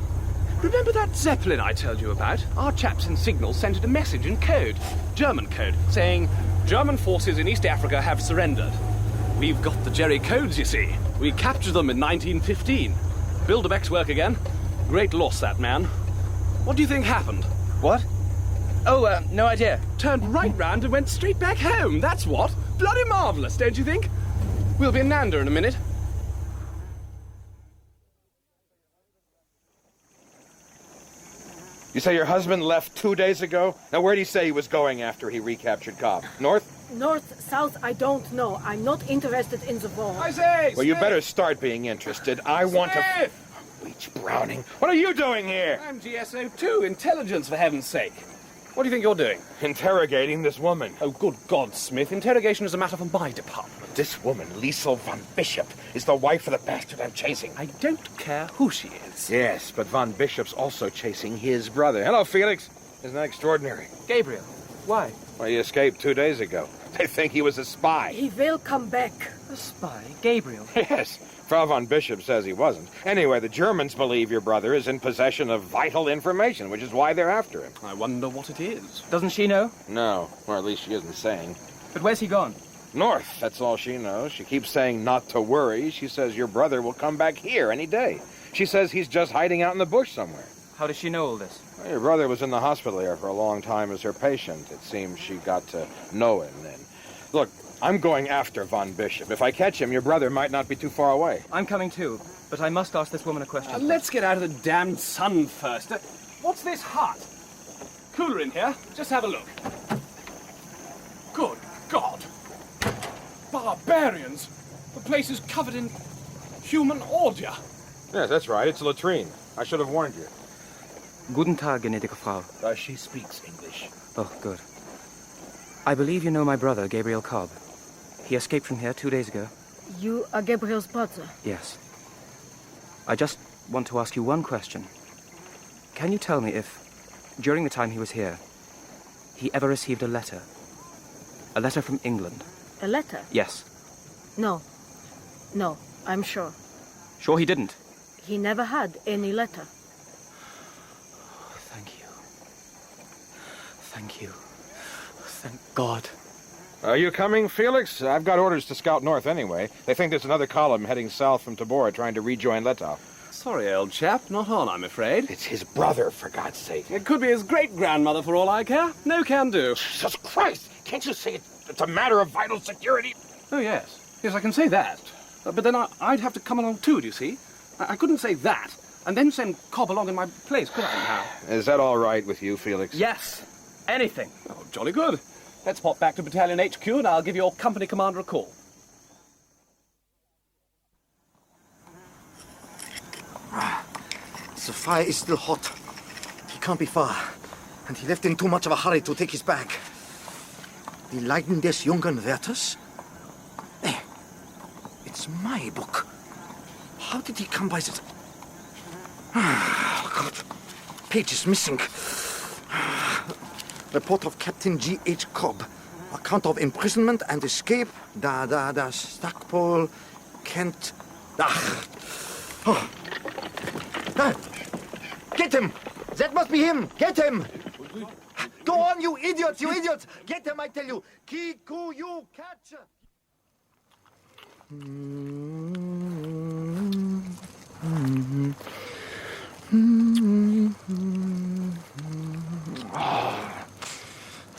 Remember that Zeppelin I told you about? Our chaps in Signal sent it a message in code, German code, saying, German forces in East Africa have surrendered. We've got the Jerry codes, you see. We captured them in 1915. Bilderbeck's work again. Great loss, that man. What do you think happened? What? Oh, no idea. Turned right round and went straight back home, that's what. Bloody marvellous, don't you think? We'll be in Nanda in a minute. You say your husband left 2 days ago? Now, where'd he say he was going after he recaptured Cobb? North? North, south, I don't know. I'm not interested in the war. I say! Well, you better start being interested. I want to... Weech-Browning, what are you doing here? I'm GSO2, intelligence, for heaven's sake. What do you think you're doing? Interrogating this woman. Oh, good God, Smith. Interrogation is a matter for my department. This woman, Liesl von Bishop, is the wife of the bastard I'm chasing. I don't care who she is. Yes, but von Bishop's also chasing his brother. Hello, Felix. Isn't that extraordinary? Gabriel, why? Well, he escaped 2 days ago. They think he was a spy. He will come back. A spy? Gabriel? Yes. Frau von Bishop says he wasn't. Anyway, the Germans believe your brother is in possession of vital information, which is why they're after him. I wonder what it is. Doesn't she know? No, or at least she isn't saying. But where's he gone? North, that's all she knows. She keeps saying not to worry. She says your brother will come back here any day. She says he's just hiding out in the bush somewhere. How does she know all this? Well, your brother was in the hospital here for a long time as her patient. It seems she got to know him then. Look, I'm going after von Bishop. If I catch him, your brother might not be too far away. I'm coming too, but I must ask this woman a question. Let's get out of the damned sun first. What's this hut? Cooler in here. Just have a look. Good God. Barbarians. The place is covered in human ordure. Yes, that's right. It's a latrine. I should have warned you. Guten Tag, gnädige Frau. She speaks English. Oh, good. I believe you know my brother, Gabriel Cobb. He escaped from here 2 days ago. You are Gabriel's brother? Yes. I just want to ask you one question. Can you tell me if, during the time he was here, he ever received a letter? A letter from England? A letter? Yes. No. No, I'm sure. Sure he didn't? He never had any letter. Thank you. Thank you. Thank God. Are you coming, Felix? I've got orders to scout north anyway. They think there's another column heading south from Tabora trying to rejoin Lettow. Sorry, old chap. Not on, I'm afraid. It's his brother, for God's sake. It could be his great-grandmother for all I care. No can do. Jesus Christ! Can't you say it's a matter of vital security? Oh, yes. Yes, I can say that. But then I'd have to come along too, do you see? I couldn't say that and then send Cobb along in my place, could I now? Is that all right with you, Felix? Yes. Anything. Oh, jolly good. Let's pop back to Battalion HQ and I'll give your company commander a call. The fire is still hot. He can't be far. And he left in too much of a hurry to take his bag. Die Leiden des jungen Werthers? It's my book. How did he come by this? Oh, God. Page is missing. Report of Captain G.H. Cobb. Account of imprisonment and escape. Stackpole, Kent. Oh. Get him! That must be him! Get him! Go on, you idiots! You idiots! Get him, I tell you! Kiku, you catch!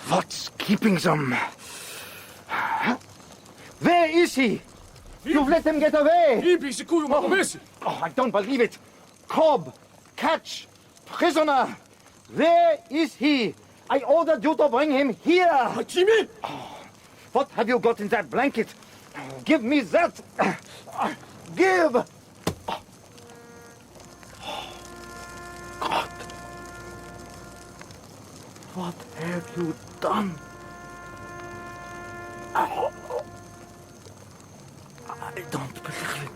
What's keeping them? Where is he? You've let them get away! Oh, I don't believe it! Cobb! Catch! Prisoner! Where is he? I ordered you to bring him here! Jimmy! Oh, what have you got in that blanket? Give me that! Give! God! What have you done? I don't believe it.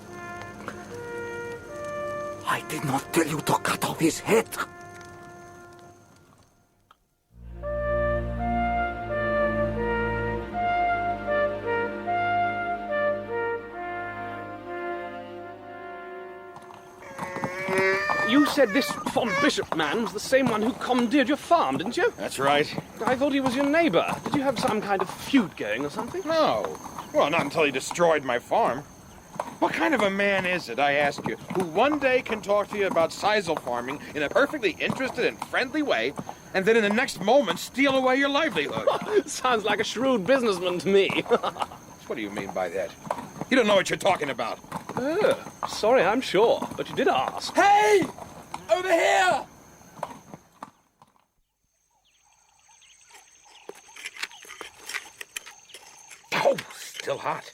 I did not tell you to cut off his head. You said this Von Bishop man was the same one who commandeered your farm, didn't you? That's right. I thought he was your neighbour. Did you have some kind of feud going or something? No. Well, not until he destroyed my farm. What kind of a man is it, I ask you, who one day can talk to you about sisal farming in a perfectly interested and friendly way, and then in the next moment steal away your livelihood? Sounds like a shrewd businessman to me. What do you mean by that? You don't know what you're talking about. Oh, sorry, I'm sure, but you did ask. Hey! Over here! Oh, still hot.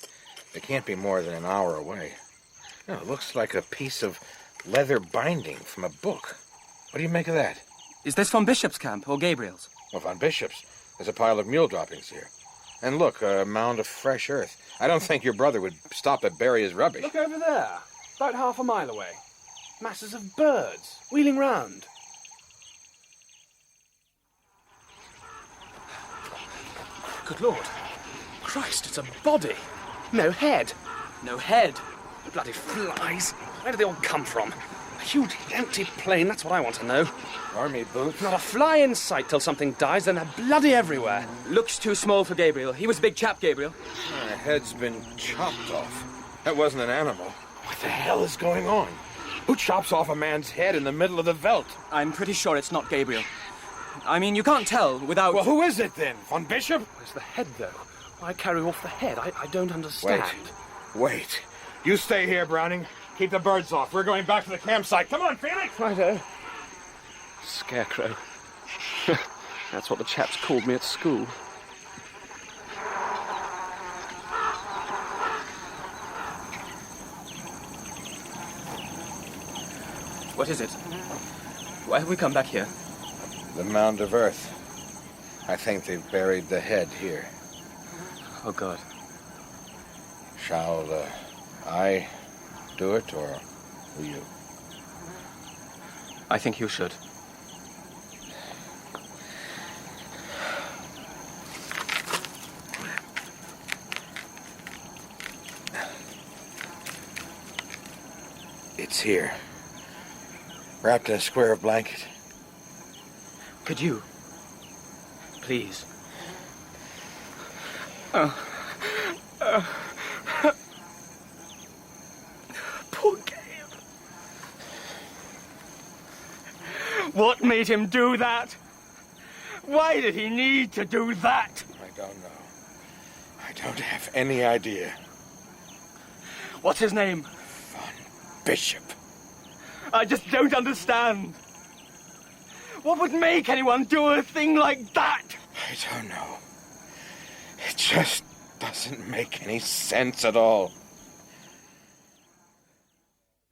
It can't be more than an hour away. No, it looks like a piece of leather binding from a book. What do you make of that? Is this Von Bishop's camp or Gabriel's? Well, Von Bishop's. There's a pile of mule droppings here. And look, a mound of fresh earth. I don't think your brother would stop at bury his rubbish. Look over there, about half a mile away. Masses of birds, wheeling round. Good Lord. Christ, it's a body. No head. No head. Bloody flies. Where do they all come from? A huge empty plain, that's what I want to know. Army boots. Not a fly in sight till something dies, then they're bloody everywhere. Looks too small for Gabriel. He was a big chap, Gabriel. My head's been chopped off. That wasn't an animal. What the hell is going on? Who chops off a man's head in the middle of the veldt? I'm pretty sure it's not Gabriel. I mean, you can't tell without... Well, who is it then? Von Bishop? Where's the head, though? Why carry off the head? I don't understand. Wait. You stay here, Browning. Keep the birds off. We're going back to the campsite. Come on, Felix! Righto. Scarecrow. That's what the chaps called me at school. What is it? Why have we come back here? The mound of earth. I think they've buried the head here. Oh, God. Shall I do it, or will you? I think you should. It's here. Wrapped in a square of blanket. Could you? Please. Poor Gabe. What made him do that? Why did he need to do that? I don't know. I don't have any idea. What's his name? Bishop. I just don't understand. What would make anyone do a thing like that? I don't know. It just doesn't make any sense at all.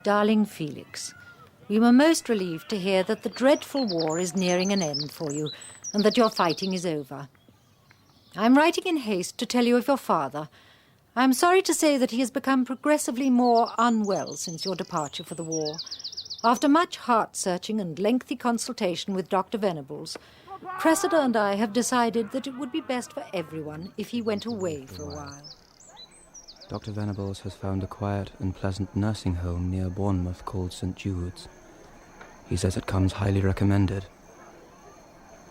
Darling Felix, we were most relieved to hear that the dreadful war is nearing an end for you and that your fighting is over. I'm writing in haste to tell you of your father. I'm sorry to say that he has become progressively more unwell since your departure for the war. After much heart-searching and lengthy consultation with Dr. Venables, Cressida and I have decided that it would be best for everyone if he went away for a while. Dr. Venables has found a quiet and pleasant nursing home near Bournemouth called St. Jude's. He says it comes highly recommended.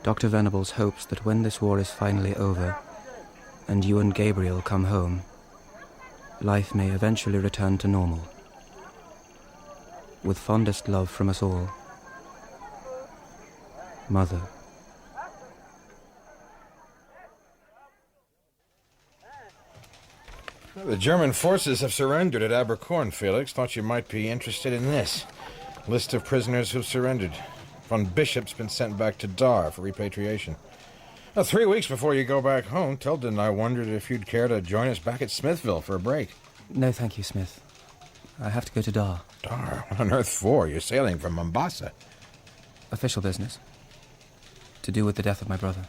Dr. Venables hopes that when this war is finally over, and you and Gabriel come home, life may eventually return to normal. With fondest love from us all, Mother. The German forces have surrendered at Abercorn, Felix. Thought you might be interested in this. List of prisoners who've surrendered. Von Bishop's been sent back to Dar for repatriation. Now, 3 weeks before you go back home, Tilda and I wondered if you'd care to join us back at Smithville for a break. No, thank you, Smith. I have to go to Dar. Dar? What on earth for? You're sailing from Mombasa. Official business. To do with the death of my brother.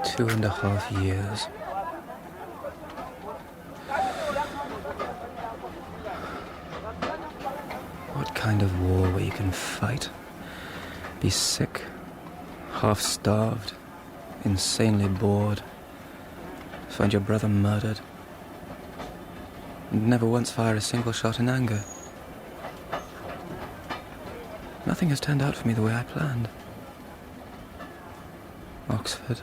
Two and a half years. What kind of war where you can fight, be sick, half-starved, insanely bored, find your brother murdered, and never once fire a single shot in anger? Nothing has turned out for me the way I planned. Oxford,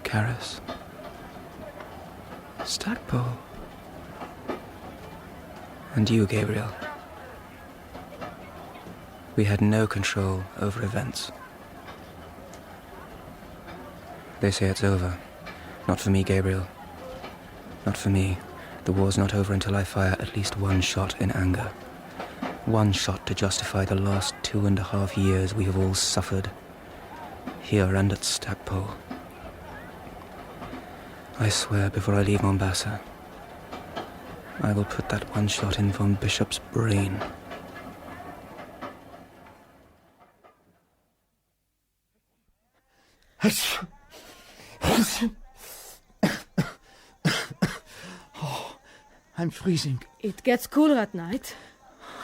Charis, Stackpole, and you, Gabriel. We had no control over events. They say it's over. Not for me, Gabriel. Not for me. The war's not over until I fire at least one shot in anger. One shot to justify the last 2.5 years we have all suffered. Here and at Stackpole. I swear before I leave Mombasa, I will put that one shot in Von Bishop's brain. Oh, I'm freezing. It gets cooler at night.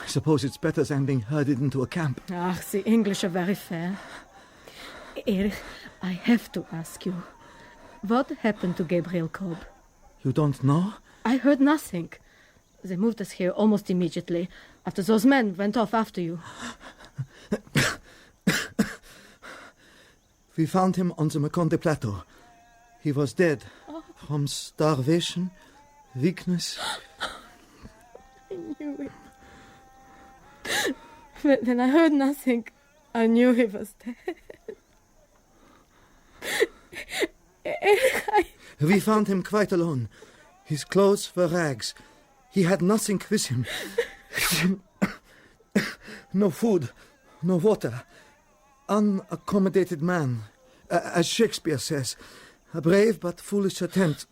I suppose it's better than being herded into a camp. Ah, the English are very fair. Erich, I have to ask you. What happened to Gabriel Cobb? You don't know? I heard nothing. They moved us here almost immediately, after those men went off after you. We found him on the Maconde Plateau. He was dead. From starvation, weakness. I knew it. When I heard nothing, I knew he was dead. We found him quite alone. His clothes were rags. He had nothing with him. No food, no water. unaccommodated man. As Shakespeare says, a brave but foolish attempt.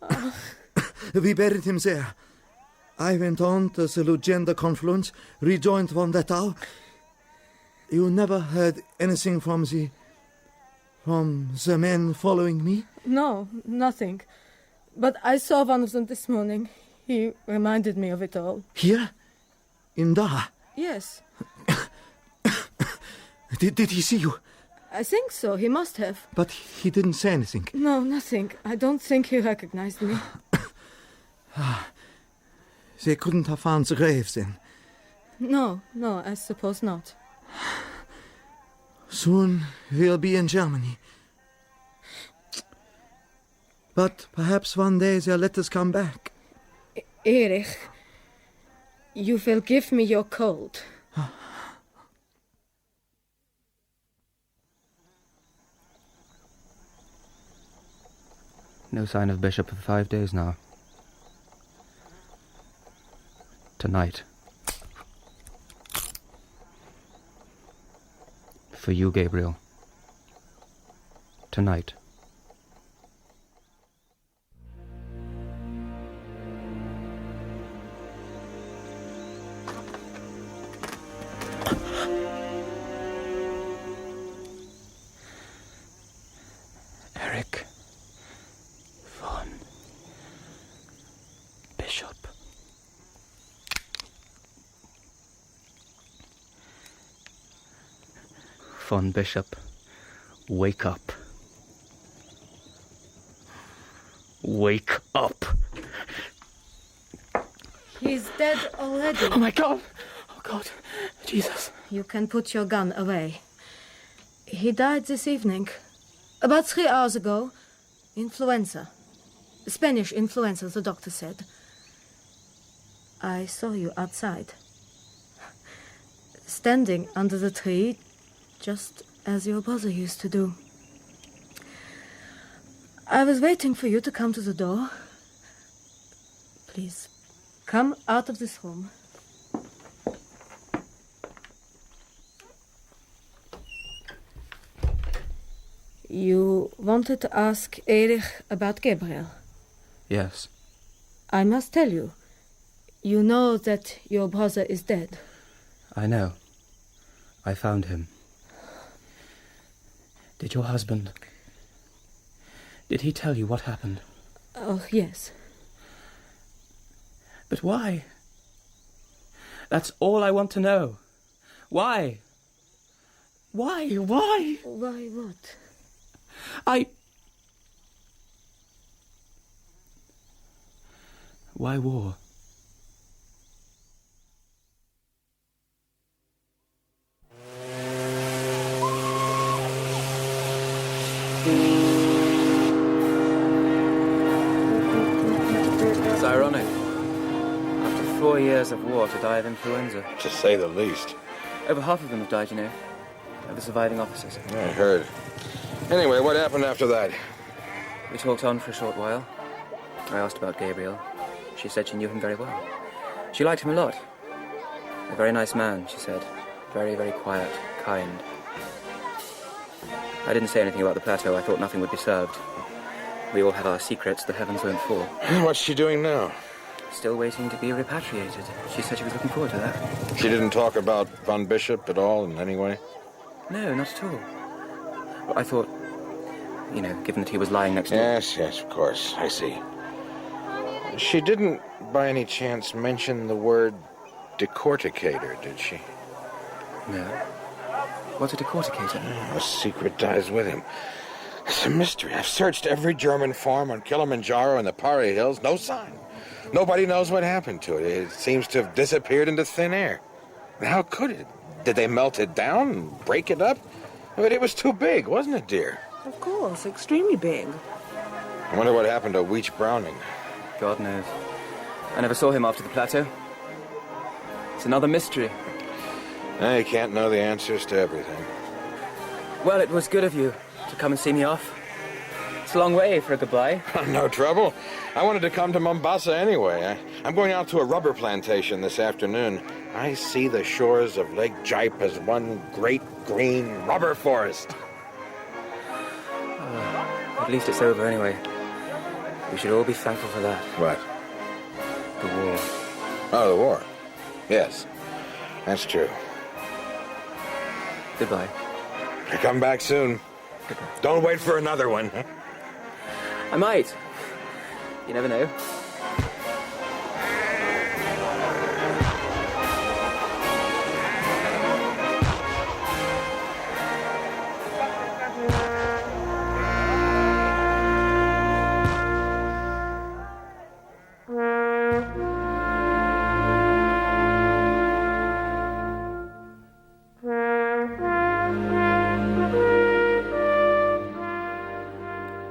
We buried him there. I went on to the Lugenda confluence, rejoined Von Dettau. You never heard anything from the men following me? No, nothing. But I saw one of them this morning. He reminded me of it all. Here? In Daha? Yes. Did he see you? I think so. He must have. But he didn't say anything? No, nothing. I don't think he recognized me. They couldn't have found the grave, then? No, I suppose not. Soon we'll be in Germany. But perhaps one day they'll let us come back. Erich, you will give me your coat. No sign of Bishop for 5 days now. Tonight. For you, Gabriel. Tonight. Eric von Bishop. Von Bishop, wake up. Wake up. He's dead already. Oh, my God. Oh, God. Jesus. You can put your gun away. He died this evening. About 3 hours ago. Influenza. Spanish influenza, the doctor said. I saw you outside. Standing under the tree, just as your brother used to do. I was waiting for you to come to the door. Please, come out of this room. You wanted to ask Erich about Gabriel. Yes. I must tell you. You know that your brother is dead. I know. I found him. Did your husband... Did he tell you what happened? Oh, yes. But why? That's all I want to know. Why? Why? Why what? Why war? It's ironic. After 4 years of war, to die of influenza. To say the least. Over half of them have died, you know. Of the surviving officers. I heard. Anyway, what happened after that? We talked on for a short while. I asked about Gabriel. She said she knew him very well. She liked him a lot. A very nice man, she said. Very, very quiet, kind. I didn't say anything about the plateau. I thought nothing would be served. We all have our secrets the heavens won't fall. What's she doing now? Still waiting to be repatriated. She said she was looking forward to that. She didn't talk about Von Bishop at all in any way? No, not at all. But I thought, you know, given that he was lying next to... Yes, of course. I see. She didn't, by any chance, mention the word decorticator, did she? No. What's a decorticator? A secret dies with him. It's a mystery. I've searched every German farm on Kilimanjaro and the Pari Hills. No sign. Nobody knows what happened to it. It seems to have disappeared into thin air. How could it? Did they melt it down and break it up? But it was too big, wasn't it, dear? Of course, extremely big. I wonder what happened to Weech-Browning. God knows. I never saw him after the plateau. It's another mystery. You can't know the answers to everything. Well, it was good of you to come and see me off. It's a long way for a goodbye. No trouble. I wanted to come to Mombasa anyway. I'm going out to a rubber plantation this afternoon. I see the shores of Lake Jipe as one great green rubber forest. At least it's over anyway. We should all be thankful for that. What? The war. Oh, the war. Yes, that's true. Goodbye. Come back soon. Don't wait for another one. I might. You never know.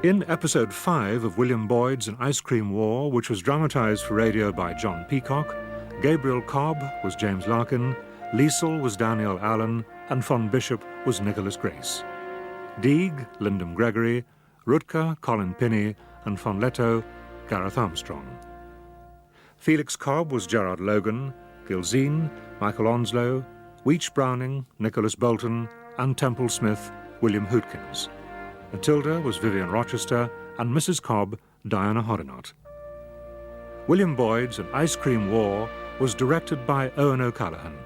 In episode 5 of William Boyd's An Ice Cream War, which was dramatised for radio by John Peacock, Gabriel Cobb was James Larkin, Liesl was Danielle Allen, and von Bishop was Nickolas Grace. Deeg, Lyndon Gregory, Rutger, Colin Pinney, and von Leto, Gareth Armstrong. Felix Cobb was Gerard Logan, Gilzine, Michael Onslow, Weech-Browning, Nickolas Boulton, and Temple Smith, William Hootkins. Matilda was Vivienne Rochester, and Mrs. Cobb, Diana Hoddinott. William Boyd's An Ice Cream War was directed by Owen O'Callaghan.